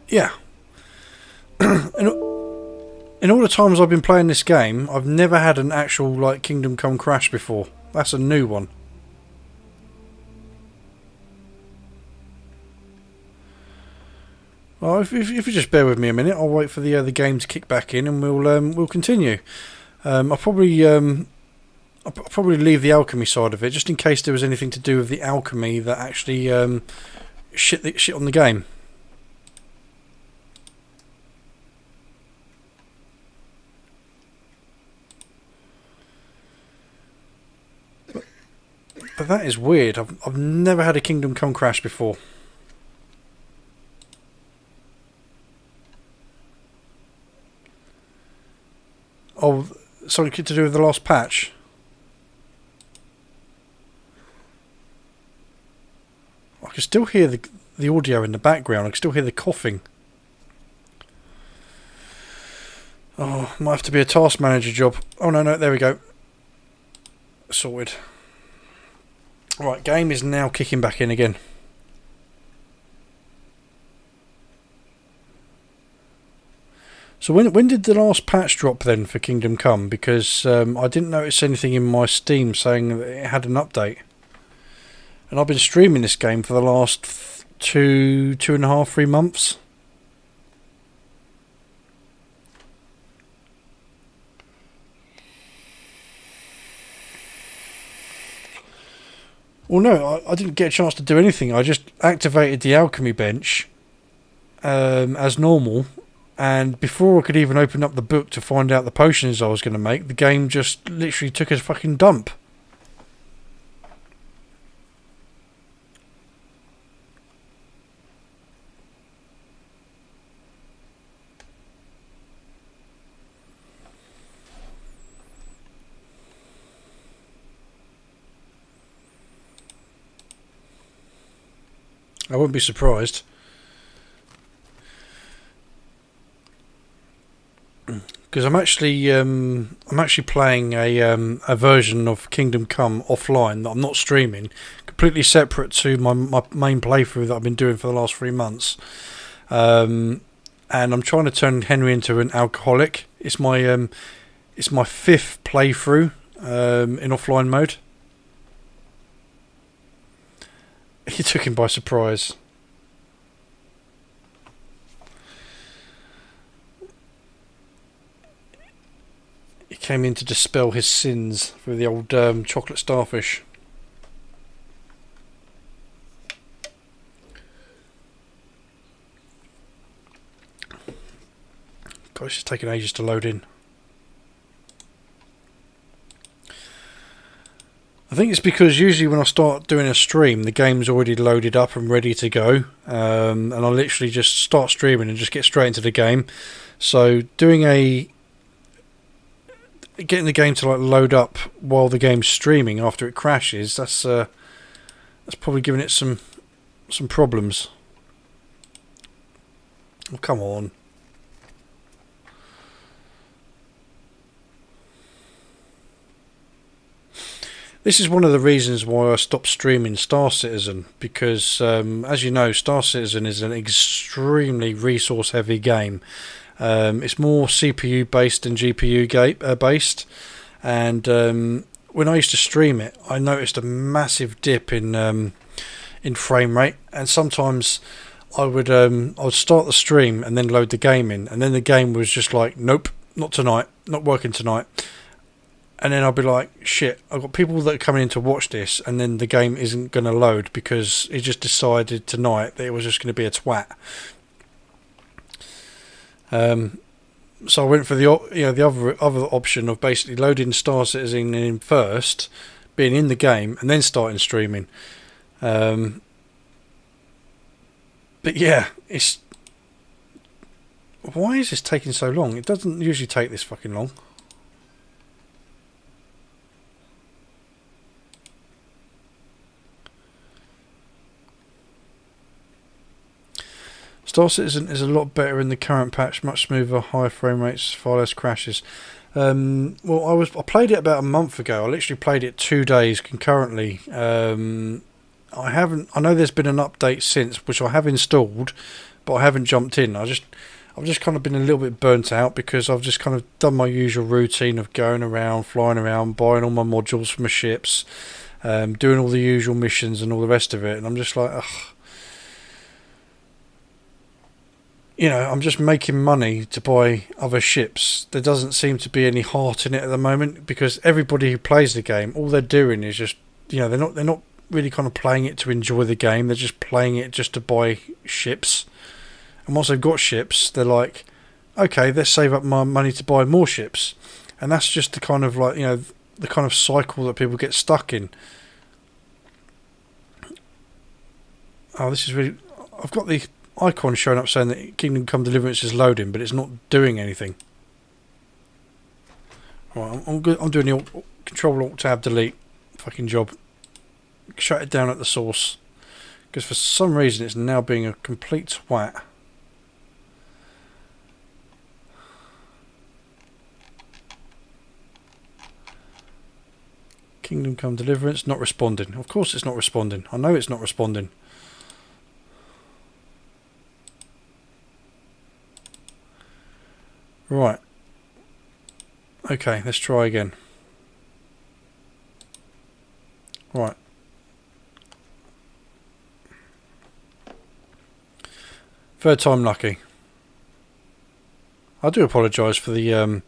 Yeah. In all the times I've been playing this game, I've never had an actual like Kingdom Come crash before. That's a new one. Well, if you just bear with me a minute, I'll wait for the game to kick back in, and we'll continue. I'll probably leave the alchemy side of it, just in case there was anything to do with the alchemy that actually shit on the game. But that is weird. I've never had a Kingdom Come crash before. Oh, something to do with the last patch. I can still hear the audio in the background. I can still hear the coughing. Oh, might have to be a task manager job. Oh no, there we go. Sorted. Right, game is now kicking back in again. So when did the last patch drop then for Kingdom Come? Because I didn't notice anything in my Steam saying that it had an update. And I've been streaming this game for the last 2.5, 3 months. Well, no, I didn't get a chance to do anything. I just activated the alchemy bench as normal, and before I could even open up the book to find out the potions I was going to make, the game just literally took a fucking dump. I wouldn't be surprised. Because I'm actually playing a version of Kingdom Come offline that I'm not streaming, completely separate to my main playthrough that I've been doing for the last 3 months. And I'm trying to turn Henry into an alcoholic. It's my 5th playthrough in offline mode. He took him by surprise. He came in to dispel his sins through the old chocolate starfish. God, it's taking ages to load in. I think it's because usually when I start doing a stream, the game's already loaded up and ready to go, and I literally just start streaming and just get straight into the game. So getting the game to like load up while the game's streaming after it crashes, that's probably giving it some problems. Oh, come on. This is one of the reasons why I stopped streaming Star Citizen, because as you know, Star Citizen is an extremely resource heavy game. It's more CPU based than GPU based, and when I used to stream it, I noticed a massive dip in frame rate, and sometimes I would start the stream and then load the game in, and then the game was just like, nope, not tonight, not working tonight. And then I'll be like, shit, I've got people that are coming in to watch this, and then the game isn't going to load because it just decided tonight that it was just going to be a twat. So I went for the other option of basically loading Star Citizen in first, being in the game, and then starting streaming. But yeah, why is this taking so long? It doesn't usually take this fucking long. Star Citizen is a lot better in the current patch, much smoother, higher frame rates, far less crashes. Well, I played it about a month ago. I literally played it 2 days concurrently. I know there's been an update since, which I have installed, but I haven't jumped in. I've just kind of been a little bit burnt out because I've just kind of done my usual routine of going around, flying around, buying all my modules for my ships, doing all the usual missions and all the rest of it, and I'm just like, ugh. You know, I'm just making money to buy other ships. There doesn't seem to be any heart in it at the moment, because everybody who plays the game, all they're doing is just, you know, they're not really kind of playing it to enjoy the game. They're just playing it just to buy ships. And once they've got ships, they're like, okay, let's save up my money to buy more ships. And that's just the kind of like, you know, the kind of cycle that people get stuck in. Oh, this is really... I've got the icon showing up saying that Kingdom Come Deliverance is loading, but it's not doing anything. Right, I'm doing the Control Alt Tab Delete fucking job. Shut it down at the source, because for some reason it's now being a complete twat. Kingdom Come Deliverance not responding. Of course it's not responding. I know it's not responding. Right. Okay, let's try again. Right. Third time lucky. I do apologise for the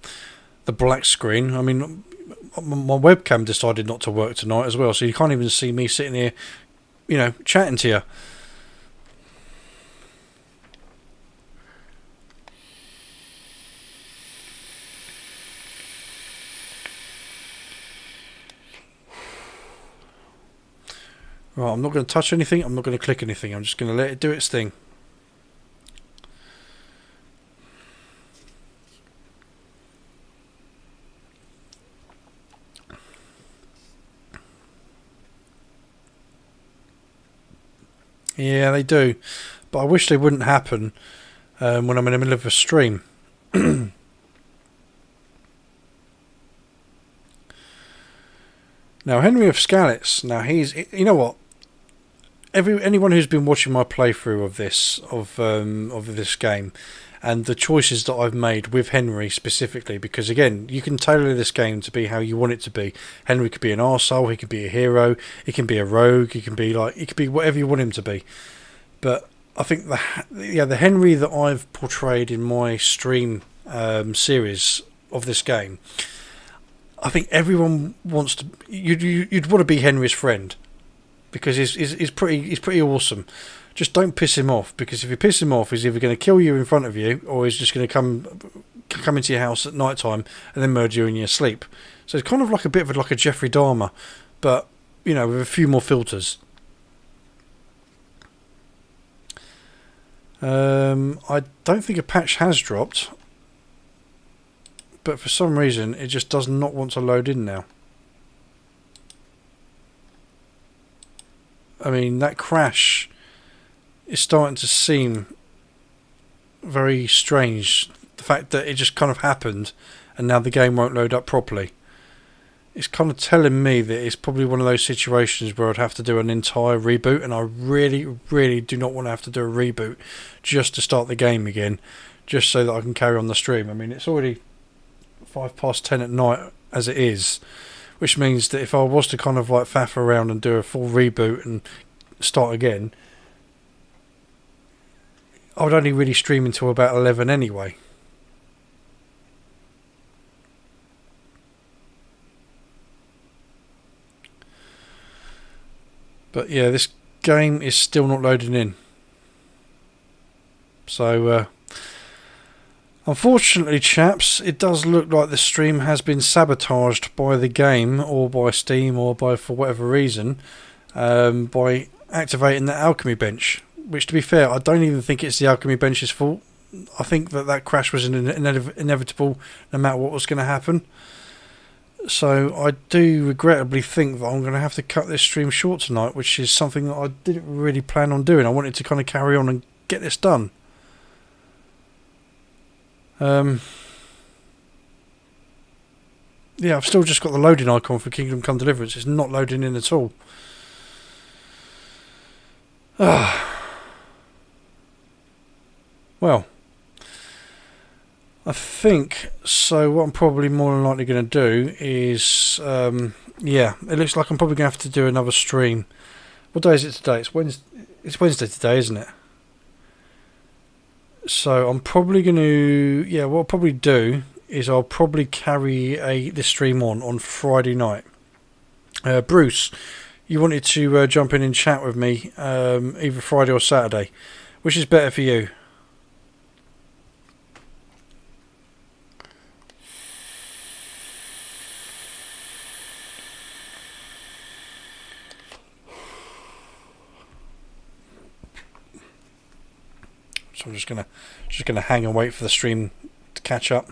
black screen. I mean, my webcam decided not to work tonight as well, so you can't even see me sitting here, you know, chatting to you. Right, I'm not going to touch anything, I'm not going to click anything, I'm just going to let it do its thing. Yeah, they do, but I wish they wouldn't happen when I'm in the middle of a stream. Now, Henry of Skalitz, now he's, you know what? Anyone who's been watching my playthrough of this game, and the choices that I've made with Henry specifically, because again, you can tailor this game to be how you want it to be. Henry could be an arsehole, he could be a hero, he can be a rogue, he can be whatever you want him to be. But I think the Henry that I've portrayed in my stream series of this game, I think everyone wants to. You'd want to be Henry's friend, because he's pretty awesome. Just don't piss him off, because if you piss him off, he's either going to kill you in front of you, or he's just going to come come into your house at night time and then murder you in your sleep. So it's kind of like a bit of like a Jeffrey Dahmer, but you know, with a few more filters. I don't think a patch has dropped, but for some reason it just does not want to load in now. I mean, that crash is starting to seem very strange. The fact that it just kind of happened and now the game won't load up properly. It's kind of telling me that it's probably one of those situations where I'd have to do an entire reboot, and I really, really do not want to have to do a reboot just to start the game again, just so that I can carry on the stream. I mean, it's already 10:05 at night as it is, which means that if I was to kind of like faff around and do a full reboot and start again, I would only really stream until about 11 anyway. But yeah, this game is still not loading in. So, unfortunately, chaps, it does look like the stream has been sabotaged by the game, or by Steam, or by, for whatever reason, by activating the alchemy bench. Which, to be fair, I don't even think it's the alchemy bench's fault. I think that crash was inevitable no matter what was going to happen. So I do regrettably think that I'm going to have to cut this stream short tonight, which is something that I didn't really plan on doing. I wanted to kind of carry on and get this done. Yeah, I've still just got the loading icon for Kingdom Come Deliverance. It's not loading in at all. Well, I think so. What I'm probably more than likely going to do is, yeah, it looks like I'm probably going to have to do another stream. What day is it today? It's Wednesday. It's Wednesday today, isn't it? So I'm probably going to, yeah, what I'll probably do is I'll probably carry this stream on Friday night. Bruce, you wanted to jump in and chat with me either Friday or Saturday. Which is better for you? So I'm just gonna hang and wait for the stream to catch up.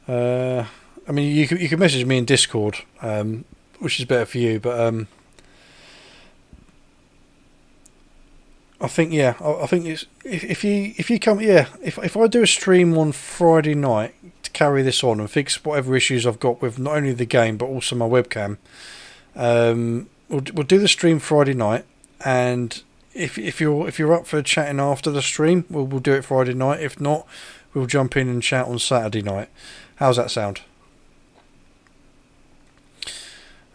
I mean, you can message me in Discord, which is better for you. But I think, yeah, I think it's if you come, yeah, if I do a stream on Friday night to carry this on and fix whatever issues I've got with not only the game but also my webcam. We'll do the stream Friday night, and if you're up for chatting after the stream, we'll do it Friday night. If not, we'll jump in and chat on Saturday night. How's that sound?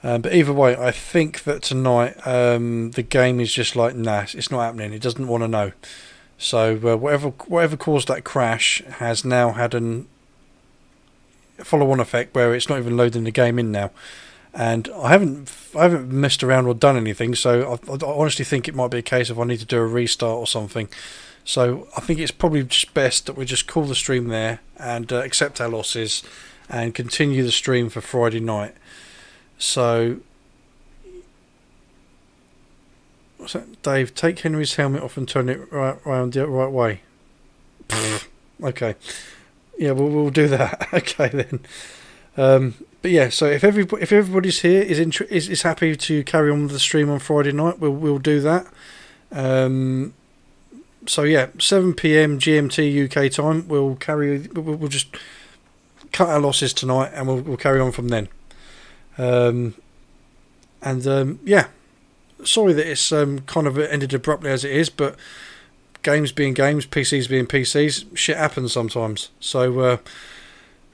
But either way, I think that tonight the game is just like, nah, it's not happening. It doesn't want to know. So whatever caused that crash has now had a follow-on effect where it's not even loading the game in now. And I haven't messed around or done anything, so I honestly think it might be a case of I need to do a restart or something. So I think it's probably just best that we just call the stream there and accept our losses and continue the stream for Friday night. So, what's that? Dave, take Henry's helmet off and turn it round the right way. Okay, yeah, we'll do that. Okay then. But yeah, so if everybody's here is happy to carry on with the stream on Friday night, we'll do that. So yeah, 7 PM GMT UK time. We'll just cut our losses tonight, and we'll carry on from then. Yeah, sorry that it's kind of ended abruptly as it is, but games being games, PCs being PCs, shit happens sometimes. So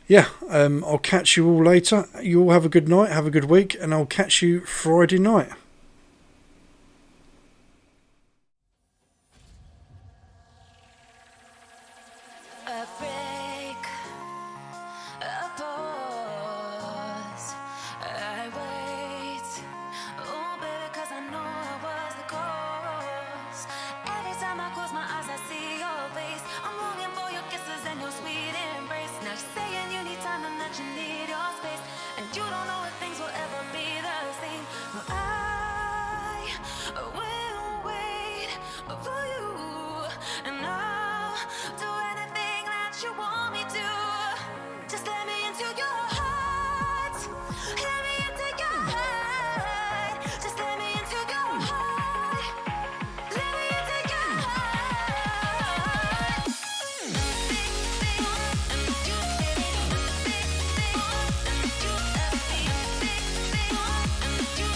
yeah, I'll catch you all later. You all have a good night, have a good week, and I'll catch you Friday night.